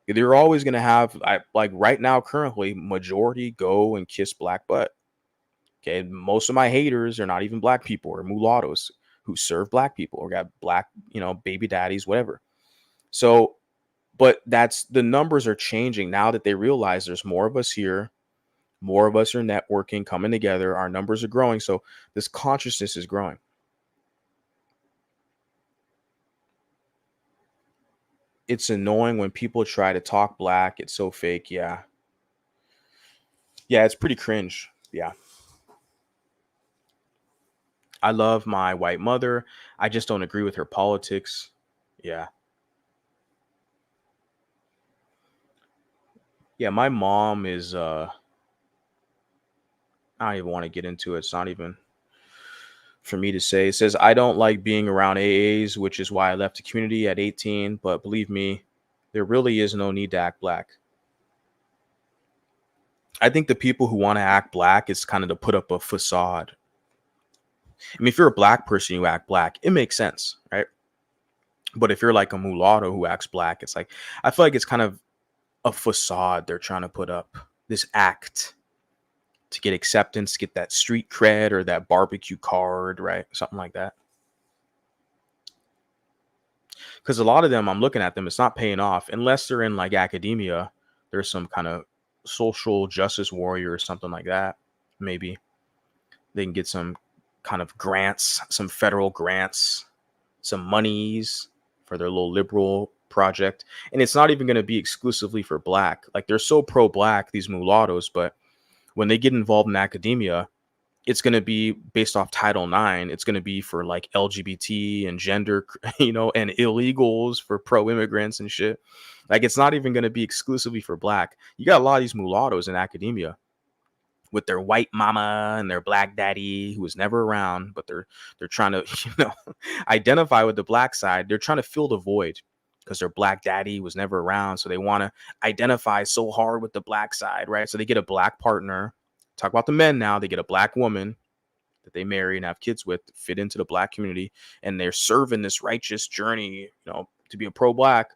They're always going to have, like right now, currently, majority go and kiss black butt. Okay. Most of my haters are not even black people or mulattoes who serve black people or got black, baby daddies, whatever. So, but that's the numbers are changing now that they realize there's more of us here. More of us are networking, coming together. Our numbers are growing. So this consciousness is growing. It's annoying when people try to talk black. It's so fake. Yeah. Yeah, it's pretty cringe. Yeah. I love my white mother. I just don't agree with her politics. Yeah. Yeah, my mom is I don't even want to get into it. It's not even for me to say. It says I don't like being around AAs, which is why I left the community at 18, but believe me, there really is no need to act black. I think the people who want to act black is kind of to put up a facade. I mean, if you're a black person, you act black, it makes sense, right? But if you're like a mulatto who acts black, it's like, I feel like it's kind of a facade they're trying to put up, this act to get acceptance, get that street cred or that barbecue card, right? Something like that. Because a lot of them, I'm looking at them, it's not paying off unless they're in like academia. There's some kind of social justice warrior or something like that. Maybe they can get some kind of grants, some federal grants, some monies for their little liberal project. And it's not even going to be exclusively for black. Like they're so pro black, these mulattoes, but when they get involved in academia, it's going to be based off Title IX. It's going to be for like LGBT and gender, and illegals, for pro immigrants and shit. Like it's not even going to be exclusively for black. You got a lot of these mulattoes in academia with their white mama and their black daddy who was never around, but they're trying to, identify with the black side. They're trying to fill the void because their black daddy was never around. So they want to identify so hard with the black side, right? So they get a black partner. Talk about the men now. They get a black woman that they marry and have kids with, fit into the black community, and they're serving this righteous journey, to be a pro-black.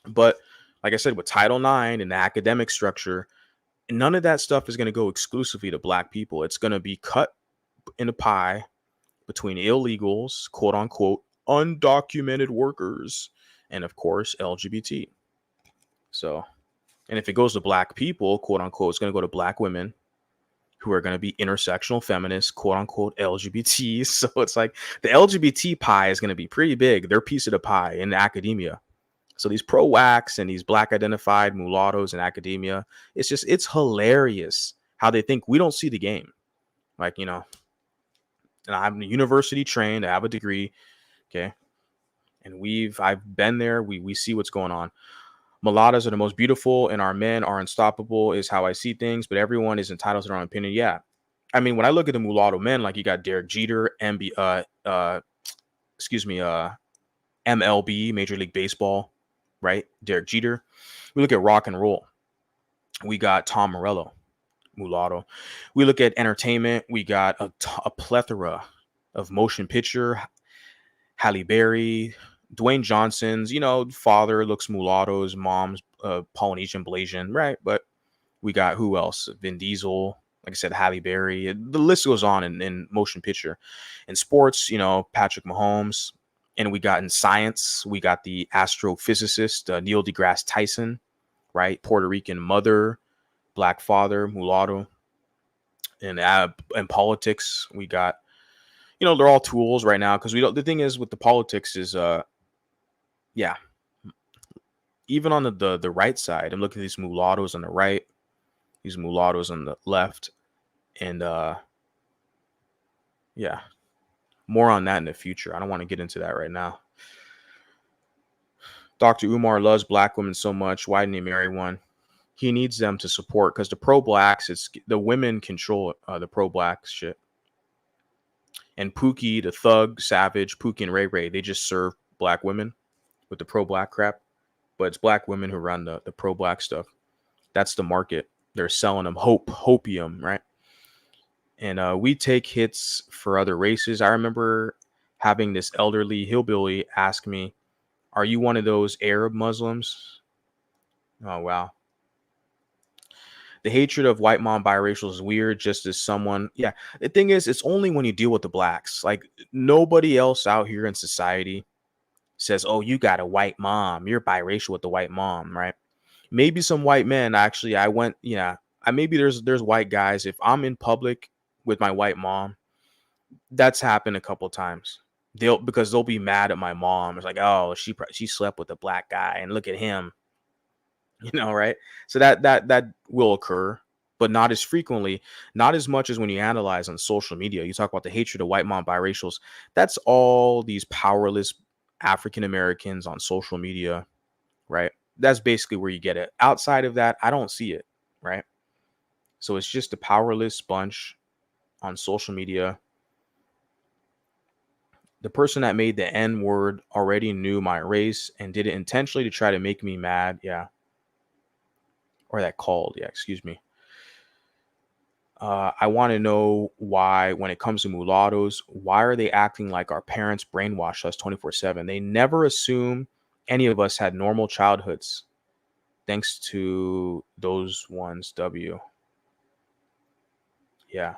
But like I said, with Title IX and the academic structure, none of that stuff is going to go exclusively to black people. It's going to be cut in a pie between illegals, quote unquote, undocumented workers, and of course, LGBT. So, and if it goes to black people, quote unquote, it's going to go to black women who are going to be intersectional feminists, quote unquote, LGBT. So it's like the LGBT pie is going to be pretty big. Their piece of the pie in academia. So these pro-wax and these black identified mulattoes in academia, it's hilarious how they think we don't see the game. Like, and I'm university trained, I have a degree. Okay. And I've been there. We see what's going on. Mulattoes are the most beautiful and our men are unstoppable is how I see things, but everyone is entitled to their own opinion. Yeah. I mean, when I look at the mulatto men, like you got Derek Jeter, MLB, Major League Baseball, right? Derek Jeter. We look at rock and roll. We got Tom Morello, mulatto. We look at entertainment. We got a plethora of motion picture. Halle Berry, Dwayne Johnson's, father looks mulattoes, mom's Polynesian Blasian, right? But we got who else? Vin Diesel, like I said, Halle Berry. The list goes on in motion picture. In sports, Patrick Mahomes. And we got in science, we got the astrophysicist, Neil deGrasse Tyson, right? Puerto Rican mother, black father, mulatto. And politics, we got, they're all tools right now because we don't. The thing is with the politics is, yeah, even on the right side, I'm looking at these mulattoes on the right, these mulattoes on the left, and yeah, more on that in the future. I don't want to get into that right now. Dr. Umar loves black women so much. Why didn't he marry one? He needs them to support, because the pro blacks, it's the women control the pro black shit. And Pookie, the thug, Savage, Pookie, and Ray Ray, they just serve black women with the pro black crap. But it's black women who run the pro black stuff. That's the market. They're selling them hopium, right? And we take hits for other races. I remember having this elderly hillbilly ask me, "Are you one of those Arab Muslims?" Oh, wow. The hatred of white mom biracial is weird, just as someone, yeah. The thing is, it's only when you deal with the blacks. Like, nobody else out here in society says, "Oh, you got a white mom. You're biracial with the white mom," right? Maybe some white men actually. I went, yeah. I maybe there's white guys. If I'm in public with my white mom, that's happened a couple times. They'll be mad at my mom. It's like, oh, she slept with a black guy, and look at him, right? So that will occur, but not as frequently, not as much as when you analyze on social media. You talk about the hatred of white mom biracials. That's all these powerless African Americans on social media, right? That's basically where you get it. Outside of that, I don't see it, right? So it's just a powerless bunch on social media. The person that made the N word already knew my race and did it intentionally to try to make me mad. Yeah. Or that called. Yeah. Excuse me. I want to know why, when it comes to mulattoes, why are they acting like our parents brainwashed us 24/7? They never assume any of us had normal childhoods. Thanks to those ones. W. Yeah.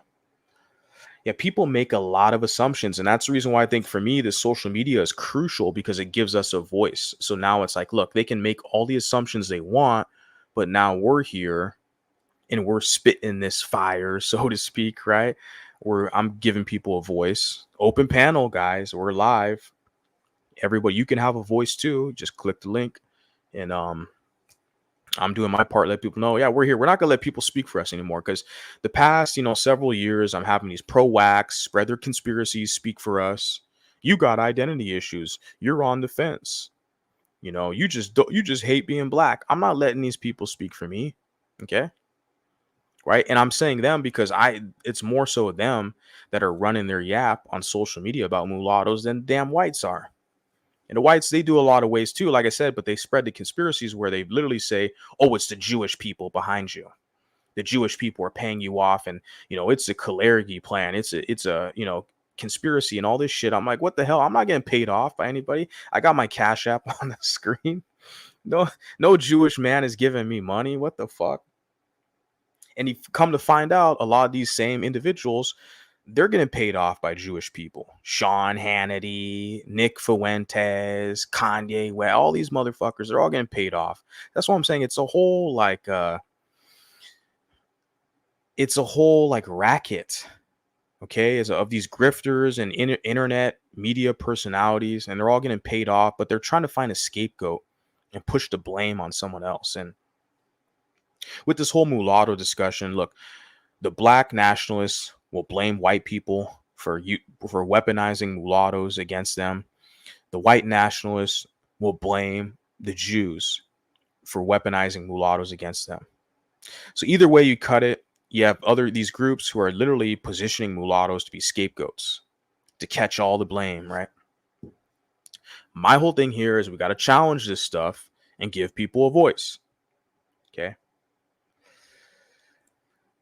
Yeah, people make a lot of assumptions. And that's the reason why I think for me, the social media is crucial, because it gives us a voice. So now it's like, look, they can make all the assumptions they want, but now we're here and we're spitting this fire, so to speak, right? Where I'm giving people a voice. Open panel, guys. We're live. Everybody, you can have a voice too. Just click the link. And I'm doing my part, let people know, yeah, we're here. We're not going to let people speak for us anymore, because the past, several years, I'm having these pro-wax spread their conspiracies, speak for us. You got identity issues. You're on the fence. You just hate being black. I'm not letting these people speak for me. Okay. Right. And I'm saying them because it's more so them that are running their yap on social media about mulattoes than damn whites are. And the whites, they do a lot of ways too, like I said, but they spread the conspiracies where they literally say, oh, it's the Jewish people behind you. The Jewish people are paying you off, and it's a Kalergi plan. It's a conspiracy and all this shit. I'm like, what the hell? I'm not getting paid off by anybody. I got my Cash App on the screen. No Jewish man is giving me money. What the fuck? And you come to find out, a lot of these same individuals, they're getting paid off by Jewish people. Sean Hannity, Nick Fuentes, Kanye West, all these motherfuckers, they're all getting paid off. That's what I'm saying. It's a whole racket, okay, of these grifters and internet media personalities, and they're all getting paid off, but they're trying to find a scapegoat and push the blame on someone else. And with this whole mulatto discussion, look, the black nationalists will blame white people for weaponizing mulattoes against them. The white nationalists will blame the Jews for weaponizing mulattoes against them. So either way you cut it, you have these groups who are literally positioning mulattoes to be scapegoats, to catch all the blame, right? My whole thing here is we got to challenge this stuff and give people a voice. Okay.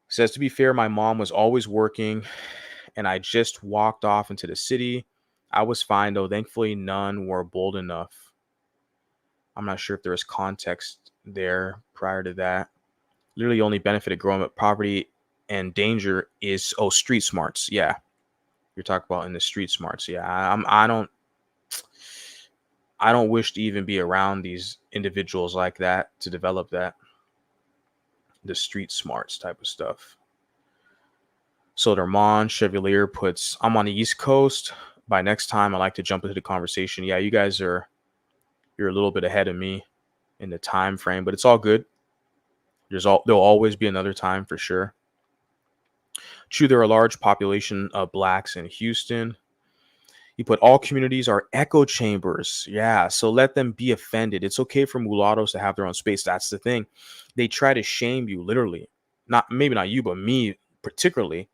Says, to be fair, my mom was always working and I just walked off into the city. I was fine, though. Thankfully, none were bold enough. I'm not sure if there was context there prior to that. Literally only benefited growing up poverty and danger is, street smarts. Yeah. You're talking about in the street smarts. Yeah. I don't wish to even be around these individuals like that to develop that. The street smarts type of stuff. So Dermon Chevalier puts, I'm on the East Coast. By next time, I like to jump into the conversation. Yeah, you're a little bit ahead of me. in the time frame, but it's all good. There'll always be another time for sure. True, there are a large population of blacks in Houston. You put all communities are echo chambers. Yeah, so let them be offended. It's okay for mulattoes to have their own space. That's the thing. They try to shame you, literally. Not maybe not you, but me particularly.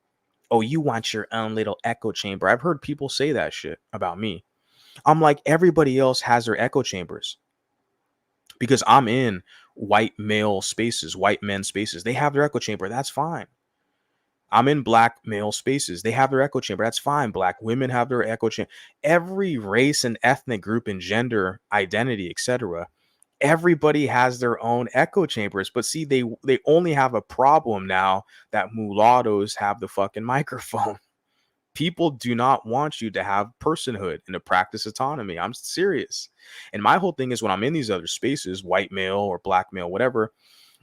Oh, you want your own little echo chamber. I've heard people say that shit about me. I'm like, everybody else has their echo chambers because I'm in white male spaces, white men spaces. They have their echo chamber. That's fine. I'm in black male spaces. They have their echo chamber. That's fine. Black women have their echo chamber. Every race and ethnic group and gender identity, etc. Everybody has their own echo chambers. But see, they only have a problem now that mulattoes have the fucking microphone. People do not want you to have personhood and to practice autonomy. I'm serious. And my whole thing is when I'm in these other spaces, white male or black male, whatever,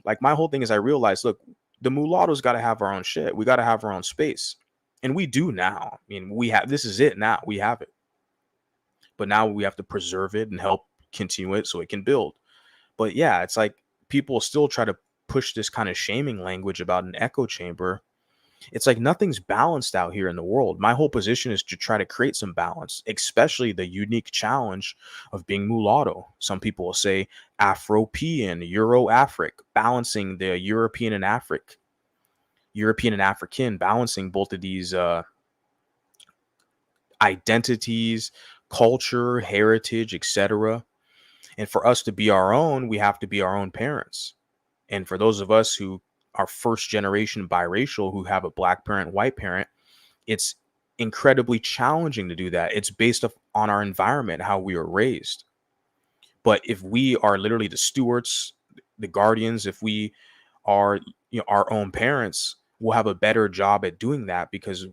like my whole thing is I realize, look, the mulattoes got to have our own shit. We got to have our own space. And we do now. I mean, we have, this is it now. We have it. But now we have to preserve it and help continue it so it can build. But yeah, it's like people still try to push this kind of shaming language about an echo chamber. It's like nothing's balanced out here in the world. My whole position is to try to create some balance, especially the unique challenge of being mulatto. Some people will say Afropean, Euro-Afric, balancing the European and African, balancing both of these identities, culture, heritage, etc. And for us to be our own, we have to be our own parents. And for those of us who are first generation biracial, who have a black parent, white parent, it's incredibly challenging to do that. It's based on our environment, how we were raised. But if we are literally the stewards, the guardians, if we are, our own parents, we'll have a better job at doing that because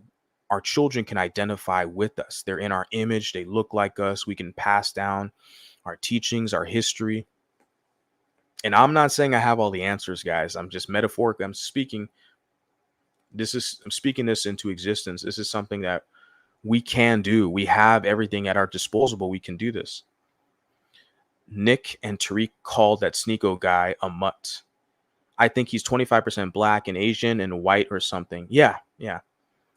our children can identify with us. They're in our image. They look like us. We can pass down our teachings, our history. And I'm not saying I have all the answers, guys. I'm just metaphorically, I'm speaking this into existence. This is something that we can do. We have everything at our disposal. We can do this. Nick and Tariq called that Sneeko guy a mutt. I think he's 25% black and Asian and white or something. Yeah.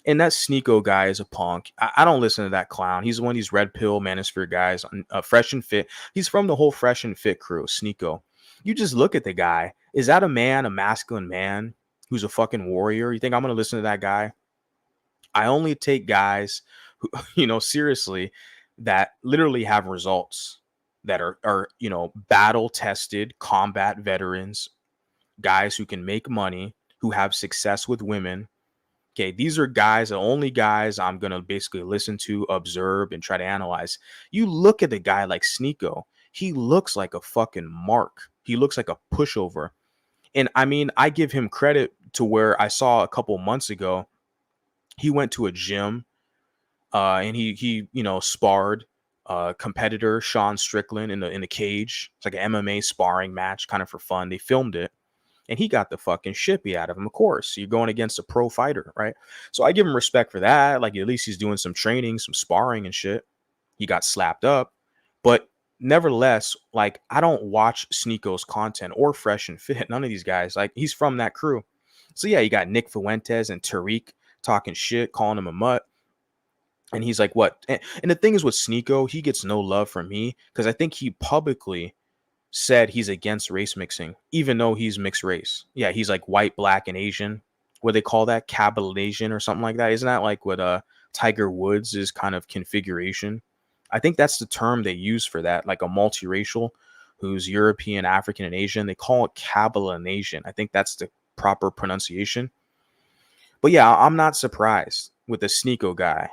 And that Sneeko guy is a punk. I don't listen to that clown. He's one of these red pill manosphere guys, Fresh and Fit. He's from the whole Fresh and Fit crew, Sneeko. You just look at the guy. Is that a man, a masculine man who's a fucking warrior? You think I'm going to listen to that guy? I only take guys who, seriously, that literally have results, that are battle tested combat veterans, guys who can make money, who have success with women. Okay, these are guys, the only guys I'm going to basically listen to, observe, and try to analyze. You look at the guy like Sneeko, he looks like a fucking mark. He looks like a pushover. And I mean, I give him credit to where I saw a couple months ago, he went to a gym and he sparred competitor Sean Strickland in the cage. It's like an MMA sparring match, kind of for fun. They filmed it. And he got the fucking shit beat out of him, of course. You're going against a pro fighter, right? So I give him respect for that. Like, at least he's doing some training, some sparring and shit. He got slapped up. But nevertheless, like, I don't watch Sneeko's content or Fresh and Fit. None of these guys. Like, he's from that crew. So yeah, you got Nick Fuentes and Tariq talking shit, calling him a mutt. And he's like, what? And the thing is with Sneeko, he gets no love from me because I think he publicly said he's against race mixing, even though he's mixed race. Yeah, he's like white, black, and Asian. What they call that? Cabination or something like that. Isn't that like what Tiger Woods' is kind of configuration? I think that's the term they use for that, like a multiracial who's European, African, and Asian. They call it cabination. I think that's the proper pronunciation. But yeah, I'm not surprised with the Sneeko guy.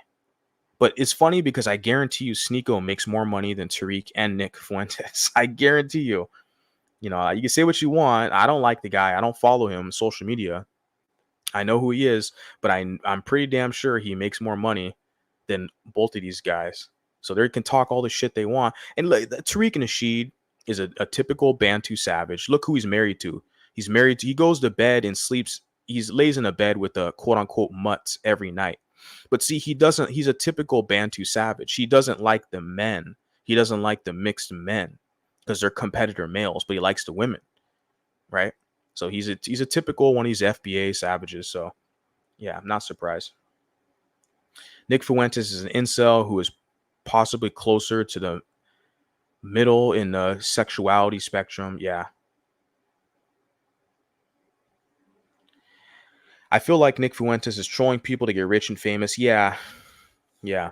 But it's funny because I guarantee you Sneeko makes more money than Tariq and Nick Fuentes. I guarantee you. You can say what you want. I don't like the guy. I don't follow him on social media. I know who he is, but I'm pretty damn sure he makes more money than both of these guys. So they can talk all the shit they want. And look, Tariq Nasheed is a typical Bantu savage. Look who he's married to. He goes to bed and sleeps. He lays in a bed with a quote unquote mutts every night. But see, he's a typical Bantu savage. He doesn't like the men. He doesn't like the mixed men. because they're competitor males, but he likes the women, right? So he's a typical one of these FBA savages. So yeah, I'm not surprised. Nick Fuentes is an incel who is possibly closer to the middle in the sexuality spectrum. Yeah. I feel like Nick Fuentes is trolling people to get rich and famous. Yeah. Yeah.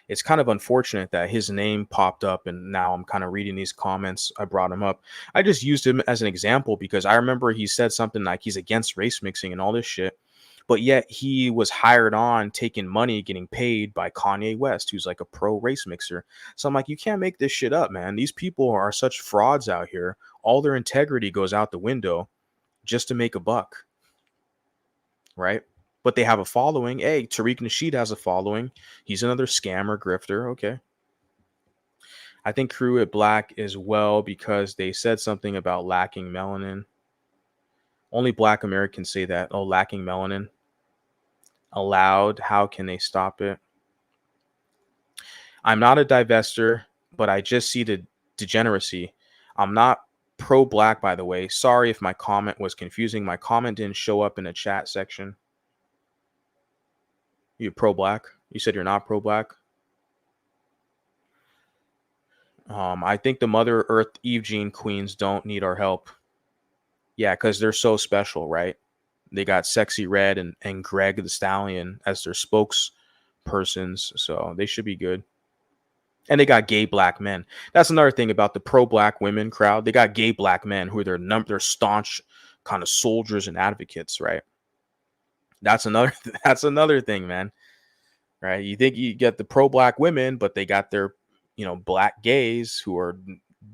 It's kind of unfortunate that his name popped up and now I'm kind of reading these comments. I brought him up. I just used him as an example because I remember he said something like he's against race mixing and all this shit. But yet he was hired on, taking money, getting paid by Kanye West, who's like a pro race mixer. So I'm like, you can't make this shit up, man. These people are such frauds out here. All their integrity goes out the window just to make a buck, right? But they have a following. Hey, Tariq Nasheed has a following. He's another scammer, grifter. Okay. I think Crew at Black as well because they said something about lacking melanin. Only Black Americans say that. Oh, lacking melanin. Allowed. How can they stop it? I'm not a divester, but I just see the degeneracy. I'm not pro black, by the way. Sorry if my comment was confusing. My comment didn't show up in the chat section. You pro black? You said you're not pro black? I think the Mother Earth Eve Gene queens don't need our help. Yeah, because they're so special, right? They got Sexy Red and Greg the Stallion as their spokespersons, so they should be good. And they got gay black men. That's another thing about the pro black women crowd. They got gay black men who are their staunch kind of soldiers and advocates, right? That's another thing, man. Right? You think you get the pro black women, but they got their black gays who are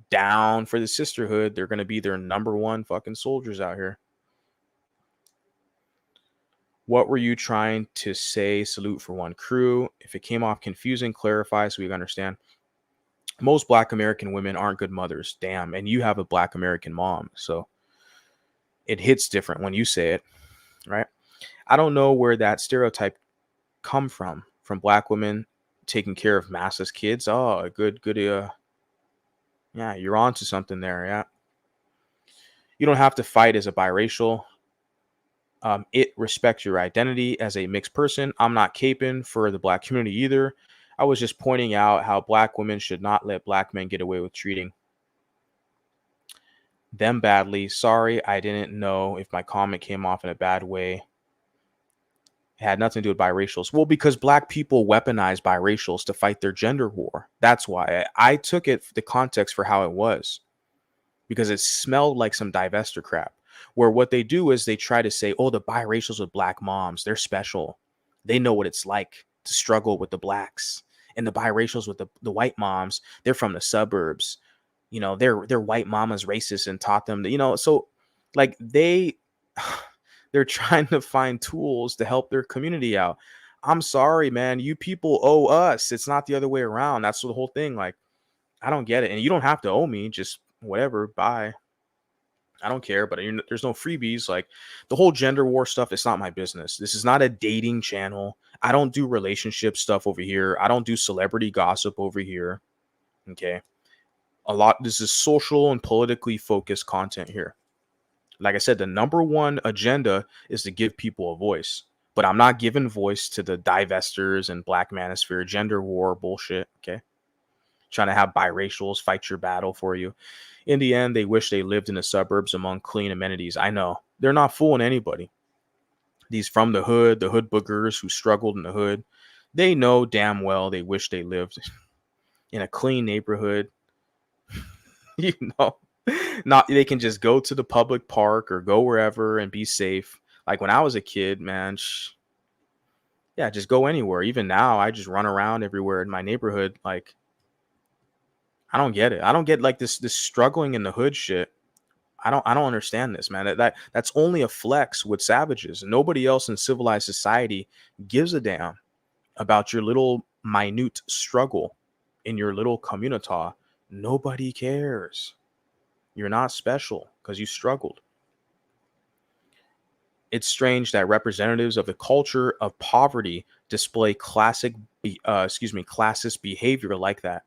down for the sisterhood. They're gonna be their number one fucking soldiers out here. What were you trying to say? Salute for one crew. If it came off confusing, clarify so we understand. Most Black American women aren't good mothers. Damn. And you have a Black American mom. So it hits different when you say it, right? I don't know where that stereotype come from Black women taking care of masses kids. Oh, good. Yeah, you're on to something there. Yeah. You don't have to fight as a biracial. It respects your identity as a mixed person. I'm not caping for the Black community either. I was just pointing out how Black women should not let Black men get away with treating them badly. Sorry, I didn't know if my comment came off in a bad way. It had nothing to do with biracials. Well, because Black people weaponize biracials to fight their gender war. That's why I took it the context for how it was, because it smelled like some divester crap. Where what they do is they try to say, oh, the biracials with Black moms, they're special. They know what it's like to struggle with the Blacks. And the biracials with the white moms, they're from the suburbs. Their white mama's racist and taught them that, so like they're trying to find tools to help their community out. I'm sorry, man. You people owe us. It's not the other way around. That's the whole thing. Like, I don't get it. And you don't have to owe me. Just whatever. Bye. I don't care, but there's no freebies. Like the whole gender war stuff, it's not my business. This is not a dating channel. I don't do relationship stuff over here. I don't do celebrity gossip over here. Okay. This is social and politically focused content here. Like I said, the number one agenda is to give people a voice, but I'm not giving voice to the divestors and Black manosphere gender war bullshit. Okay. Trying to have biracials fight your battle for you. In the end, they wish they lived in the suburbs among clean amenities. I know. They're not fooling anybody. These from the hood boogers who struggled in the hood, they know damn well they wish they lived in a clean neighborhood. Not they can just go to the public park or go wherever and be safe. Like when I was a kid, man, yeah, just go anywhere. Even now, I just run around everywhere in my neighborhood. Like, I don't get it. I don't get like this struggling in the hood shit. I don't understand this, man. That's only a flex with savages. Nobody else in civilized society gives a damn about your little minute struggle in your little community. Nobody cares. You're not special because you struggled. It's strange that representatives of the culture of poverty display classist behavior like that.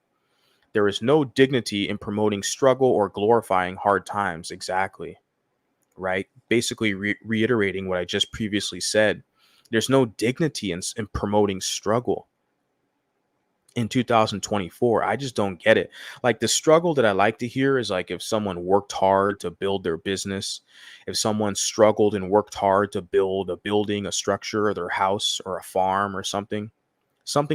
There is no dignity in promoting struggle or glorifying hard times. Exactly. Right? Basically, reiterating what I just previously said. There's no dignity in promoting struggle in 2024. I just don't get it. Like, the struggle that I like to hear is like if someone worked hard to build their business, if someone struggled and worked hard to build a building, a structure, or their house or a farm or something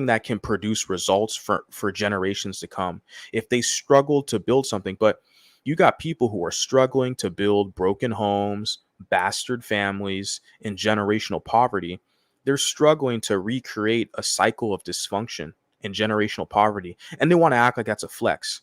that can produce results for generations to come. If they struggle to build something, but you got people who are struggling to build broken homes, bastard families, and generational poverty. They're struggling to recreate a cycle of dysfunction and generational poverty, and they want to act like that's a flex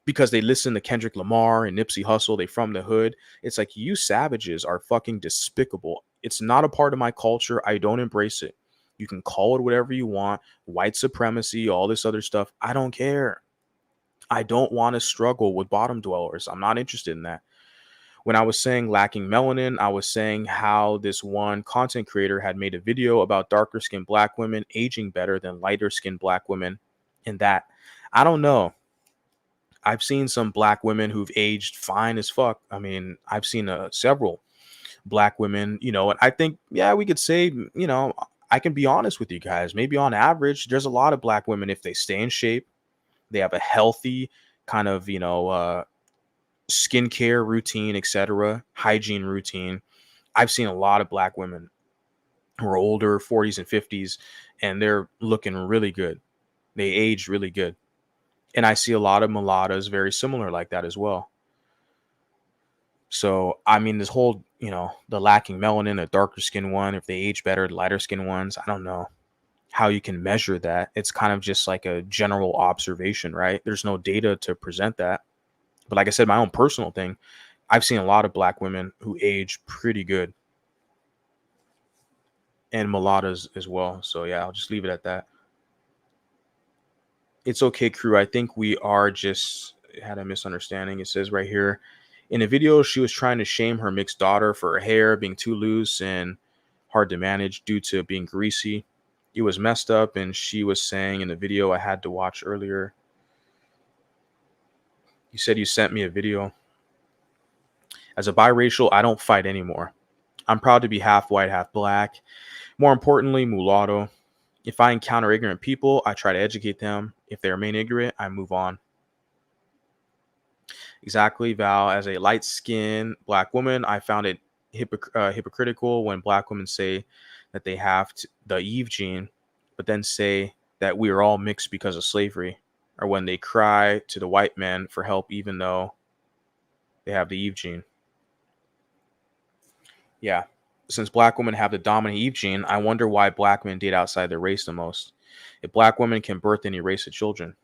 because they listen to Kendrick Lamar and Nipsey Hussle. They from the hood. It's like, you savages are fucking despicable. It's not a part of my culture. I don't embrace it. You can call it whatever you want, white supremacy, all this other stuff. I don't care. I don't want to struggle with bottom dwellers. I'm not interested in that. When I was saying lacking melanin, I was saying how this one content creator had made a video about darker skinned black women aging better than lighter skinned black women. And that, I don't know. I've seen some black women who've aged fine as fuck. I mean, I've seen several black women, and I think, yeah, we could say, I can be honest with you guys. Maybe on average, there's a lot of black women, if they stay in shape, they have a healthy kind of, skincare routine, etc., hygiene routine. I've seen a lot of black women who are older, 40s and 50s, and they're looking really good. They age really good. And I see a lot of mulattoes very similar like that as well. So, I mean, this whole, the lacking melanin, a darker skin one, if they age better, lighter skin ones, I don't know how you can measure that. It's kind of just like a general observation, right? There's no data to present that. But like I said, my own personal thing, I've seen a lot of black women who age pretty good, and mulattoes as well. So yeah, I'll just leave it at that. It's okay, crew. I think we are just had a misunderstanding. It says right here in a video, she was trying to shame her mixed daughter for her hair being too loose and hard to manage due to being greasy. It was messed up, and she was saying in the video I had to watch earlier. You said you sent me a video. As a biracial, I don't fight anymore. I'm proud to be half white, half black. More importantly, mulatto. If I encounter ignorant people, I try to educate them. If they remain ignorant, I move on. Exactly, Val. As a light-skinned black woman, I found it hypocritical when black women say that they have the Eve gene, but then say that we are all mixed because of slavery, or when they cry to the white men for help even though they have the Eve gene. Yeah. Since black women have the dominant Eve gene, I wonder why black men date outside their race the most. If black women can birth any race of children.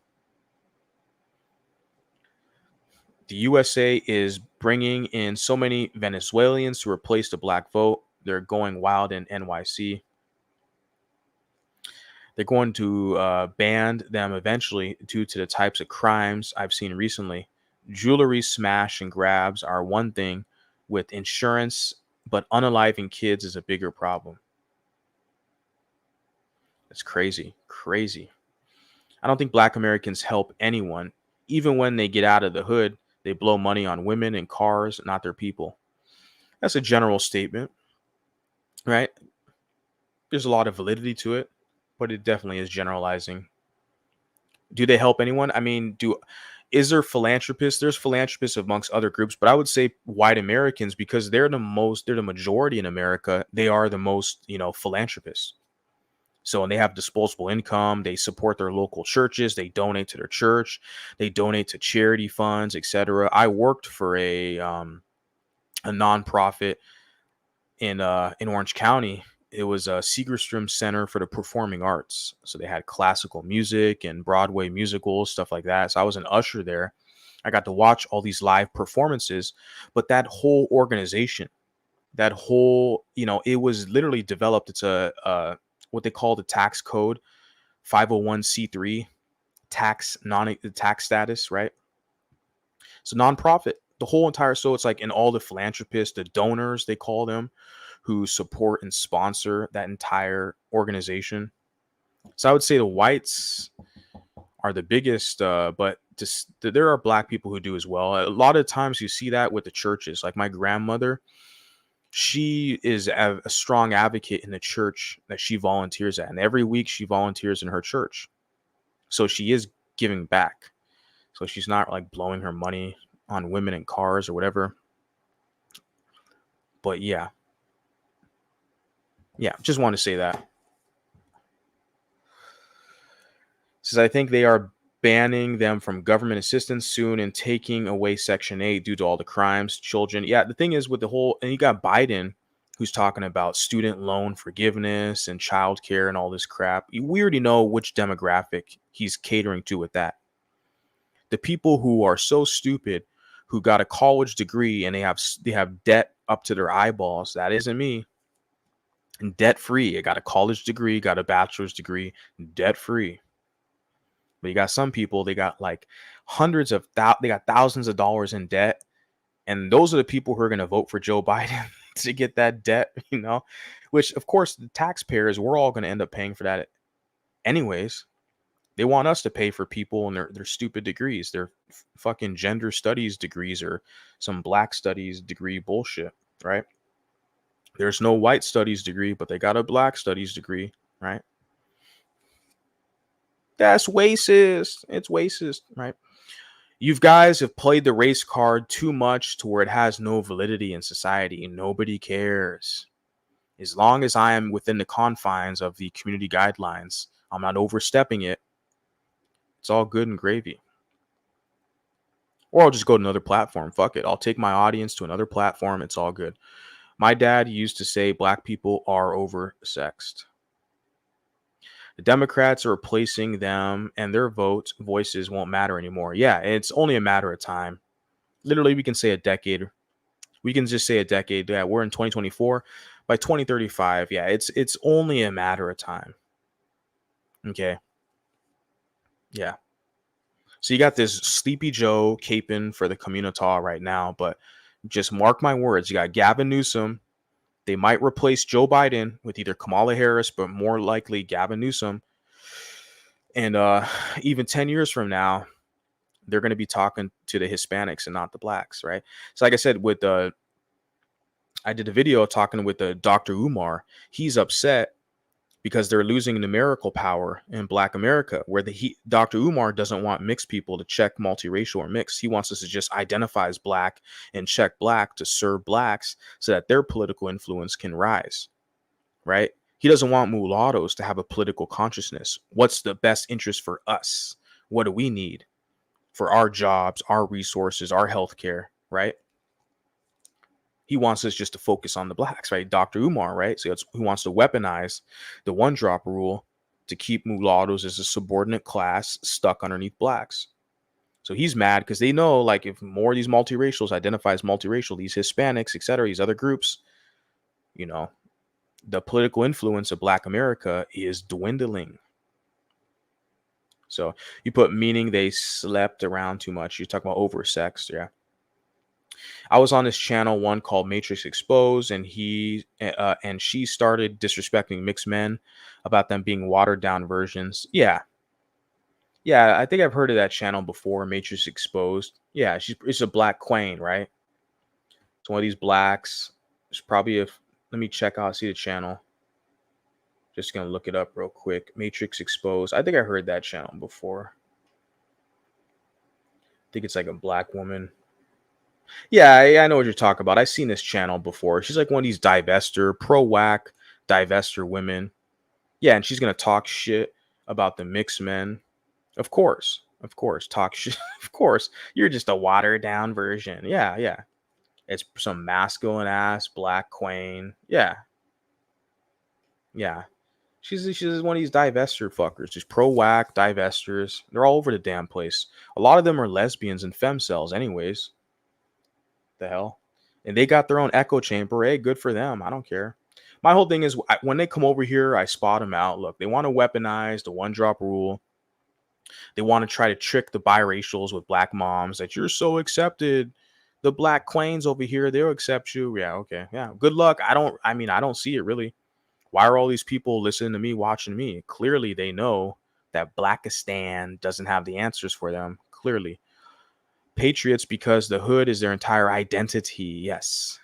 The USA is bringing in so many Venezuelans to replace the black vote. They're going wild in NYC. They're going to ban them eventually due to the types of crimes I've seen recently. Jewelry smash and grabs are one thing with insurance, but unaliving kids is a bigger problem. It's crazy, crazy. I don't think black Americans help anyone. Even when they get out of the hood, they blow money on women and cars, not their people. That's a general statement, right? There's a lot of validity to it, but it definitely is generalizing. Do they help anyone? I mean, is there philanthropists? There's philanthropists amongst other groups, but I would say white Americans, because they're the majority in America. They are the most, philanthropists. So, and they have disposable income. They support their local churches. They donate to their church. They donate to charity funds, etc. I worked for a nonprofit in Orange County. It was a Segerstrom Center for the Performing Arts. So they had classical music and Broadway musicals, stuff like that. So I was an usher there. I got to watch all these live performances. But that whole organization, that whole, it was literally developed. It's a what they call the tax code, 501c3 tax status, right? So nonprofit, the whole entire, so it's like, in all the philanthropists, the donors, they call them, who support and sponsor that entire organization. So I would say the whites are the biggest, but there are black people who do as well. A lot of times you see that with the churches. Like my grandmother, she is a strong advocate in the church that she volunteers at, and every week she volunteers in her church. So she is giving back. So she's not like blowing her money on women and cars or whatever. But yeah, just want to say that. Says I think they are banning them from government assistance soon and taking away Section 8 due to all the crimes, children. Yeah, the thing is with the whole, and you got Biden who's talking about student loan forgiveness and childcare and all this crap. We already know which demographic he's catering to with that. The people who are so stupid, who got a college degree and they have debt up to their eyeballs. That isn't me. And debt free. I got a college degree, got a bachelor's degree, debt free. But you got some people, they got like they got thousands of dollars in debt. And those are the people who are going to vote for Joe Biden to get that debt, which of course the taxpayers, we're all going to end up paying for that anyways. They want us to pay for people and their stupid degrees, their fucking gender studies degrees or some black studies degree bullshit, right? There's no white studies degree, but they got a black studies degree, right? That's racist. It's racist, right? You guys have played the race card too much to where it has no validity in society and nobody cares. As long as I am within the confines of the community guidelines, I'm not overstepping it. It's all good and gravy. Or I'll just go to another platform. Fuck it. I'll take my audience to another platform. It's all good. My dad used to say black people are oversexed. The Democrats are replacing them and their voices won't matter anymore. Yeah, it's only a matter of time. Literally, we can say a decade. We can just say a decade. Yeah, we're in 2024. By 2035, yeah, it's only a matter of time. Okay. Yeah. So you got this Sleepy Joe caping for the Communitaw right now, but just mark my words. You got Gavin Newsom. They might replace Joe Biden with either Kamala Harris, but more likely Gavin Newsom. And even 10 years from now, they're going to be talking to the Hispanics and not the blacks, right? So like I said, I did a video talking with Dr. Umar. He's upset because they're losing numerical power in Black America, where Dr. Umar doesn't want mixed people to check multiracial or mixed. He wants us to just identify as black and check black to serve blacks so that their political influence can rise, right? He doesn't want mulattoes to have a political consciousness. What's the best interest for us? What do we need for our jobs, our resources, our healthcare, right? He wants us just to focus on the blacks, right? Dr. Umar, right? So he wants to weaponize the one drop rule to keep mulattoes as a subordinate class stuck underneath blacks. So he's mad because they know, like, if more of these multiracials identify as multiracial, these Hispanics, etc., these other groups, the political influence of Black America is dwindling. So you put meaning they slept around too much. You're talking about oversexed, yeah. I was on this channel one called Matrix Exposed, and she started disrespecting mixed men about them being watered down versions. Yeah, I think I've heard of that channel before, Matrix Exposed. Yeah, it's a black queen, right? It's one of these blacks. It's probably let me check out, see the channel. Just gonna look it up real quick. Matrix Exposed. I think I heard that channel before. I think it's like a black woman. Yeah, I know what you're talking about. I've seen this channel before. She's like one of these pro-whack divester women. Yeah, and she's gonna talk shit about the mixed men. Of course, talk shit. Of course, you're just a watered down version. Yeah. It's some masculine ass black queen. Yeah. She's one of these divester fuckers, just pro-whack divesters. They're all over the damn place. A lot of them are lesbians and femcels, anyways. The hell, and they got their own echo chamber. Hey, good for them. I don't care. My whole thing is when they come over here, I spot them out. Look, they want to weaponize the one drop rule. They want to try to trick the biracials with black moms that you're so accepted. The black queens over here, they'll accept you. Yeah, okay, yeah. Good luck. I don't see it really. Why are all these people listening to me, watching me? Clearly, they know that Blackistan doesn't have the answers for them. clearly. Patriots because the hood is their entire identity. Yes.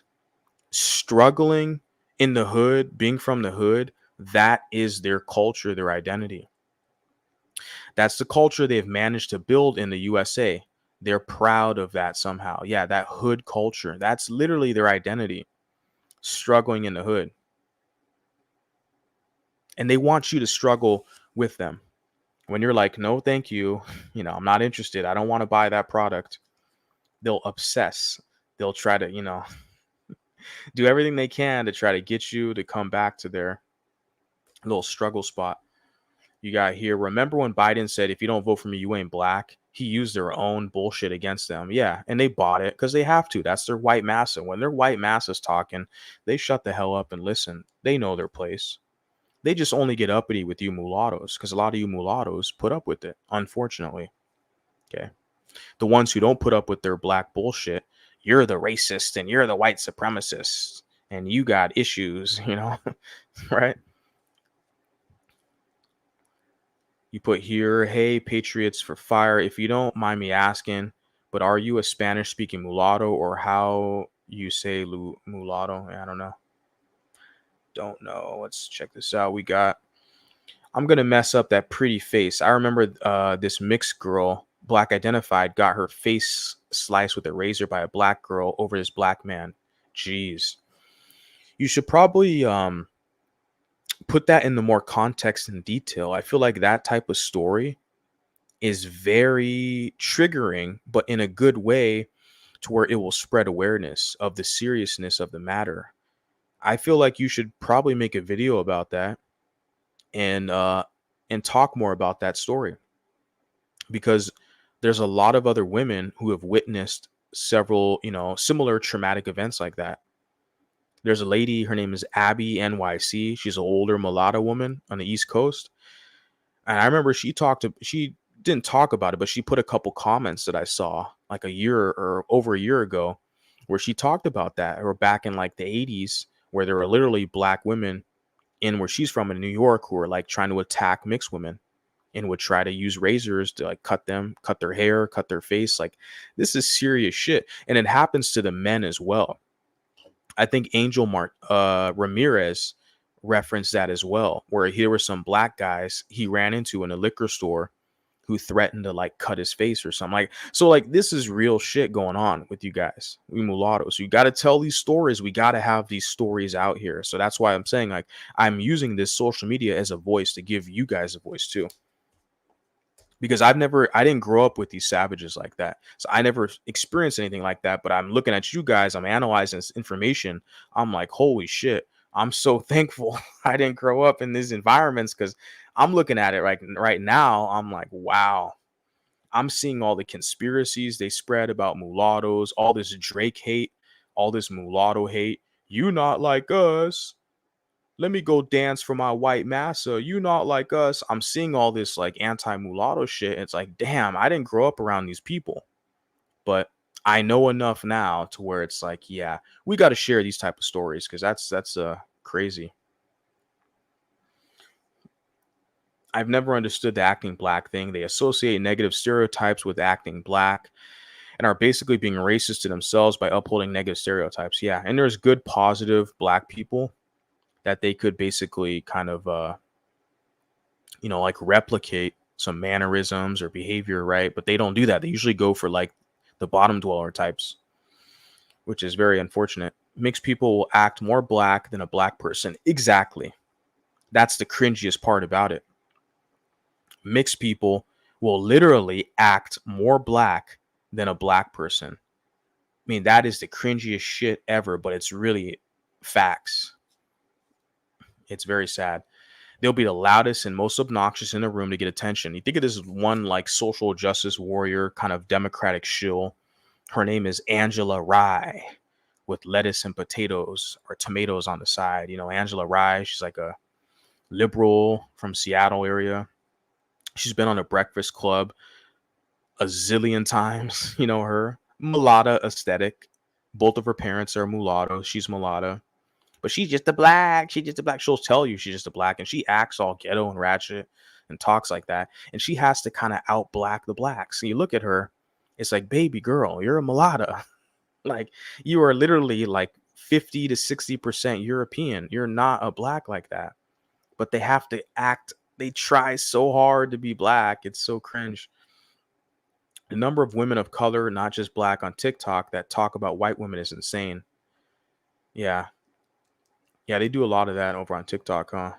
Struggling in the hood, being from the hood, that is their culture, their identity. That's the culture they've managed to build in the USA. They're proud of that somehow. Yeah, that hood culture. That's literally their identity. Struggling in the hood. And they want you to struggle with them. When you're like, no, thank you. I'm not interested. I don't want to buy that product. They'll obsess. They'll try to, do everything they can to try to get you to come back to their little struggle spot. You got here. Remember when Biden said, if you don't vote for me, you ain't black? He used their own bullshit against them. Yeah. And they bought it because they have to. That's their white massa. When their white massa's talking, they shut the hell up and listen. They know their place. They just only get uppity with you mulattoes because a lot of you mulattoes put up with it, unfortunately. Okay. The ones who don't put up with their black bullshit, you're the racist and you're the white supremacist and you got issues, right? You put here, hey, Patriots for fire. If you don't mind me asking, but are you a Spanish speaking mulatto or how you say mulatto? I don't know. Don't know. Let's check this out. I'm going to mess up that pretty face. I remember this mixed girl, black identified, got her face sliced with a razor by a black girl over this black man. Jeez. You should probably put that in the more context and detail. I feel like that type of story is very triggering, but in a good way to where it will spread awareness of the seriousness of the matter. I feel like you should probably make a video about that and talk more about that story because there's a lot of other women who have witnessed several, similar traumatic events like that. There's a lady, her name is Abby NYC. She's an older mulatto woman on the East Coast. And I remember she didn't talk about it, but she put a couple comments that I saw like a year or over a year ago where she talked about that, or back in like the 80s, where there were literally black women in where she's from in New York who were like trying to attack mixed women and would try to use razors to like cut their hair, cut their face. Like, this is serious shit. And it happens to the men as well. I think Angel Ramirez referenced that as well, where there were some black guys he ran into in a liquor store who threatened to like cut his face or something. Like, so like this is real shit going on with you guys, we mulattoes. You got to tell these stories. We got to have these stories out here. So that's why I'm saying, like, I'm using this social media as a voice to give you guys a voice too. Because I didn't grow up with these savages like that. So I never experienced anything like that. But I'm looking at you guys, I'm analyzing this information. I'm like, holy shit. I'm so thankful I didn't grow up in these environments, because I'm looking at it right now. I'm like, wow. I'm seeing all the conspiracies they spread about mulattoes, all this Drake hate, all this mulatto hate. You not like us. Let me go dance for my white massa. You not like us. I'm seeing all this like anti-mulatto shit. It's like, damn, I didn't grow up around these people. But I know enough now to where it's like, yeah, we got to share these type of stories, because that's crazy. I've never understood the acting black thing. They associate negative stereotypes with acting black and are basically being racist to themselves by upholding negative stereotypes. Yeah, and there's good, positive black people that they could basically kind of, like replicate some mannerisms or behavior, right? But they don't do that. They usually go for like the bottom dweller types, which is very unfortunate. Mixed people will act more black than a black person. Exactly. That's the cringiest part about it. Mixed people will literally act more black than a black person. I mean, that is the cringiest shit ever, but it's really facts. It's very sad. They'll be the loudest and most obnoxious in the room to get attention. You think of this one like social justice warrior, kind of democratic shill. Her name is Angela Rye, with lettuce and potatoes or tomatoes on the side. Angela Rye, she's like a liberal from Seattle area. She's been on the Breakfast Club a zillion times. Her mulatto aesthetic. Both of her parents are mulatto. She's mulatto. But she's just a black. She'll tell you she's just a black, and she acts all ghetto and ratchet. and talks like that. And she has to kind of out black the blacks. And you look at her, it's like, baby girl, you're a mulatto. Like, you are literally like 50 to 60% European. You're not a black like that. But they have to act, they try so hard to be black. It's so cringe. The number of women of color, not just black, on TikTok that talk about white women is insane. Yeah. Yeah, they do a lot of that over on TikTok, huh?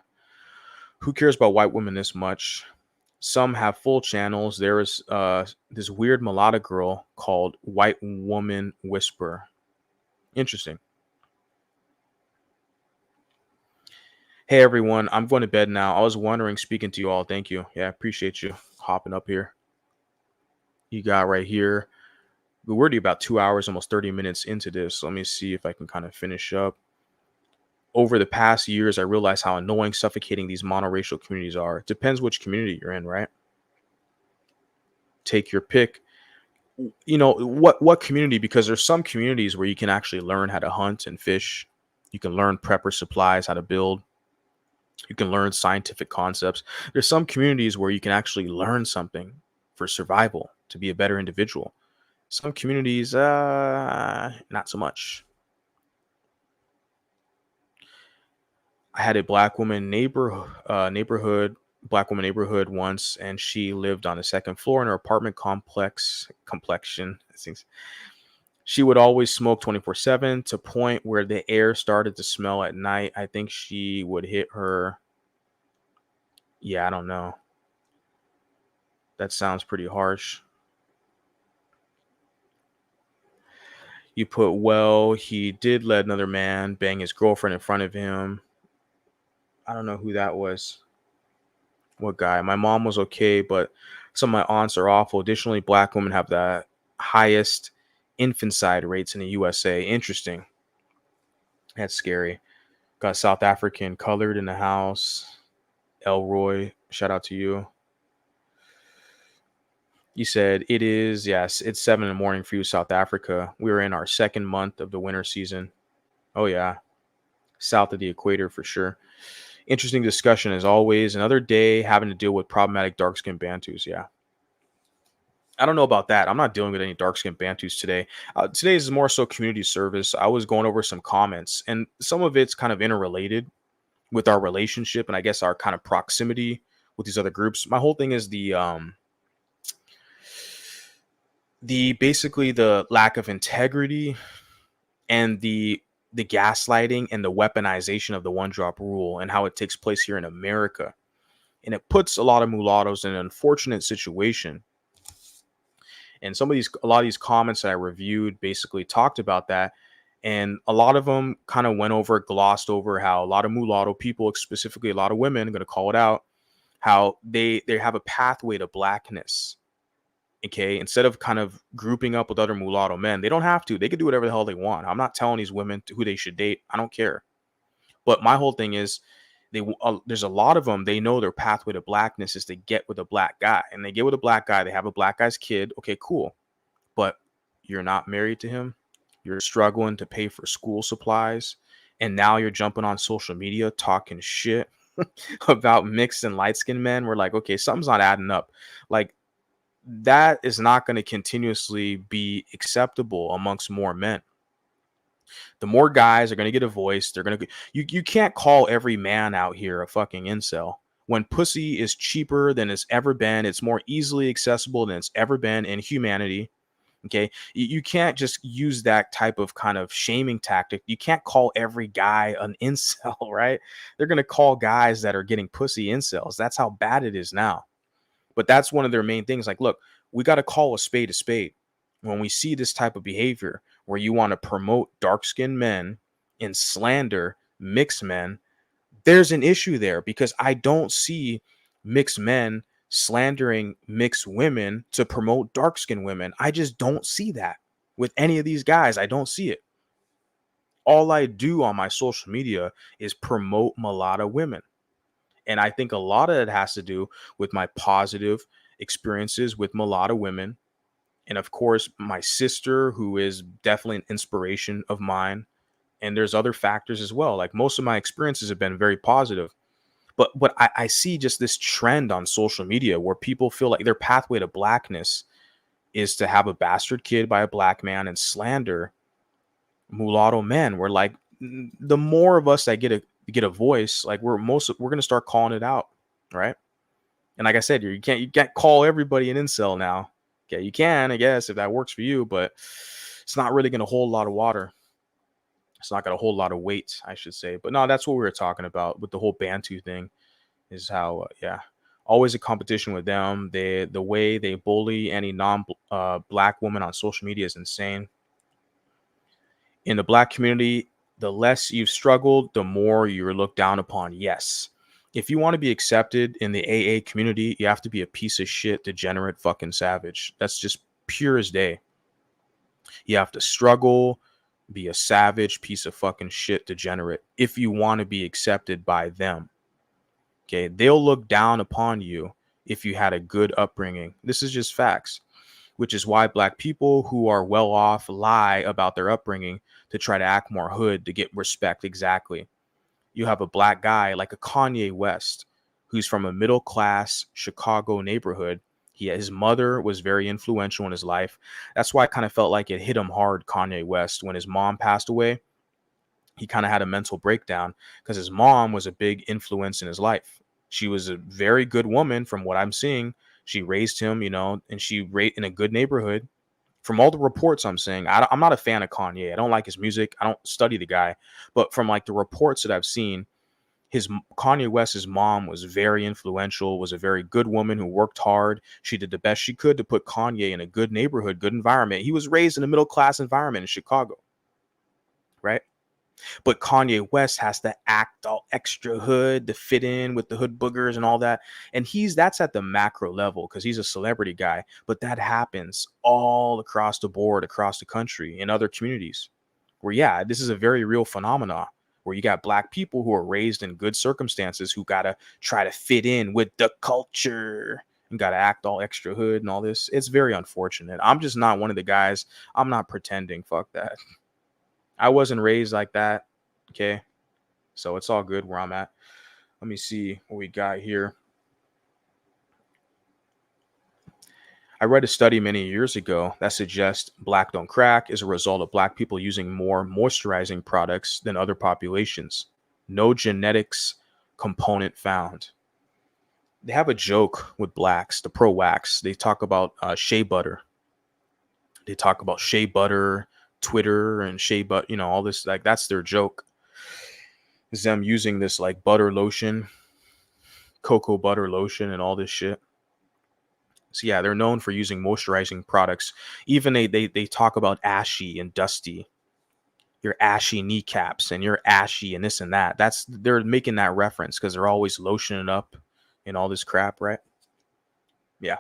Who cares about white women this much? Some have full channels. There is this weird mulatto girl called White Woman Whisper. Interesting. Hey everyone, I'm going to bed now. I was wondering, speaking to you all. Thank you. Yeah, I appreciate you hopping up here. You got right here. We're already about 2 hours, almost 30 minutes into this. So let me see if I can kind of finish up. Over the past years, I realized how annoying, suffocating these monoracial communities are. It depends which community you're in, right? Take your pick. You know, what community? Because there's some communities where you can actually learn how to hunt and fish. You can learn prepper supplies, how to build. You can learn scientific concepts. There's some communities where you can actually learn something for survival, to be a better individual. Some communities, not so much. I had a black woman black woman neighborhood once, and she lived on the second floor in her apartment complexion. She would always smoke 24/7 to point where the air started to smell at night. I think she would hit her. Yeah, I don't know. That sounds pretty harsh. You put, well, he did let another man bang his girlfriend in front of him. I don't know who that was. What guy? My mom was okay, but some of my aunts are awful. Additionally, black women have the highest infanticide rates in the USA. Interesting. That's scary. Got South African colored in the house. Elroy, shout out to you. You said it is, yes, it's 7 in the morning for you, South Africa. We're in our second month of the winter season. Oh, yeah. South of the equator for sure. Interesting discussion as always. Another day having to deal with problematic dark skinned Bantus. Yeah. I don't know about that. I'm not dealing with any dark skinned Bantus today. Today is more so community service. I was going over some comments, and some of it's kind of interrelated with our relationship and I guess our kind of proximity with these other groups. My whole thing is the basically the lack of integrity and the gaslighting and the weaponization of the one drop rule and how it takes place here in America. And it puts a lot of mulattoes in an unfortunate situation. And a lot of these comments that I reviewed basically talked about that. And a lot of them kind of glossed over how a lot of mulatto people, specifically a lot of women, I'm going to call it out, how they have a pathway to blackness. Okay, instead of kind of grouping up with other mulatto men, they don't have to. They can do whatever the hell they want. I'm not telling these women who they should date. I don't care. But my whole thing is, there's a lot of them. They know their pathway to blackness is to get with a black guy, and they get with a black guy. They have a black guy's kid. Okay, cool. But you're not married to him. You're struggling to pay for school supplies, and now you're jumping on social media talking shit about mixed and light skinned men. We're like, okay, something's not adding up. Like, that is not going to continuously be acceptable amongst more men. The more guys are going to get a voice, they're going to you can't call every man out here a fucking incel. When pussy is cheaper than it's ever been, it's more easily accessible than it's ever been in humanity. Okay, you can't just use that type of kind of shaming tactic. You can't call every guy an incel, right? They're going to call guys that are getting pussy incels. That's how bad it is now. But that's one of their main things. Like, look, we got to call a spade a spade. When we see this type of behavior where you want to promote dark-skinned men and slander mixed men, there's an issue there, because I don't see mixed men slandering mixed women to promote dark-skinned women. I just don't see that with any of these guys. I don't see it. All I do on my social media is promote mulatto women. And I think a lot of it has to do with my positive experiences with mulatto women. And of course, my sister, who is definitely an inspiration of mine. And there's other factors as well. Like, most of my experiences have been very positive. But I see just this trend on social media where people feel like their pathway to blackness is to have a bastard kid by a black man and slander mulatto men. We're like, the more of us that get a voice, like we're gonna start calling it out, right? And like I said, you can't call everybody an incel now. Okay, you can, I guess, if that works for you, but it's not really gonna hold a lot of water. It's not gonna hold a lot of weight, I should say. But no, that's what we were talking about with the whole Bantu thing. Is how yeah, always a competition with them. The way they bully any non black woman on social media is insane. In the black community, the less you've struggled, the more you're looked down upon. Yes. If you want to be accepted in the AA community, you have to be a piece of shit, degenerate fucking savage. That's just pure as day. You have to struggle, be a savage piece of fucking shit, degenerate, if you want to be accepted by them. Okay. They'll look down upon you if you had a good upbringing. This is just facts, which is why black people who are well off lie about their upbringing to try to act more hood to get respect. Exactly. You have a black guy like a Kanye West who's from a middle class Chicago neighborhood. His mother was very influential in his life. That's why I kind of felt like it hit him hard, Kanye West, when his mom passed away. He kind of had a mental breakdown because his mom was a big influence in his life. She was a very good woman from what I'm seeing. She raised him, and she raised in a good neighborhood. From all the reports I'm saying, I'm not a fan of Kanye. I don't like his music. I don't study the guy. But from like the reports that I've seen, Kanye West's mom was very influential, was a very good woman who worked hard. She did the best she could to put Kanye in a good neighborhood, good environment. He was raised in a middle class environment in Chicago, right? But Kanye West has to act all extra hood to fit in with the hood boogers and all that. And that's at the macro level because he's a celebrity guy. But that happens all across the board, across the country, in other communities where, yeah, this is a very real phenomenon where you got black people who are raised in good circumstances who got to try to fit in with the culture and got to act all extra hood and all this. It's very unfortunate. I'm just not one of the guys. I'm not pretending. Fuck that. I wasn't raised like that. Okay. So it's all good where I'm at. Let me see what we got here. I read a study many years ago that suggests black don't crack is a result of black people using more moisturizing products than other populations. No genetics component found. They have a joke with blacks, the pro wax. They talk about shea butter. They talk about shea butter, Twitter, and shea butter, all this. Like, that's their joke. Is them using this like butter lotion, cocoa butter lotion, and all this shit. So yeah, they're known for using moisturizing products. Even they talk about ashy and dusty, your ashy kneecaps and your ashy and this and that. They're making that reference because they're always lotioning up and all this crap, right? Yeah.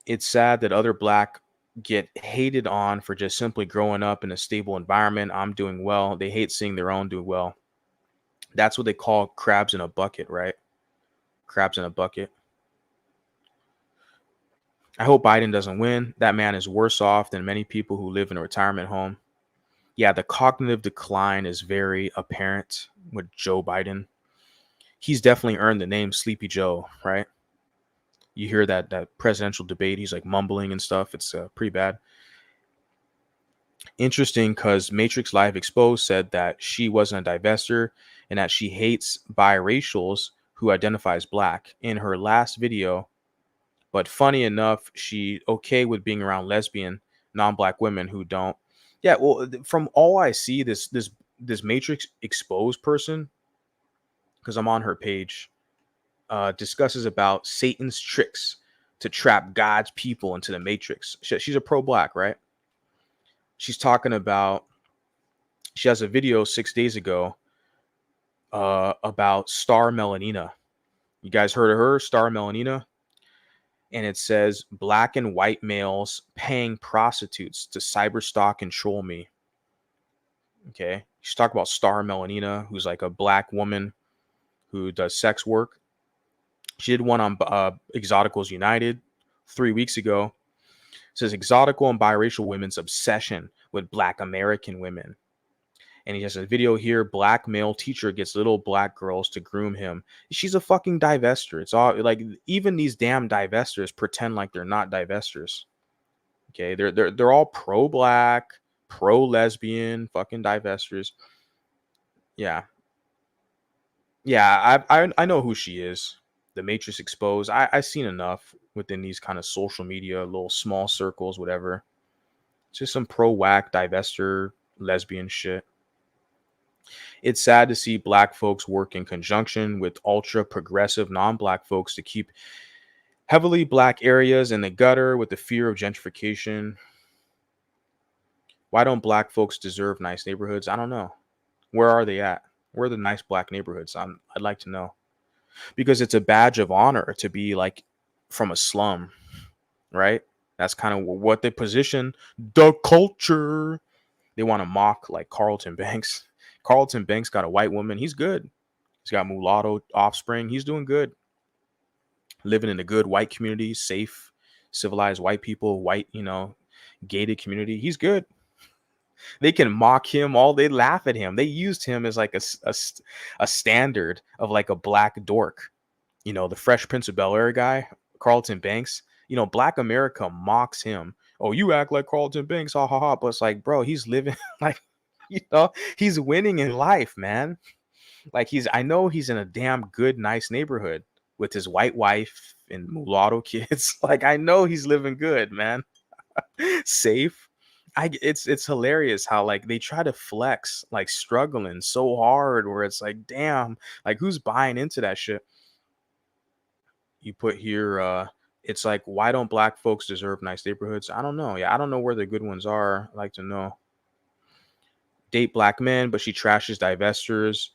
It's sad that other black get hated on for just simply growing up in a stable environment. I'm doing well. They hate seeing their own do well. That's what they call crabs in a bucket, right? Crabs in a bucket. I hope Biden doesn't win. That man is worse off than many people who live in a retirement home. Yeah, the cognitive decline is very apparent with Joe Biden. He's definitely earned the name Sleepy Joe, right? You hear that presidential debate, he's like mumbling and stuff. It's pretty bad. Interesting because Matrix Live Exposed said that she wasn't a divester and that she hates biracials who identify as black in her last video. But funny enough, she okay with being around lesbian, non-black women who don't. Yeah, well, from all I see, this Matrix Exposed person, because I'm on her page, discusses about Satan's tricks to trap God's people into the Matrix. She's a pro-black, right? She's talking about. She has a video 6 days ago about Star Melanina. You guys heard of her, Star Melanina? And it says black and white males paying prostitutes to cyberstalk and troll me. Okay. She's talking about Star Melanina, who's like a black woman who does sex work. She did one on Exoticals United 3 weeks ago. It says exotical and biracial women's obsession with black American women. And he has a video here. Black male teacher gets little black girls to groom him. She's a fucking divester. It's all like, even these damn divestors pretend like they're not divestors. Okay, they're all pro-black, pro-lesbian, fucking divestors. Yeah, yeah. I know who she is. The Matrix Exposed. I've seen enough within these kind of social media, little small circles, whatever. It's just some pro-whack divester lesbian shit. It's sad to see black folks work in conjunction with ultra progressive non-black folks to keep heavily black areas in the gutter with the fear of gentrification. Why don't black folks deserve nice neighborhoods? I don't know. Where are they at? Where are the nice black neighborhoods? I'd like to know. Because it's a badge of honor to be like from a slum, right? That's kind of what they position the culture. They want to mock like Carlton Banks. Carlton Banks got a white woman. He's good. He's got mulatto offspring. He's doing good. Living in a good white community, safe, civilized white people, white, gated community. He's good. They can mock him all. They laugh at him. They used him as like a standard of like a black dork. The Fresh Prince of Bel-Air guy, Carlton Banks. Black America mocks him. Oh, you act like Carlton Banks, ha ha ha. But it's like, bro, he's living like, he's winning in life, man. Like I know he's in a damn good, nice neighborhood with his white wife and mulatto kids. Like, I know he's living good, man. Safe. It's hilarious how like they try to flex like struggling so hard where it's like, damn, like who's buying into that shit? You put here, it's like, why don't black folks deserve nice neighborhoods? I don't know. Yeah, I don't know where the good ones are. I'd like to know. Date black men, but she trashes divestors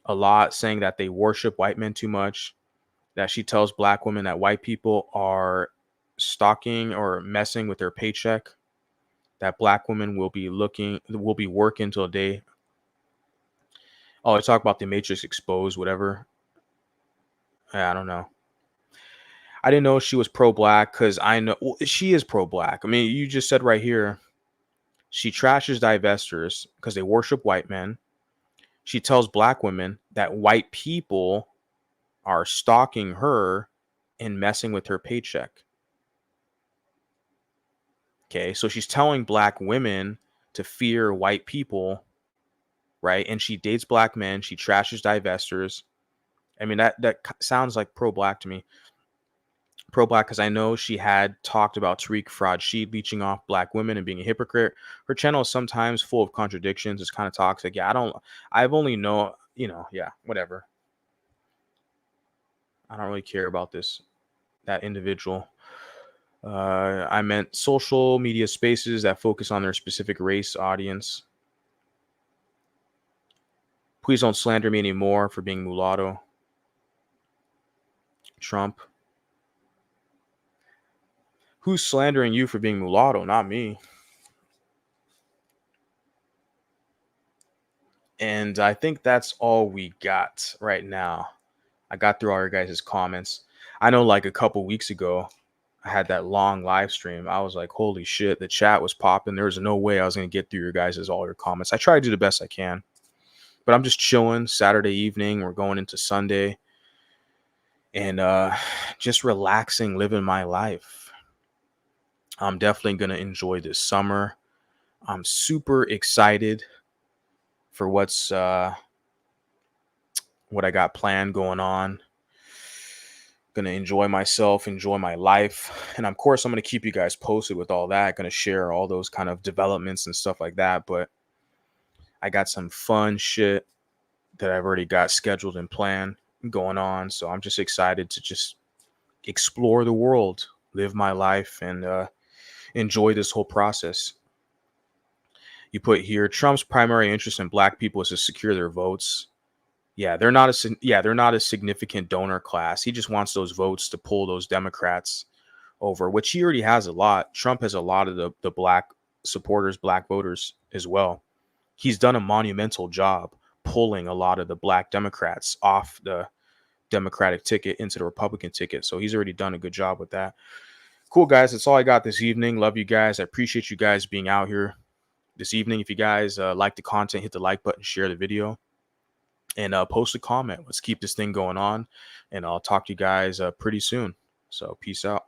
a lot, saying that they worship white men too much. That she tells black women that white people are stalking or messing with their paycheck. That black women will be working till day. Oh, I talk about the Matrix Exposed, whatever. I don't know. I didn't know she was pro-black because I know she is pro-black. I mean, you just said right here, she trashes divestors because they worship white men. She tells black women that white people are stalking her and messing with her paycheck. Okay, so she's telling black women to fear white people, right? And she dates black men. She trashes divestors. I mean, that sounds like pro-black to me. Pro-black because I know she had talked about Tariq Fraud Sheed leeching off black women and being a hypocrite. Her channel is sometimes full of contradictions. It's kind of toxic. Yeah, I've only know, yeah, whatever. I don't really care about that individual. I meant social media spaces that focus on their specific race audience. Please don't slander me anymore for being mulatto. Trump. Who's slandering you for being mulatto? Not me. And I think that's all we got right now. I got through all your guys' comments. I know like a couple weeks ago, I had that long live stream. I was like, holy shit, the chat was popping. There was no way I was going to get through all your comments. I try to do the best I can. But I'm just chilling Saturday evening. We're going into Sunday. And just relaxing, living my life. I'm definitely going to enjoy this summer. I'm super excited for what I got planned going on. Gonna enjoy myself, enjoy my life, and of course I'm gonna keep you guys posted with all that. Gonna share all those kind of developments and stuff like that. But I got some fun shit that I've already got scheduled and planned going on, so I'm just excited to just explore the world, live my life, and enjoy this whole process. You put here, Trump's primary interest in black people is to secure their votes. Yeah, they're not a significant donor class. He just wants those votes to pull those Democrats over, which he already has a lot. Trump has a lot of the black supporters, black voters as well. He's done a monumental job pulling a lot of the black Democrats off the Democratic ticket into the Republican ticket. So he's already done a good job with that. Cool, guys. That's all I got this evening. Love you guys. I appreciate you guys being out here this evening. If you guys like the content, hit the like button, share the video, and post a comment. Let's keep this thing going on, and I'll talk to you guys pretty soon. So peace out.